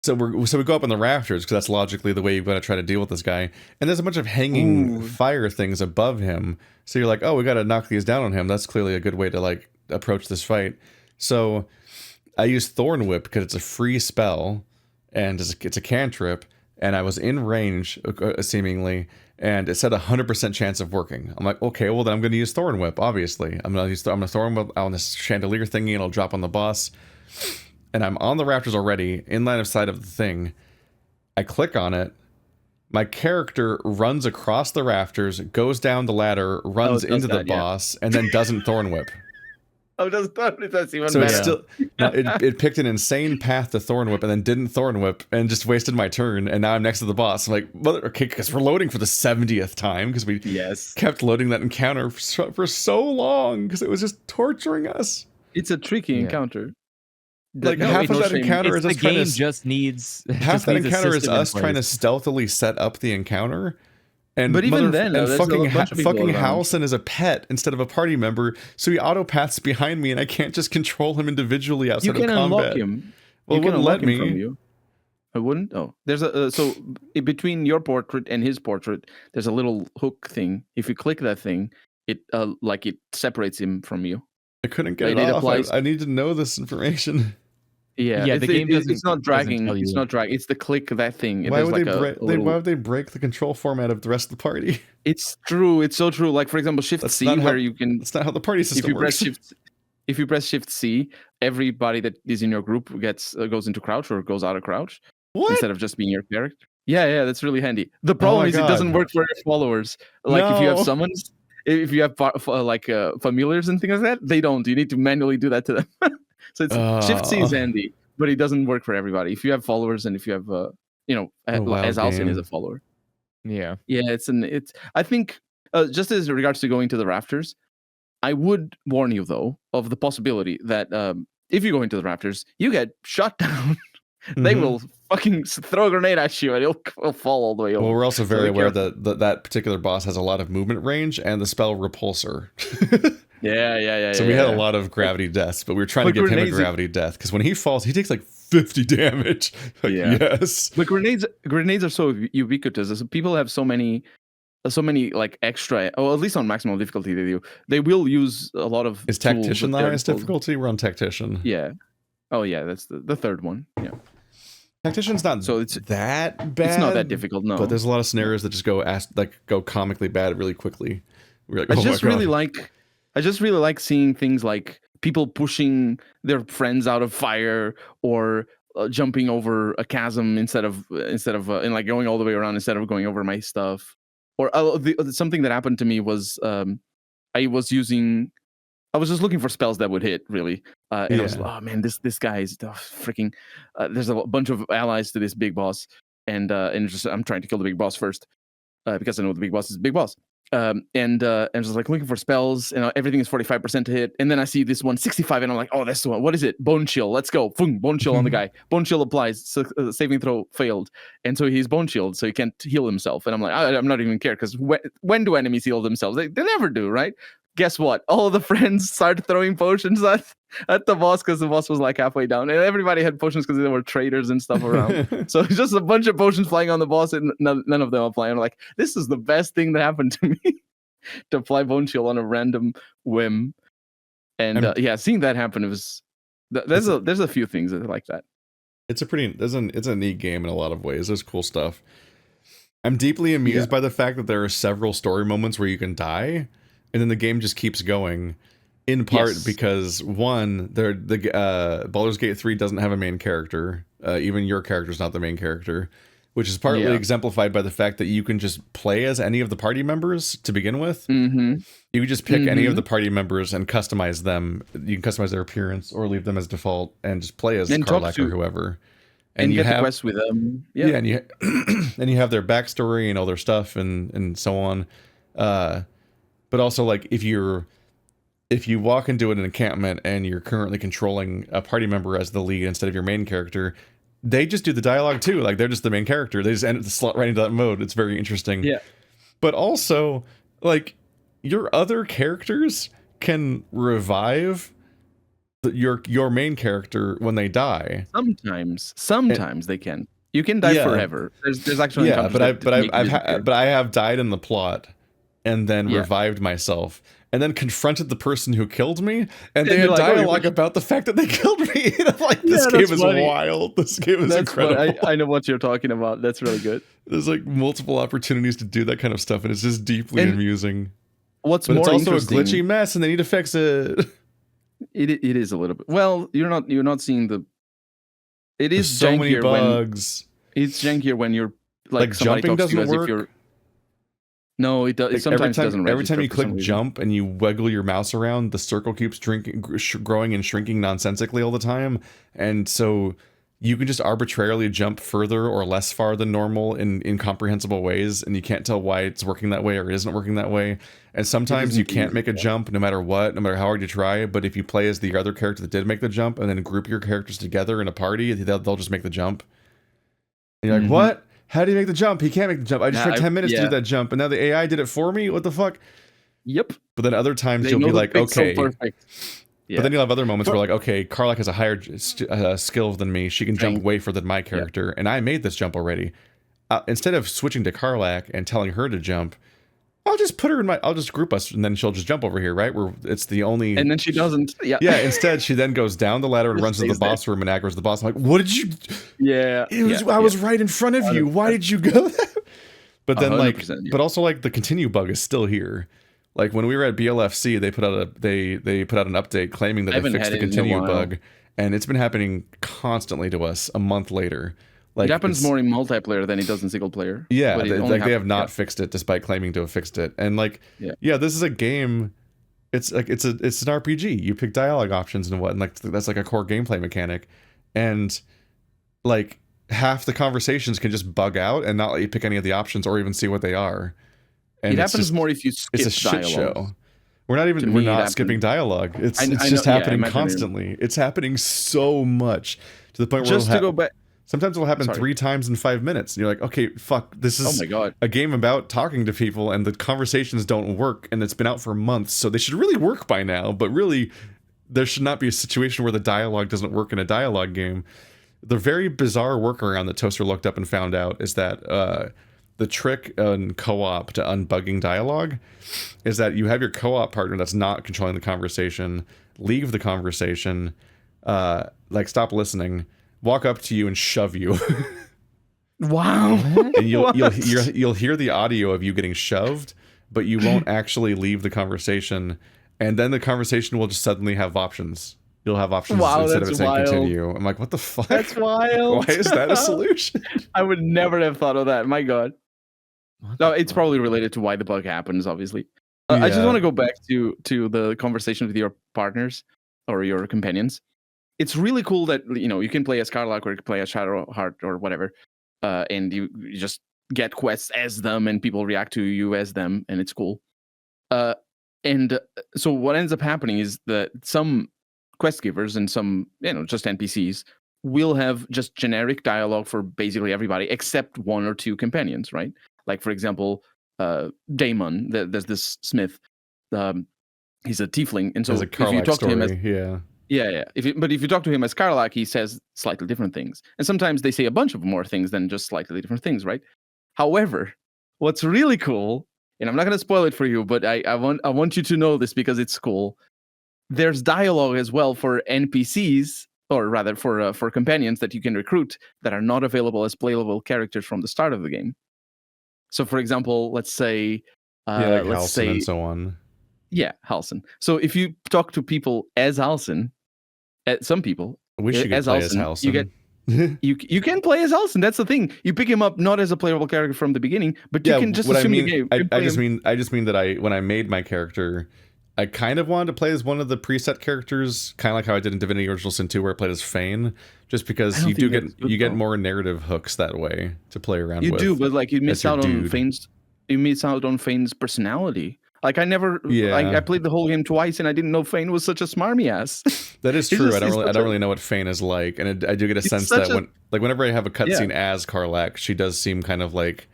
Speaker 1: So we go up in the rafters because that's logically the way you're going to try to deal with this guy. And there's a bunch of hanging fire things above him. So you're like, oh, we got to knock these down on him. That's clearly a good way to like approach this fight. So I use Thorn Whip because it's a free spell and it's a cantrip. And I was in range, seemingly, and it said 100% chance of working. I'm like, okay, well then I'm going to use Thorn Whip. Obviously, I'm going to Thorn Whip on this chandelier thingy, and it'll drop on the boss. And I'm on the rafters already, in line of sight of the thing. I click on it. My character runs across the rafters, goes down the ladder, runs into the boss, and then doesn't Thorn Whip.
Speaker 2: That's even
Speaker 1: so
Speaker 2: better.
Speaker 1: It picked an insane path to Thorn Whip and then didn't Thorn Whip and just wasted my turn, and now I'm next to the boss. I'm like, okay, because we're loading for the 70th time because we kept loading that encounter for so long because it was just torturing us.
Speaker 2: It's a tricky encounter.
Speaker 1: Like half of that encounter is us trying to trying to stealthily set up the encounter.
Speaker 2: But even then,
Speaker 1: fucking Howson is a pet instead of a party member, so he autopaths behind me, and I can't just control him individually outside of combat.
Speaker 2: You can unlock him.
Speaker 1: Well, it wouldn't let me.
Speaker 2: It wouldn't. Oh, there's so between your portrait and his portrait, there's a little hook thing. If you click that thing, it separates him from you.
Speaker 1: I couldn't get it off. I need to know this information.
Speaker 2: Yeah. The game it's not dragging. It's not dragging. It's the click of that thing.
Speaker 1: Why would they break the control format of the rest of the party?
Speaker 2: It's true. It's so true. Like for example, Shift C, where you can.
Speaker 1: That's not how the party system works.
Speaker 2: If you press Shift C, everybody that is in your group goes into crouch or goes out of crouch.
Speaker 1: What?
Speaker 2: Instead of just being your character. Yeah, that's really handy. The problem is it doesn't work for your followers. Like if you have summons, if you have familiars and things like that, they don't. You need to manually do that to them. So it's Shift C is handy, but it doesn't work for everybody. If you have followers and if you have as Alcin is a follower.
Speaker 3: Yeah.
Speaker 2: It's I think just as regards to going to the rafters, I would warn you though of the possibility that if you go into the rafters, you get shot down. They will fucking throw a grenade at you and it'll fall all the way over.
Speaker 1: Well, we're also very aware that particular boss has a lot of movement range and the spell Repulsor.
Speaker 2: Yeah.
Speaker 1: So we had a lot of gravity deaths, but we were trying to give him a gravity death because when he falls, he takes like 50 damage. Yes.
Speaker 2: But grenades are so ubiquitous. People have so many like extra, or at least on maximum difficulty they will use a lot of.
Speaker 1: Is Tactician the highest difficulty? We're on Tactician.
Speaker 2: Yeah. Oh yeah, that's the third one. Yeah.
Speaker 1: Tactician's not that bad. It's
Speaker 2: not that difficult, no.
Speaker 1: But there's a lot of scenarios that just go comically bad really quickly. We're like,
Speaker 2: I just really like seeing things like people pushing their friends out of fire or jumping over a chasm instead of and like going all the way around instead of going over my stuff. Or something that happened to me was I was just looking for spells that would hit, really. And I was like, oh man, this guy is freaking. There's a bunch of allies to this big boss, and I'm trying to kill the big boss first because I know the big boss is the big boss. and just like looking for spells, and everything is 45% to hit, and then I see this one 65, and I'm like, oh, that's the one. What is it? Bone chill. Let's go. Boom, bone chill on the guy. Bone chill applies. So, saving throw failed, and so he's bone chilled, so he can't heal himself. And I'm like, I'm not even care, because when do enemies heal themselves? They never do, right? Guess what? All the friends started throwing potions at the boss, because the boss was like halfway down, and everybody had potions because there were traders and stuff around. So it's just a bunch of potions flying on the boss, and none of them apply. I'm like, this is the best thing that happened to me, to apply bone chill on a random whim. And seeing that happen, it was there's a few things that are like that.
Speaker 1: It's a neat game in a lot of ways. There's cool stuff. I'm deeply amused by the fact that there are several story moments where you can die, and then the game just keeps going. In part because one, the Baldur's Gate 3 doesn't have a main character. Even your character's not the main character, which is partly exemplified by the fact that you can just play as any of the party members to begin with.
Speaker 2: Mm-hmm.
Speaker 1: You can just pick any of the party members and customize them. You can customize their appearance or leave them as default and just play as Karlach or whoever.
Speaker 2: And you get the quests with them.
Speaker 1: Yeah, and you and you have their backstory and all their stuff and so on. But also, like, if you walk into an encampment and you're currently controlling a party member as the lead instead of your main character, they just do the dialogue too. Like, they're just the main character. They just end the slot right into that mode. It's very interesting.
Speaker 2: Yeah.
Speaker 1: But also, like, your other characters can revive your main character when they die.
Speaker 2: Sometimes they can. You can die forever. There's actually
Speaker 1: but I have died in the plot and then revived myself. And then confronted the person who killed me, and they had dialogue about the fact that they killed me. And I'm like, this game is wild. This game is incredible.
Speaker 2: I know what you're talking about. That's really good.
Speaker 1: There's like multiple opportunities to do that kind of stuff, and it's just deeply amusing.
Speaker 2: But it's also
Speaker 1: a glitchy mess, and they need to fix it.
Speaker 2: It is a little bit. Well, you're not seeing the. It is
Speaker 1: so many bugs.
Speaker 2: It's jankier when you're like
Speaker 1: jumping doesn't work.
Speaker 2: If you're, no, it does. It sometimes doesn't.
Speaker 1: Every time you click jump and you wiggle your mouse around, the circle keeps growing and shrinking nonsensically all the time, and so you can just arbitrarily jump further or less far than normal in incomprehensible ways, and you can't tell why it's working that way or it isn't working that way. And sometimes you can't make a jump no matter what, no matter how hard you try. But if you play as the other character that did make the jump and then group your characters together in a party, they'll just make the jump. And you're like, what? How do you make the jump? He can't make the jump. I just tried 10 minutes to do that jump, and now the AI did it for me? What the fuck?
Speaker 2: Yep.
Speaker 1: But then other times you'll be like, okay.
Speaker 2: So perfect.
Speaker 1: But then you'll have other moments where like, okay, Karlach has a higher skill than me. She can jump way further than my character, and I made this jump already. Instead of switching to Karlach and telling her to jump, I'll just put her in I'll just group us, and then she'll just jump over here, right? Where it's the only.
Speaker 2: And then she doesn't. Yeah.
Speaker 1: Yeah. Instead, she then goes down the ladder and runs to the boss room and aggroes the boss. I'm like, what did you?
Speaker 2: Yeah.
Speaker 1: I was right in front of you. Why did you go there? But then, but also like the continue bug is still here. Like when we were at BLFC, they put out an update claiming that they fixed the continue bug, and it's been happening constantly to us a month later. Like,
Speaker 2: it happens more in multiplayer than it does in single player.
Speaker 1: Yeah, they have not fixed it despite claiming to have fixed it. And like, this is a game. It's like it's an RPG. You pick dialogue options and what, and like that's like a core gameplay mechanic. And like half the conversations can just bug out and not let you pick any of the options or even see what they are. And
Speaker 2: it happens more if you skip
Speaker 1: dialogue. It's a shit show.
Speaker 2: We're
Speaker 1: not skipping dialogue. It's just happening constantly. It's happening so much to the point where
Speaker 2: just to go back.
Speaker 1: Sometimes it'll happen 3 times in 5 minutes, and you're like, okay, fuck, this is a game about talking to people, and the conversations don't work, and it's been out for months, so they should really work by now, but really, there should not be a situation where the dialogue doesn't work in a dialogue game. The very bizarre workaround that Toaster looked up and found out is that the trick in co-op to unbugging dialogue is that you have your co-op partner that's not controlling the conversation, leave the conversation, like stop listening, walk up to you and shove you.
Speaker 2: Wow.
Speaker 1: And you'll hear the audio of you getting shoved, but you won't actually leave the conversation, and then the conversation will just suddenly have options. You'll have options instead of it saying continue. I'm like, what the fuck?
Speaker 2: That's wild.
Speaker 1: Why is that a solution?
Speaker 2: I would never have thought of that. My God. No, it's probably related to why the bug happens, obviously. I just want to go back to the conversation with your partners or your companions. It's really cool that you can play as Karlach or you can play as Shadowheart or whatever, and you just get quests as them, and people react to you as them, and it's cool. And so what ends up happening is that some quest givers and some, just NPCs will have just generic dialogue for basically everybody except one or two companions, right? Like, for example, Damon, there's this smith. He's a tiefling, and so
Speaker 1: There's a
Speaker 2: if you
Speaker 1: Karlach
Speaker 2: talk to him as
Speaker 1: story,
Speaker 2: yeah. If you talk to him as Karlach, he says slightly different things, and sometimes they say a bunch of more things than just slightly different things, right? However, what's really cool, and I'm not going to spoil it for you, but I want you to know this because it's cool. There's dialogue as well for NPCs, or rather for companions that you can recruit that are not available as playable characters from the start of the game. So, for example, let's say,
Speaker 1: like Halcyon and so on.
Speaker 2: Yeah, Halcyon. So if you talk to people as Halcyon, some people,
Speaker 1: I wish you could play as Halcyon.
Speaker 2: You can play as Halcyon. That's the thing. You pick him up not as a playable character from the beginning, but you can just assume the game.
Speaker 1: I just mean that when I made my character, I kind of wanted to play as one of the preset characters, kind of like how I did in Divinity Original Sin 2, where I played as Fane, just because you get more narrative hooks that way to play around with.
Speaker 2: You do, but like you miss out on Fane's personality. Like I played the whole game twice, and I didn't know Fane was such a smarmy ass.
Speaker 1: That is true. I don't really know what Fane is like, and I do get a sense that whenever I have a cutscene as Karlach, she does seem kind of like,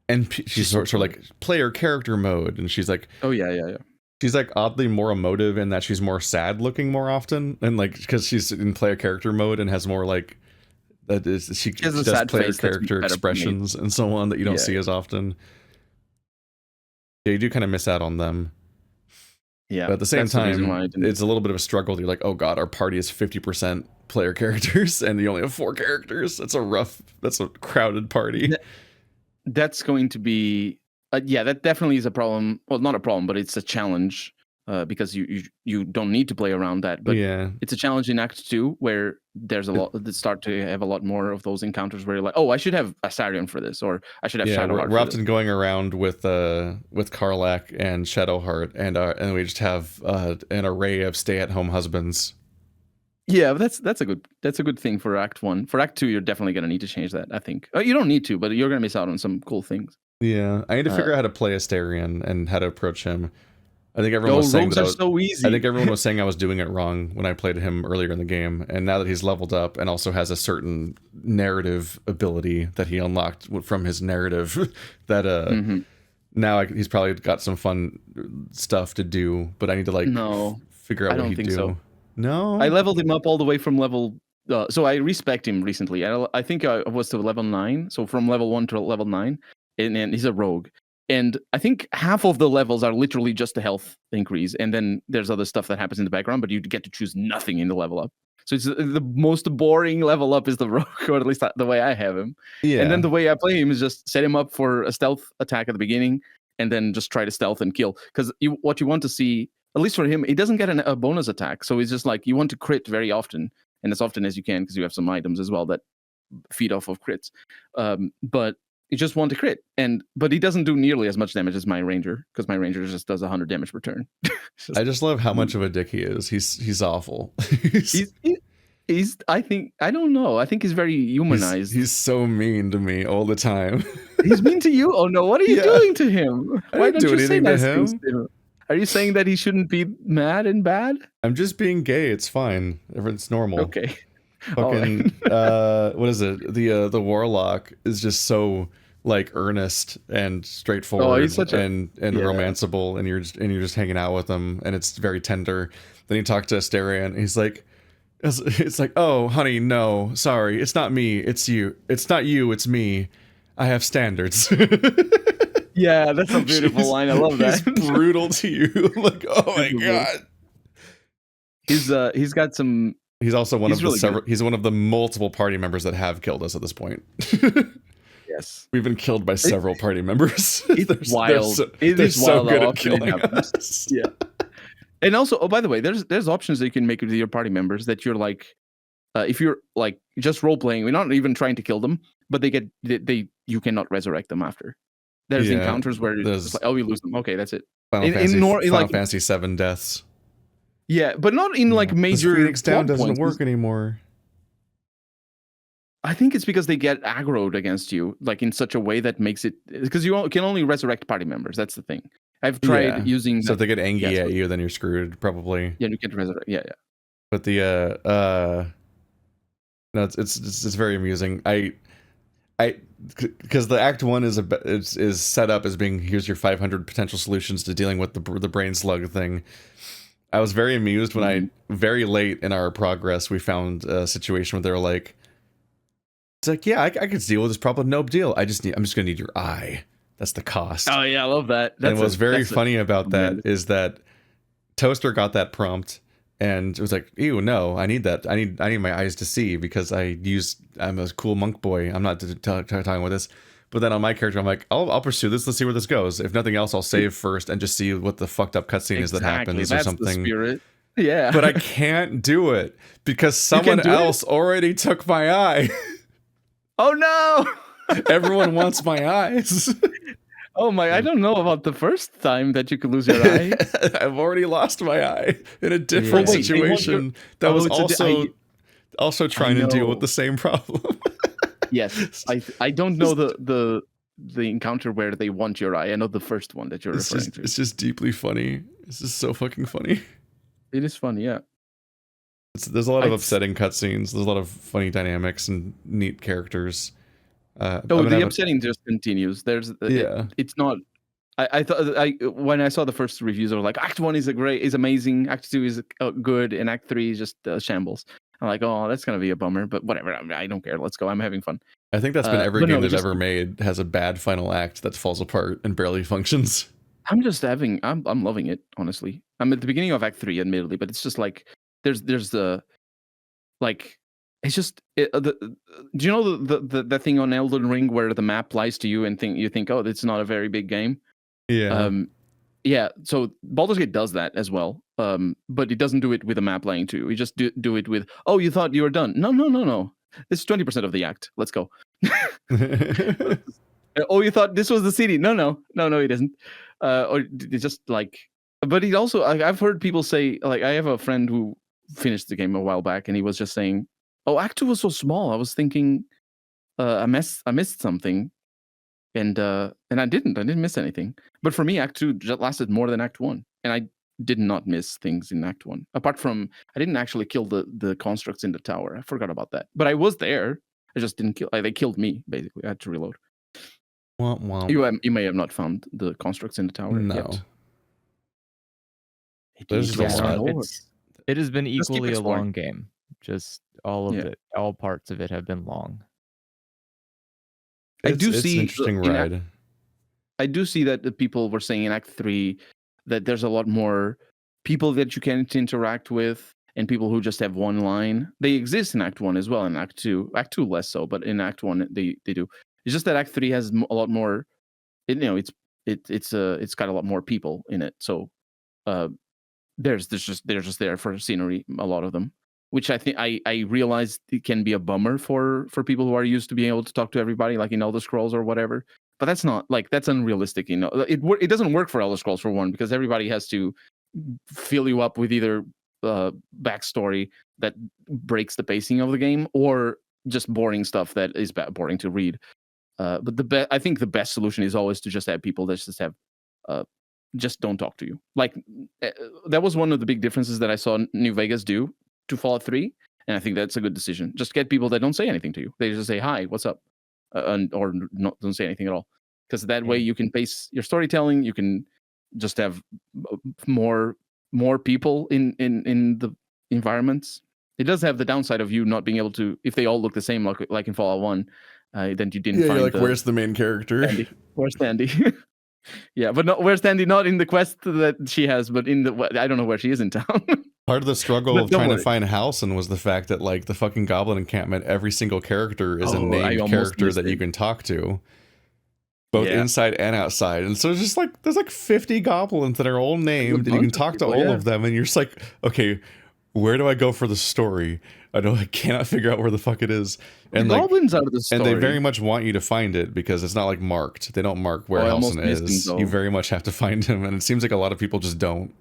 Speaker 1: and she's sort of like player character mode, and she's like,
Speaker 2: oh yeah.
Speaker 1: She's like oddly more emotive in that she's more sad looking more often, and like because she's in player character mode and has more like she does player character expressions and so on that you don't see as often. Yeah, you do kind of miss out on them.
Speaker 2: Yeah,
Speaker 1: but at the same time, it's a little bit of a struggle. You're like, oh god, our party is 50% player characters, and you only have 4 characters. That's a crowded party.
Speaker 2: That's going to be, that definitely is a problem. Well, not a problem, but it's a challenge because you don't need to play around that. But it's a challenge in Act 2 where there's a lot that start to have a lot more of those encounters where you're like, oh, I should have Astarion for this, or I should have Shadowheart.
Speaker 1: We're often going around with Karlach and Shadowheart, and we just have an array of stay-at-home husbands.
Speaker 2: Yeah, but that's a good thing for Act 1. For Act 2, you're definitely gonna need to change that, I think. You don't need to, but you're gonna miss out on some cool things.
Speaker 1: Yeah, I need to figure out how to play Astarion and how to approach him. I think everyone was saying that
Speaker 2: so easy.
Speaker 1: I think everyone was saying I was doing it wrong when I played him earlier in the game, and now that he's leveled up and also has a certain narrative ability that he unlocked from his narrative, that now he's probably got some fun stuff to do. But I need to figure out what he'd do. So. No,
Speaker 2: I leveled him up all the way from level. So I respect him recently. I think I was to level 9. So from level 1 to level 9, and he's a rogue. And I think half of the levels are literally just a health increase, and then there's other stuff that happens in the background, but you get to choose nothing in the level up. So it's the most boring level up is the rogue, or at least the way I have him. Yeah. And then the way I play him is just set him up for a stealth attack at the beginning, and then just try to stealth and kill. Because what you want to see, at least for him, he doesn't get a bonus attack. So it's just like you want to crit very often, and as often as you can, because you have some items as well that feed off of crits. But you just want to crit, but he doesn't do nearly as much damage as my ranger, because my ranger just does 100 damage per turn.
Speaker 1: I just love how much of a dick he is. He's awful.
Speaker 2: he's I don't know. I think he's very humanized.
Speaker 1: He's so mean to me all the time.
Speaker 2: He's mean to you? Oh no! What are you doing to him?
Speaker 1: Why don't you say nice things
Speaker 2: to him? Are you saying that he shouldn't be mad and bad?
Speaker 1: I'm just being gay. It's fine. It's normal.
Speaker 2: Okay.
Speaker 1: Fucking what is it? The warlock is just so like earnest and straightforward and romanceable, and you're just hanging out with him, and it's very tender. Then you talk to Astarion, and he's like, it's like, oh honey, no, sorry, it's not me, it's you. It's not you, it's me. I have standards.
Speaker 2: Yeah, that's a beautiful line. I love that.
Speaker 1: He's brutal to you. Like, oh my god.
Speaker 2: He's got some.
Speaker 1: He's also he's one of the multiple party members that have killed us at this point.
Speaker 2: Yes.
Speaker 1: We've been killed by several party members.
Speaker 2: It's wild. They're so
Speaker 1: good at killing us.
Speaker 2: Yeah. And also, oh, by the way, there's options that you can make with your party members that you're like, if you're like just role playing, we're not even trying to kill them, but you cannot resurrect them after. There's encounters where it's like, oh, we lose them. Okay, that's it.
Speaker 1: Final Fantasy 7 deaths.
Speaker 2: Yeah, but not in like major.
Speaker 1: Phoenix Down doesn't work anymore.
Speaker 2: I think it's because they get aggroed against you, like in such a way that makes it, because you can only resurrect party members. That's the thing. I've tried using.
Speaker 1: So if they get angry at
Speaker 2: so,
Speaker 1: you, then you're screwed, probably.
Speaker 2: Yeah, you can resurrect. Yeah.
Speaker 1: But the no, it's very amusing. Because the Act 1 is set up as being, here's your 500 potential solutions to dealing with the brain slug thing. I was very amused when very late in our progress, we found a situation where they were like, it's like, yeah, I could deal with this problem, no deal. I'm just gonna need your eye. That's the cost.
Speaker 2: Oh yeah, I love that.
Speaker 1: And what's very funny about that is that Toaster got that prompt and it was like, ew, no, I need that. I need my eyes to see because I'm a cool monk boy. I'm not talking with this. But then on my character, I'm like, I'll pursue this. Let's see where this goes. If nothing else, I'll save first and just see what the fucked up cutscene is that happens or something.
Speaker 2: The spirit. Yeah.
Speaker 1: But I can't do it because someone else already took my eye.
Speaker 2: Oh no!
Speaker 1: Everyone wants my eyes.
Speaker 2: Oh my! I don't know about the first time that you could lose your eye.
Speaker 1: I've already lost my eye in a different situation that was also trying to deal with the same problem.
Speaker 2: Yes, I don't know the encounter where they want your eye. I know the first one that you're referring to.
Speaker 1: It's just deeply funny. It's just so fucking funny.
Speaker 2: It is funny, yeah.
Speaker 1: There's a lot of upsetting cutscenes. There's a lot of funny dynamics and neat characters.
Speaker 2: The upsetting just continues. It's not. I thought when I saw the first reviews, I was like, Act 1 is amazing. Act 2 is good, and Act 3 is just shambles. I'm like, oh, that's gonna be a bummer, but whatever. I don't care. Let's go. I'm having fun.
Speaker 1: I think that's been every game they've ever made has a bad final act that falls apart and barely functions.
Speaker 2: I'm loving it, honestly. I'm at the beginning of Act 3, admittedly, but it's just like there's the like it's just do you know the thing on Elden Ring where the map lies to you and you think, oh, it's not a very big game?
Speaker 1: Yeah.
Speaker 2: Yeah, so Baldur's Gate does that as well, but it doesn't do it with a map lying to you. You just do it with, oh, you thought you were done. No. This is 20% of the act. Let's go. Oh, you thought this was the city. No, it isn't. Or it's just like, but it also, I've heard people say, like, I have a friend who finished the game a while back, and he was just saying, oh, Act 2 was so small. I was thinking I missed something. And I didn't miss anything. But for me, Act 2 just lasted more than Act 1. And I did not miss things in Act 1. Apart from, I didn't actually kill the constructs in the tower. I forgot about that. But I was there. I just didn't kill. They killed me, basically. I had to reload.
Speaker 1: Womp womp.
Speaker 2: You may have not found the constructs in the tower yet.
Speaker 3: It has been equally a long game. Just all of it, all parts of it have been long.
Speaker 1: It's an interesting ride.
Speaker 2: I do see that the people were saying in Act 3 that there's a lot more people that you can interact with and people who just have one line. They exist in Act 1 as well, in Act 2. Act 2 less so, but in Act 1 they do. It's just that Act 3 has a lot more. It's got a lot more people in it. So they're just there for scenery. A lot of them, which I think I realized it can be a bummer for people who are used to being able to talk to everybody, like in Elder Scrolls or whatever. But that's not that's unrealistic. It doesn't work for Elder Scrolls for one, because everybody has to fill you up with either backstory that breaks the pacing of the game or just boring stuff that is boring to read. But I think the best solution is always to just have people that just have just don't talk to you. Like that was one of the big differences that I saw New Vegas do to Fallout 3, and I think that's a good decision. Just get people that don't say anything to you. They just say hi, what's up, or don't say anything at all. Because that way you can pace your storytelling. You can just have more people in the environments. It does have the downside of you not being able to, if they all look the same, like in Fallout 1, then you didn't find.
Speaker 1: You're like, where's the main character?
Speaker 2: Sandy. Where's Sandy? Yeah, but where's Sandy? Not in the quest that she has, but in I don't know where she is in town.
Speaker 1: Part of the struggle of trying to find Halcyon was the fact that, like, the fucking Goblin encampment, every single character is a named character that you can talk to, both inside and outside. And so it's just like, there's like 50 goblins that are all named, and you can talk to all of them, and you're just like, okay, where do I go for the story? I cannot figure out where the fuck it is. And
Speaker 2: the goblins out of the story.
Speaker 1: And they very much want you to find it, because it's not like marked. They don't mark where Halcyon is. You very much have to find him, and it seems like a lot of people just don't.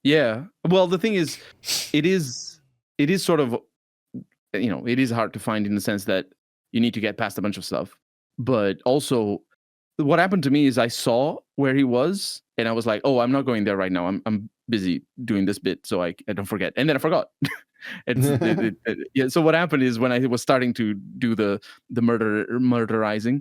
Speaker 2: Yeah. Well, the thing is, it is sort of it is hard to find in the sense that you need to get past a bunch of stuff. But also, what happened to me is I saw where he was, and I was like, "Oh, I'm not going there right now. I'm busy doing this bit, so I don't forget." And then I forgot. Yeah. So what happened is when I was starting to do the murderizing,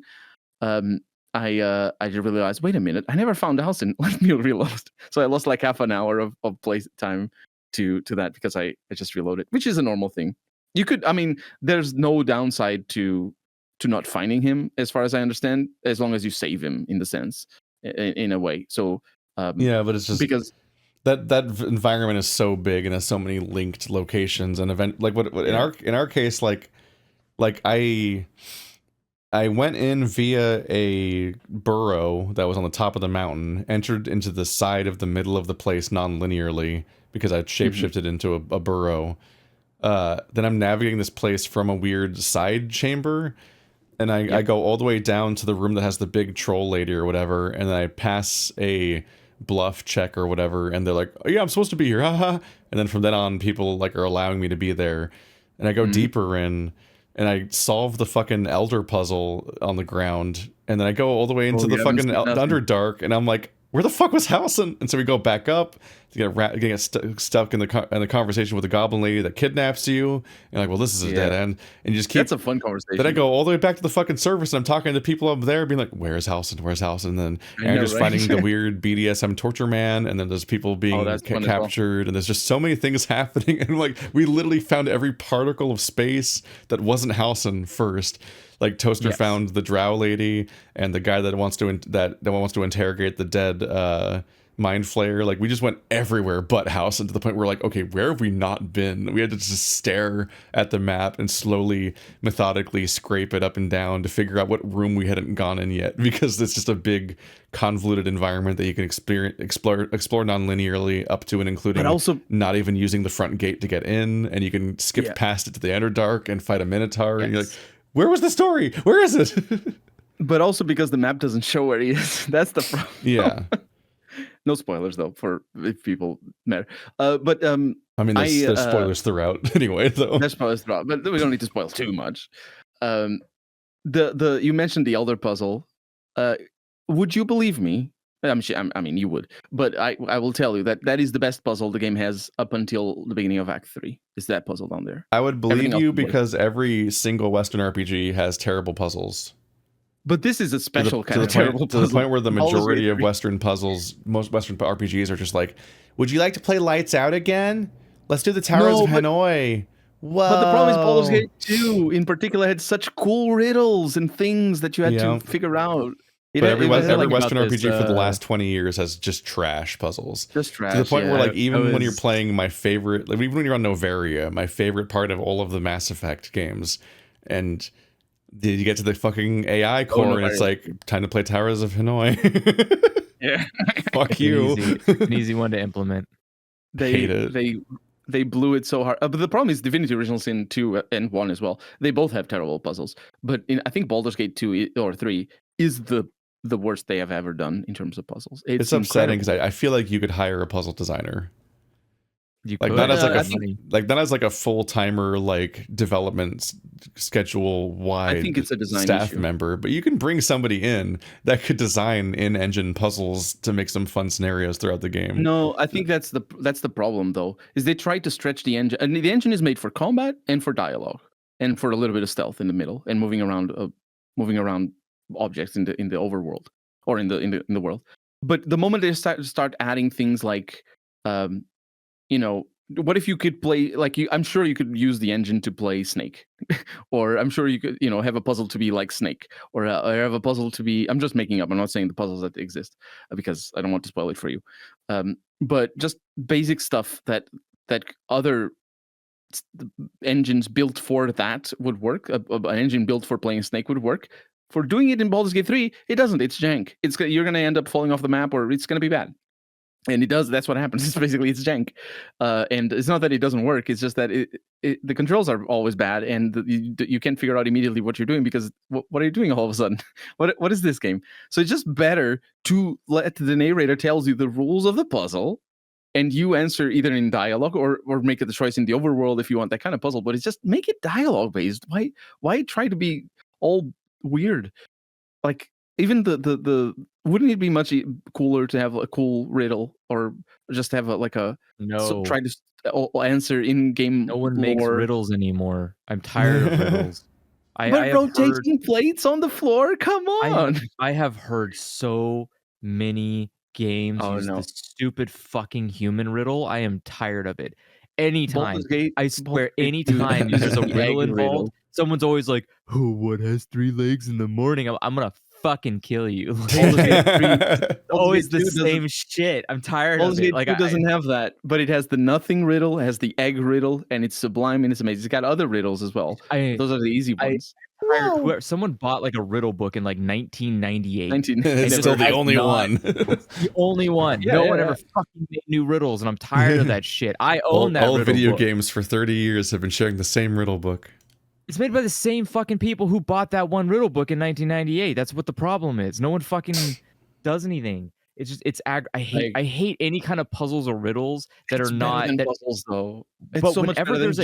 Speaker 2: I just realized, wait a minute, I never found the house and let me reload. So I lost like half an hour of play time to that because I just reloaded, which is a normal thing. You could, there's no downside to not finding him, as far as I understand, as long as you save him in the sense, in a way. So
Speaker 1: yeah, but it's just
Speaker 2: because
Speaker 1: that environment is so big and has so many linked locations and event. Like what in our case, like I went in via a burrow that was on the top of the mountain, entered into the side of the middle of the place non-linearly because I shapeshifted into a burrow. Then I'm navigating this place from a weird side chamber, and I go all the way down to the room that has the big troll lady or whatever, and then I pass a bluff check or whatever, and they're like, "Oh, yeah, I'm supposed to be here," haha. And then from then on, people like are allowing me to be there, and I go deeper in, and I solve the fucking elder puzzle on the ground, and then I go all the way into the fucking Underdark, and I'm like, where the fuck was Halson? And so we go back up to get stuck in the conversation with the goblin lady that kidnaps you. And you're like, well, this is a dead end. And you just keep...
Speaker 2: That's a fun conversation.
Speaker 1: Then I go all the way back to the fucking service, and I'm talking to people up there being like, where's Halson? Where's Halson? And then I'm just finding the weird BDSM torture man, and then there's people being captured, and there's just so many things happening. And like, we literally found every particle of space that wasn't Halson first. Like Toaster found the drow lady and the guy that wants to interrogate the dead mind flayer. Like, we just went everywhere but house, and to the point where like, okay, where have we not been? We had to just stare at the map and slowly, methodically scrape it up and down to figure out what room we hadn't gone in yet, because it's just a big convoluted environment that you can explore non-linearly up to and including, but also not even using the front gate to get in, and you can skip past it to the Underdark and fight a Minotaur, and you're like, where was the story? Where is it?
Speaker 2: But also because the map doesn't show where he is. That's the problem.
Speaker 1: Yeah.
Speaker 2: No spoilers though, for if people matter. But
Speaker 1: I mean, there's spoilers throughout anyway, though.
Speaker 2: There's spoilers throughout, but we don't need to spoil too much. You mentioned the Elder puzzle. Would you believe me? I mean, you would, but I will tell you that is the best puzzle the game has up until the beginning of Act 3. Is that puzzle down there?
Speaker 1: I would believe you because every single Western RPG has terrible puzzles.
Speaker 2: But this is a special kind of terrible puzzle.
Speaker 1: To the point where the majority of Western puzzles, most Western RPGs are just like, would you like to play Lights Out again? Let's do the Towers of Hanoi. Whoa.
Speaker 2: But the problem is Baldur's Gate 2 in particular had such cool riddles and things that you had to figure out.
Speaker 1: But every Western RPG for the last 20 years has just trash puzzles.
Speaker 2: Just trash.
Speaker 1: To the point where, like, even when you're playing my favorite, like, even when you're on Novaria, my favorite part of all of the Mass Effect games, and you get to the fucking AI core, and it's like, time to play Towers of Hanoi.
Speaker 2: Yeah.
Speaker 1: Fuck you.
Speaker 3: An easy one to implement.
Speaker 1: Hate it.
Speaker 2: They blew it so hard. But the problem is Divinity Original Sin 2 and 1 as well. They both have terrible puzzles. But I think Baldur's Gate 2 or 3 is the worst they have ever done in terms of puzzles. It's
Speaker 1: upsetting because I feel like you could hire a puzzle designer.
Speaker 3: You
Speaker 1: like
Speaker 3: could.
Speaker 1: not as like a full timer like development schedule wide.
Speaker 2: I think it's a design
Speaker 1: staff
Speaker 2: issue.
Speaker 1: member, but you can bring somebody in that could design in-engine puzzles to make some fun scenarios throughout the game.
Speaker 2: No, I think that's the problem though. Is they try to stretch the engine, and the engine is made for combat and for dialogue and for a little bit of stealth in the middle and moving around objects in the overworld or in the world. But the moment they start adding things like what if you could play I'm sure you could use the engine to play Snake, or I'm sure you could have a puzzle to be like Snake, or have a puzzle to be, I'm just making up, I'm not saying the puzzles that exist because I don't want to spoil it for you, but just basic stuff that other engines built for that would work. An engine built for playing Snake would work. For doing it in Baldur's Gate 3, it doesn't. It's jank. You're going to end up falling off the map, or it's going to be bad. And it does. That's what happens. It's basically, it's jank. And it's not that it doesn't work. It's just that the controls are always bad, and you can't figure out immediately what you're doing because what are you doing all of a sudden? What is this game? So it's just better to let the narrator tells you the rules of the puzzle, and you answer either in dialogue or make it the choice in the overworld if you want that kind of puzzle. But it's just make it dialogue based. Why try to be all weird? Like even the wouldn't it be much cooler to have a cool riddle or just have try to answer in game?
Speaker 3: No one
Speaker 2: lore.
Speaker 3: makes riddles anymore. I'm tired of riddles.
Speaker 2: But rotating plates on the floor? Come on!
Speaker 3: I have heard so many games use the stupid fucking human riddle. I am tired of it. Anytime, I swear, anytime there's a riddle involved, someone's always like, "Oh, what has 3 legs in the morning?" I'm gonna fucking kill you. Always the same shit. I'm tired of it. Like,
Speaker 2: it doesn't have that, but it has the nothing riddle, it has the egg riddle, and it's sublime and it's amazing. It's got other riddles as well. Those are the easy ones.
Speaker 3: Someone bought like a riddle book in like 1998.
Speaker 1: It's still the only one.
Speaker 3: The only one. No one ever fucking made new riddles, and I'm tired of that shit. I own that. All
Speaker 1: video games for 30 years have been sharing the same riddle book.
Speaker 3: It's made by the same fucking people who bought that one riddle book in 1998. That's what the problem is. No one fucking does anything. It's just I hate any kind of puzzles or riddles that are not
Speaker 2: puzzles though.
Speaker 3: But so whenever there's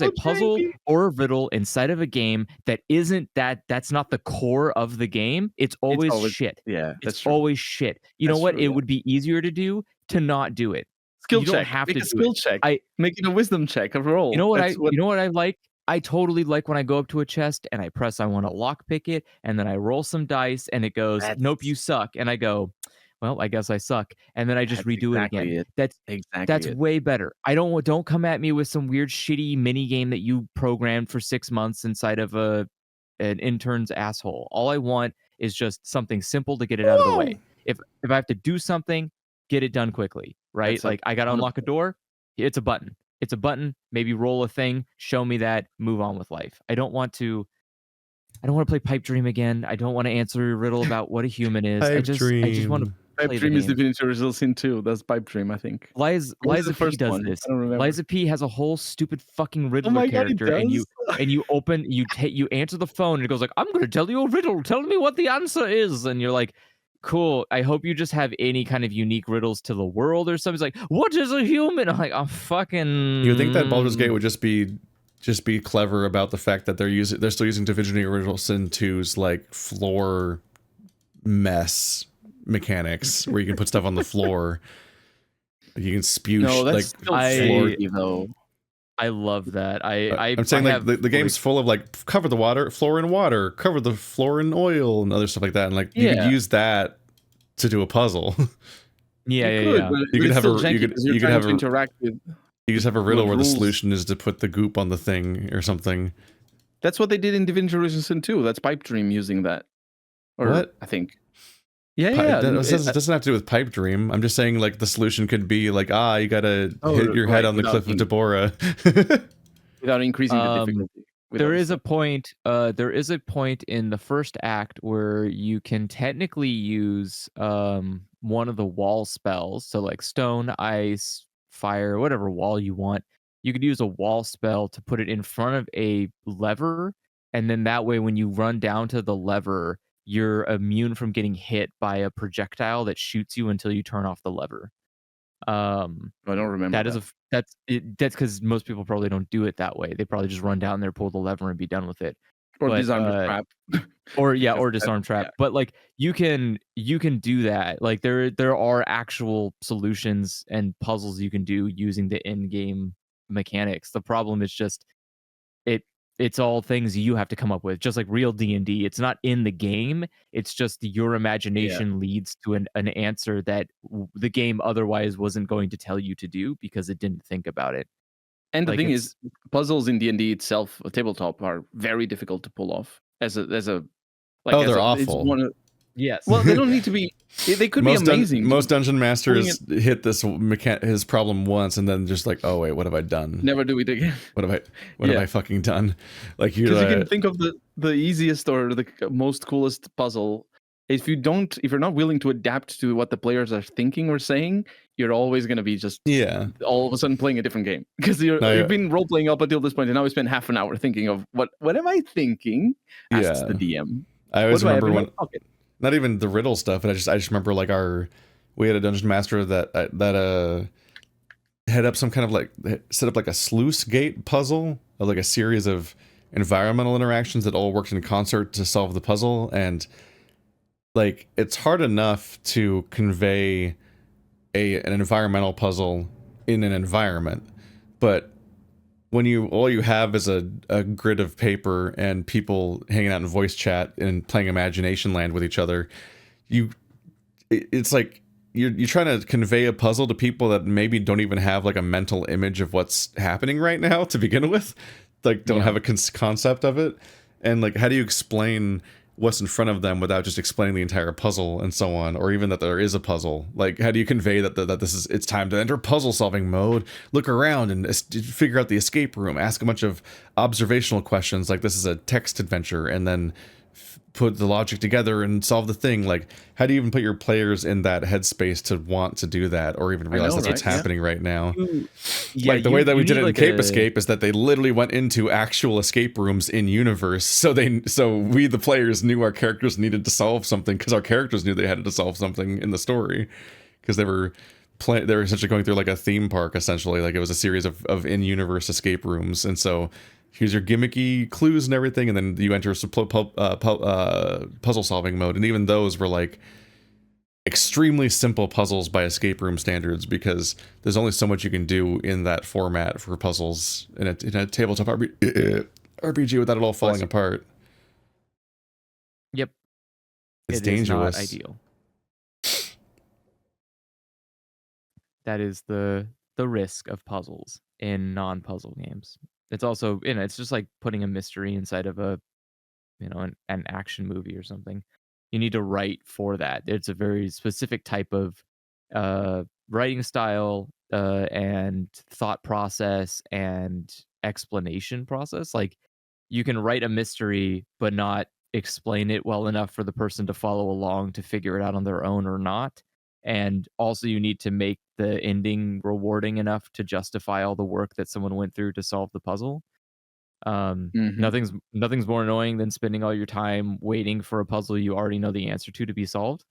Speaker 3: a puzzle or a riddle inside of a game that isn't that's not the core of the game, it's always shit.
Speaker 2: Yeah,
Speaker 3: it's always shit. You know what? It would be easier to do to not do it.
Speaker 2: Skill check. Make a skill check. Make it a wisdom check, a roll.
Speaker 3: You know what I like? I totally like when I go up to a chest and I press I want to lockpick it, and then I roll some dice and it goes, nope, you suck. And I go, well, I guess I suck. And then I just redo it again. That's way better. Don't come at me with some weird shitty mini game that you programmed for 6 months inside of an intern's asshole. All I want is just something simple to get it out of the way. If I have to do something, get it done quickly, right? Like I got to unlock a door, it's a button. It's a button, maybe roll a thing, show me that, move on with life. I don't want to play Pipe Dream again. I don't want to answer a riddle about what a human is. I just want to play
Speaker 2: Pipe Dream is Divinity Original Sin 2. That's Pipe Dream, I think.
Speaker 3: Liza P does this. Liza P has a whole stupid fucking riddler character, and you answer the phone and it goes like, I'm gonna tell you a riddle. Tell me what the answer is. And you're like, cool. I hope you just have any kind of unique riddles to the world or something. It's like, what is a human? I'm like, fucking.
Speaker 1: You would think that Baldur's Gate would just be clever about the fact that they're still using Divinity Original Sin 2's like floor mess mechanics where you can put stuff on the floor. You can spew floor.
Speaker 3: I love that.
Speaker 1: I'm saying the game's full of like cover the floor in water, cover the floor in oil, and other stuff like that. And like you could use that to do a puzzle.
Speaker 3: Yeah.
Speaker 1: You could have a riddle where the solution is to put the goop on the thing or something.
Speaker 2: That's what they did in Divinity Original Sin 2. That's Pipe Dream using that.
Speaker 1: What?
Speaker 2: I think.
Speaker 1: It doesn't have to do with Pipe Dream. I'm just saying, like, the solution could be like, you gotta hit your head on the cliff of Deborah
Speaker 2: without increasing the difficulty.
Speaker 3: There is a point in the first act where you can technically use one of the wall spells. So like stone, ice, fire, whatever wall you want. You could use a wall spell to put it in front of a lever, and then that way when you run down to the lever, you're immune from getting hit by a projectile that shoots you until you turn off the lever.
Speaker 2: I don't remember.
Speaker 3: That's because most people probably don't do it that way. They probably just run down there, pull the lever, and be done with it.
Speaker 2: Or disarm the trap.
Speaker 3: or disarm trap. Yeah. But like you can do that. Like there are actual solutions and puzzles you can do using the in-game mechanics. The problem is just it's all things you have to come up with, just like real D&D. It's not in the game. It's just your imagination leads to an answer that the game otherwise wasn't going to tell you to do because it didn't think about it.
Speaker 2: And the thing is, puzzles in D&D itself, a tabletop, are very difficult to pull off. They're awful.
Speaker 3: Yes.
Speaker 2: Well, they don't need to be. They could be amazing.
Speaker 1: Most dungeon masters hit his problem once and then just like, oh wait, what have I done?
Speaker 2: Never do it again.
Speaker 1: What have I fucking done? Like you
Speaker 2: can think of the easiest or the most coolest puzzle. If you're not willing to adapt to what the players are thinking or saying, you're always going to be just all of a sudden playing a different game because you've been role playing up until this point, and now we spend half an hour thinking of what am I thinking? Asks the DM.
Speaker 1: I always remember when. Not even the riddle stuff, but I just remember like our we had a dungeon master that had up some kind of like set up like a sluice gate puzzle, like a series of environmental interactions that all worked in concert to solve the puzzle. And like it's hard enough to convey an environmental puzzle in an environment, but when all you have is a grid of paper and people hanging out in voice chat and playing Imagination Land with each other, it's like you're trying to convey a puzzle to people that maybe don't even have like a mental image of what's happening right now to begin with, like don't have a concept of it. And like, how do you explain what's in front of them without just explaining the entire puzzle and so on, or even that there is a puzzle? Like, how do you convey that it's time to enter puzzle solving mode, look around and figure out the escape room, ask a bunch of observational questions like this is a text adventure, and then put the logic together and solve the thing? Like, how do you even put your players in that headspace to want to do that, or even realize that's what's happening right now? Like the way that we did it in Cape Escape is that they literally went into actual escape rooms in universe, so we the players knew our characters needed to solve something, because our characters knew they had to solve something in the story, because they were essentially going through like a theme park, essentially. Like it was a series of in-universe escape rooms, and so here's your gimmicky clues and everything, and then you enter puzzle solving mode. And even those were like extremely simple puzzles by escape room standards, because there's only so much you can do in that format for puzzles in a tabletop RPG without it all falling apart.
Speaker 3: Yep.
Speaker 1: It's dangerous.
Speaker 3: Not ideal. That is the risk of puzzles in non-puzzle games. It's also, it's just like putting a mystery inside of a, an action movie or something. You need to write for that. It's a very specific type of writing style and thought process and explanation process. Like, you can write a mystery but not explain it well enough for the person to follow along to figure it out on their own or not. And also you need to make the ending rewarding enough to justify all the work that someone went through to solve the puzzle. Nothing's more annoying than spending all your time waiting for a puzzle you already know the answer to be solved.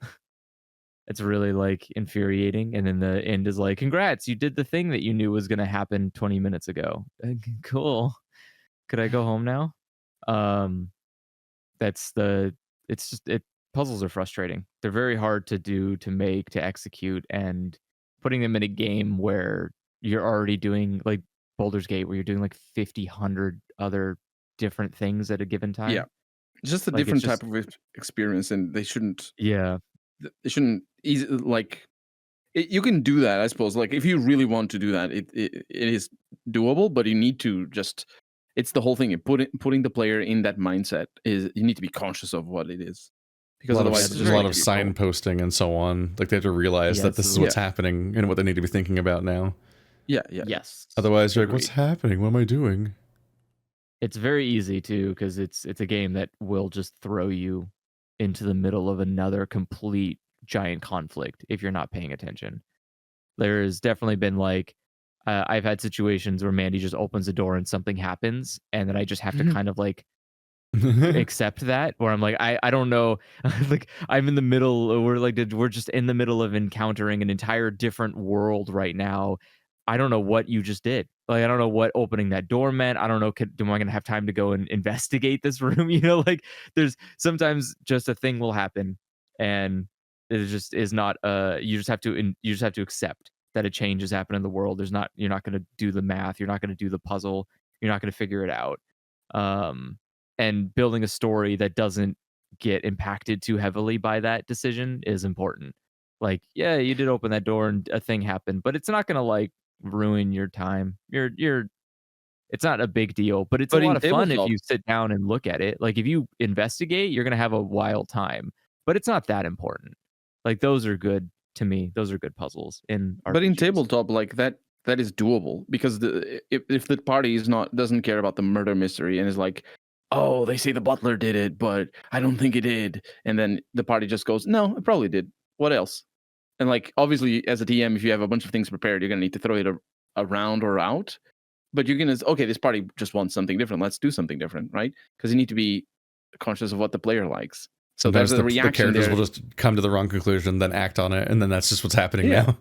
Speaker 3: It's really like infuriating. And then the end is like, congrats, you did the thing that you knew was going to happen 20 minutes ago. Cool. Could I go home now? Puzzles are frustrating. They're very hard to do, to make, to execute, and putting them in a game where you're already doing like Baldur's Gate, where you're doing like 100 other different things at a given time.
Speaker 2: Yeah, just a different type of experience, and they shouldn't. Yeah, they shouldn't easy like. You can do that, I suppose. Like, if you really want to do that, it is doable, but you need to just. It's the whole thing. Putting the player in that mindset is, you need to be conscious of what it is. Because otherwise
Speaker 1: there's a lot of signposting and so on. Like, they have to realize that this is what's happening and what they need to be thinking about now.
Speaker 2: Yeah.
Speaker 3: Yes.
Speaker 1: Otherwise, you're like, what's happening? What am I doing?
Speaker 3: It's very easy too, because it's a game that will just throw you into the middle of another complete giant conflict if you're not paying attention. There has definitely been like, I've had situations where Mandy just opens the door and something happens, and then I just have to kind of like accept that, where I'm like, I don't know, like I'm in the middle, we're just in the middle of encountering an entire different world right now. I don't know what you just did. Like, I don't know what opening that door meant. I don't know, am I gonna have time to go and investigate this room? Like, there's sometimes just a thing will happen, and it just is not you just have to accept that a change has happened in the world. You're not going to do the math, you're not going to do the puzzle, you're not going to figure it out. And building a story that doesn't get impacted too heavily by that decision is important. Like, yeah, you did open that door and a thing happened, but it's not going to like ruin your time. It's not a big deal, but it's a lot of fun if you sit down and look at it. Like, if you investigate, you're going to have a wild time, but it's not that important. Like, those are good. To me, those are good puzzles in RPGs.
Speaker 2: But in tabletop, like that is doable, because if the party doesn't care about the murder mystery and is like, oh, they say the butler did it, but I don't think it did, and then the party just goes, no, it probably did. What else? And like, obviously, as a DM, if you have a bunch of things prepared, you're gonna need to throw it around or out. But you're gonna, okay, this party just wants something different. Let's do something different, right? Because you need to be conscious of what the player likes. So there's a
Speaker 1: the
Speaker 2: reaction
Speaker 1: characters
Speaker 2: there.
Speaker 1: will just come to the wrong conclusion, then act on it, and then that's just what's happening
Speaker 2: Yeah.
Speaker 1: now.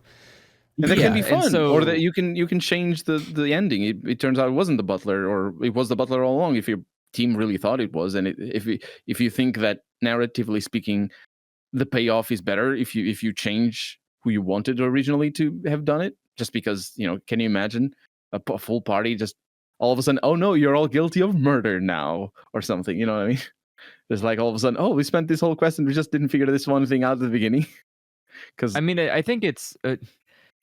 Speaker 2: And that can be fun,
Speaker 3: so,
Speaker 2: or that you can change the ending. It turns out it wasn't the butler, or it was the butler all along. If your team really thought it was, and if you think that narratively speaking, the payoff is better if you change who you wanted originally to have done it, just because can you imagine a full party just all of a sudden, oh no, you're all guilty of murder now or something? You know what I mean? There's like all of a sudden, oh, we spent this whole quest and we just didn't figure this one thing out at the beginning. Because
Speaker 3: I mean, I think it's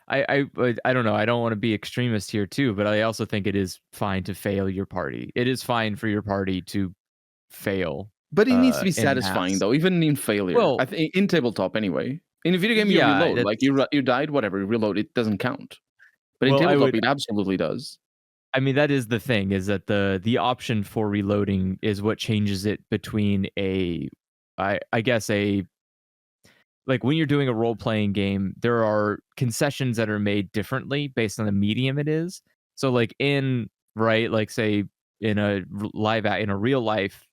Speaker 3: I don't know. I don't want to be extremist here too, but I also think it is fine to fail your party. It is fine for your party to fail.
Speaker 2: But it needs to be
Speaker 3: en
Speaker 2: satisfying
Speaker 3: masse.
Speaker 2: though, even in failure.
Speaker 3: Well,
Speaker 2: I think in tabletop anyway. In a video game, you
Speaker 3: yeah,
Speaker 2: reload. Like you died, whatever, you reload. It doesn't count. But in
Speaker 3: well,
Speaker 2: tabletop, it absolutely does.
Speaker 3: I mean, that is the thing, is that the option for reloading is what changes it between I guess like when you're doing a role-playing game, there are concessions that are made differently based on the medium it is. So like like say in a real life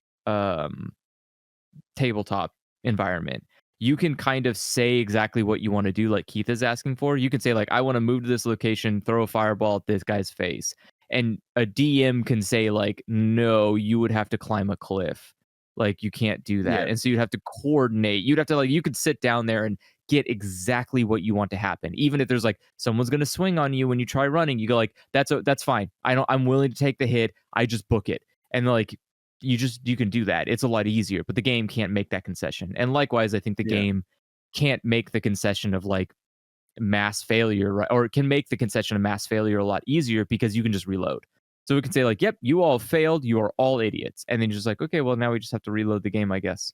Speaker 3: tabletop environment, you can kind of say exactly what you want to do, like Keith is asking for. You can say like, I want to move to this location, throw a fireball at this guy's face. And a DM can say like, no, you would have to climb a cliff. Like you can't do that.
Speaker 2: Yeah.
Speaker 3: And so you'd have to coordinate. You'd have to you could sit down there and get exactly what you want to happen. Even if there's like someone's going to swing on you when you try running, you go like, that's fine. I'm willing to take the hit. I just book it. And like, you can do that. It's a lot easier, but the game can't make that concession. And likewise, I think the game can't make the concession of like mass failure, right? Or it can make the concession of mass failure a lot easier because you can just reload. So we can say like, yep, you all failed. You are all idiots. And then you're just like, okay, well now we just have to reload the game, I guess.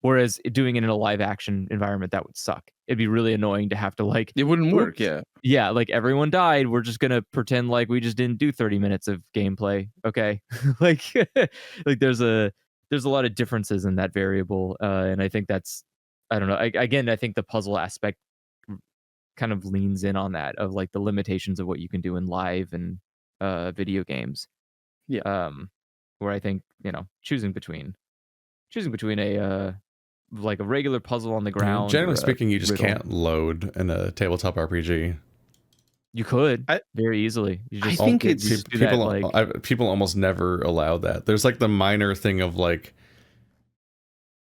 Speaker 3: Whereas doing it in a live action environment, that would suck. It'd be really annoying to have to like,
Speaker 2: it wouldn't work.
Speaker 3: Yeah, like everyone died. We're just gonna pretend like we just didn't do 30 minutes of gameplay. Okay, like there's a lot of differences in that variable, and I think that's, I don't know. I think the puzzle aspect kind of leans in on that, of like the limitations of what you can do in live and video games.
Speaker 2: Yeah.
Speaker 3: Where I think choosing between a like a regular puzzle on the ground.
Speaker 1: Generally speaking, you just
Speaker 3: riddle.
Speaker 1: can't load in a tabletop RPG.
Speaker 3: You could very easily. You just,
Speaker 2: I think it's
Speaker 1: people almost never allow that. There's like the minor thing of like,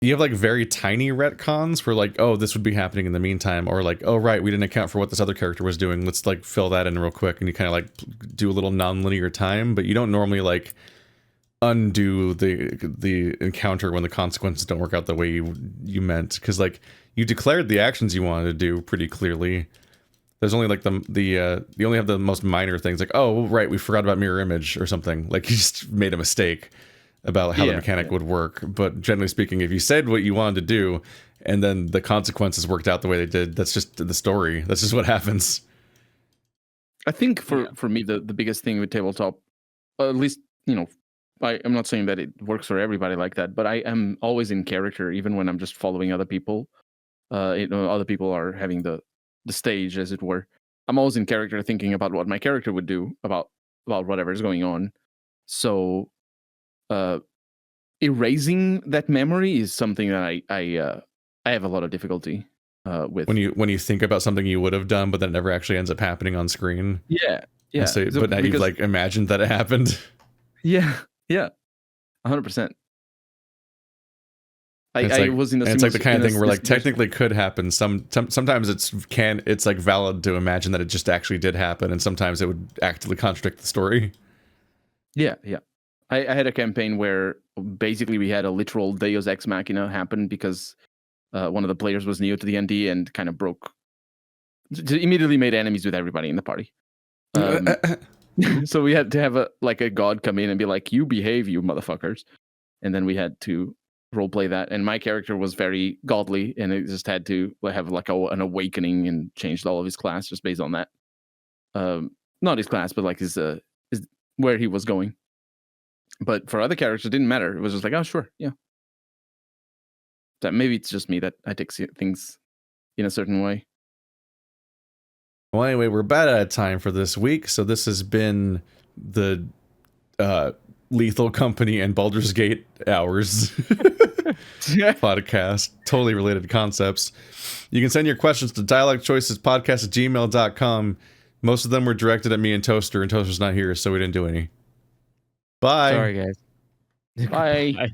Speaker 1: you have like very tiny retcons where like, oh, this would be happening in the meantime, or like, oh right, we didn't account for what this other character was doing. Let's like fill that in real quick, and you kind of like do a little non-linear time, but you don't normally like undo the encounter when the consequences don't work out the way you meant, because like you declared the actions you wanted to do pretty clearly. There's only like you only have the most minor things, like, oh right, we forgot about mirror image or something, like you just made a mistake about how the mechanic would work. But generally speaking, if you said what you wanted to do and then the consequences worked out the way they did, that's just the story. That's just what happens.
Speaker 2: I think for me the biggest thing with tabletop, at least I'm not saying that it works for everybody like that, but I am always in character, even when I'm just following other people. Other people are having the stage, as it were. I'm always in character, thinking about what my character would do about whatever is going on. So, erasing that memory is something that I have a lot of difficulty with.
Speaker 1: When you think about something you would have done, but that never actually ends up happening on screen.
Speaker 2: Yeah.
Speaker 1: So, but now you've like imagined that it happened.
Speaker 2: Yeah. 100%. I was in the.
Speaker 1: It's like the kind of thing where like technically could happen. Sometimes it's like valid to imagine that it just actually did happen, and sometimes it would actively contradict the story.
Speaker 2: Yeah. I had a campaign where basically we had a literal Deus Ex Machina happen because one of the players was new to the ND and kind of immediately made enemies with everybody in the party. So we had to have a god come in and be like, you behave, you motherfuckers. And then we had to roleplay that. And my character was very godly, and it just had to have like an awakening and changed all of his class just based on that. Not his class, but like his where he was going. But for other characters, it didn't matter. It was just like, oh, sure, yeah. That maybe it's just me that I take things in a certain way.
Speaker 1: Well, anyway, we're about out of time for this week, so this has been the Lethal Company and Baldur's Gate hours. podcast. Totally related concepts. You can send your questions to dialogchoicespodcast@gmail.com. Most of them were directed at me and Toaster's not here, so we didn't do any. Bye.
Speaker 3: Sorry, guys.
Speaker 2: Bye.
Speaker 3: Bye.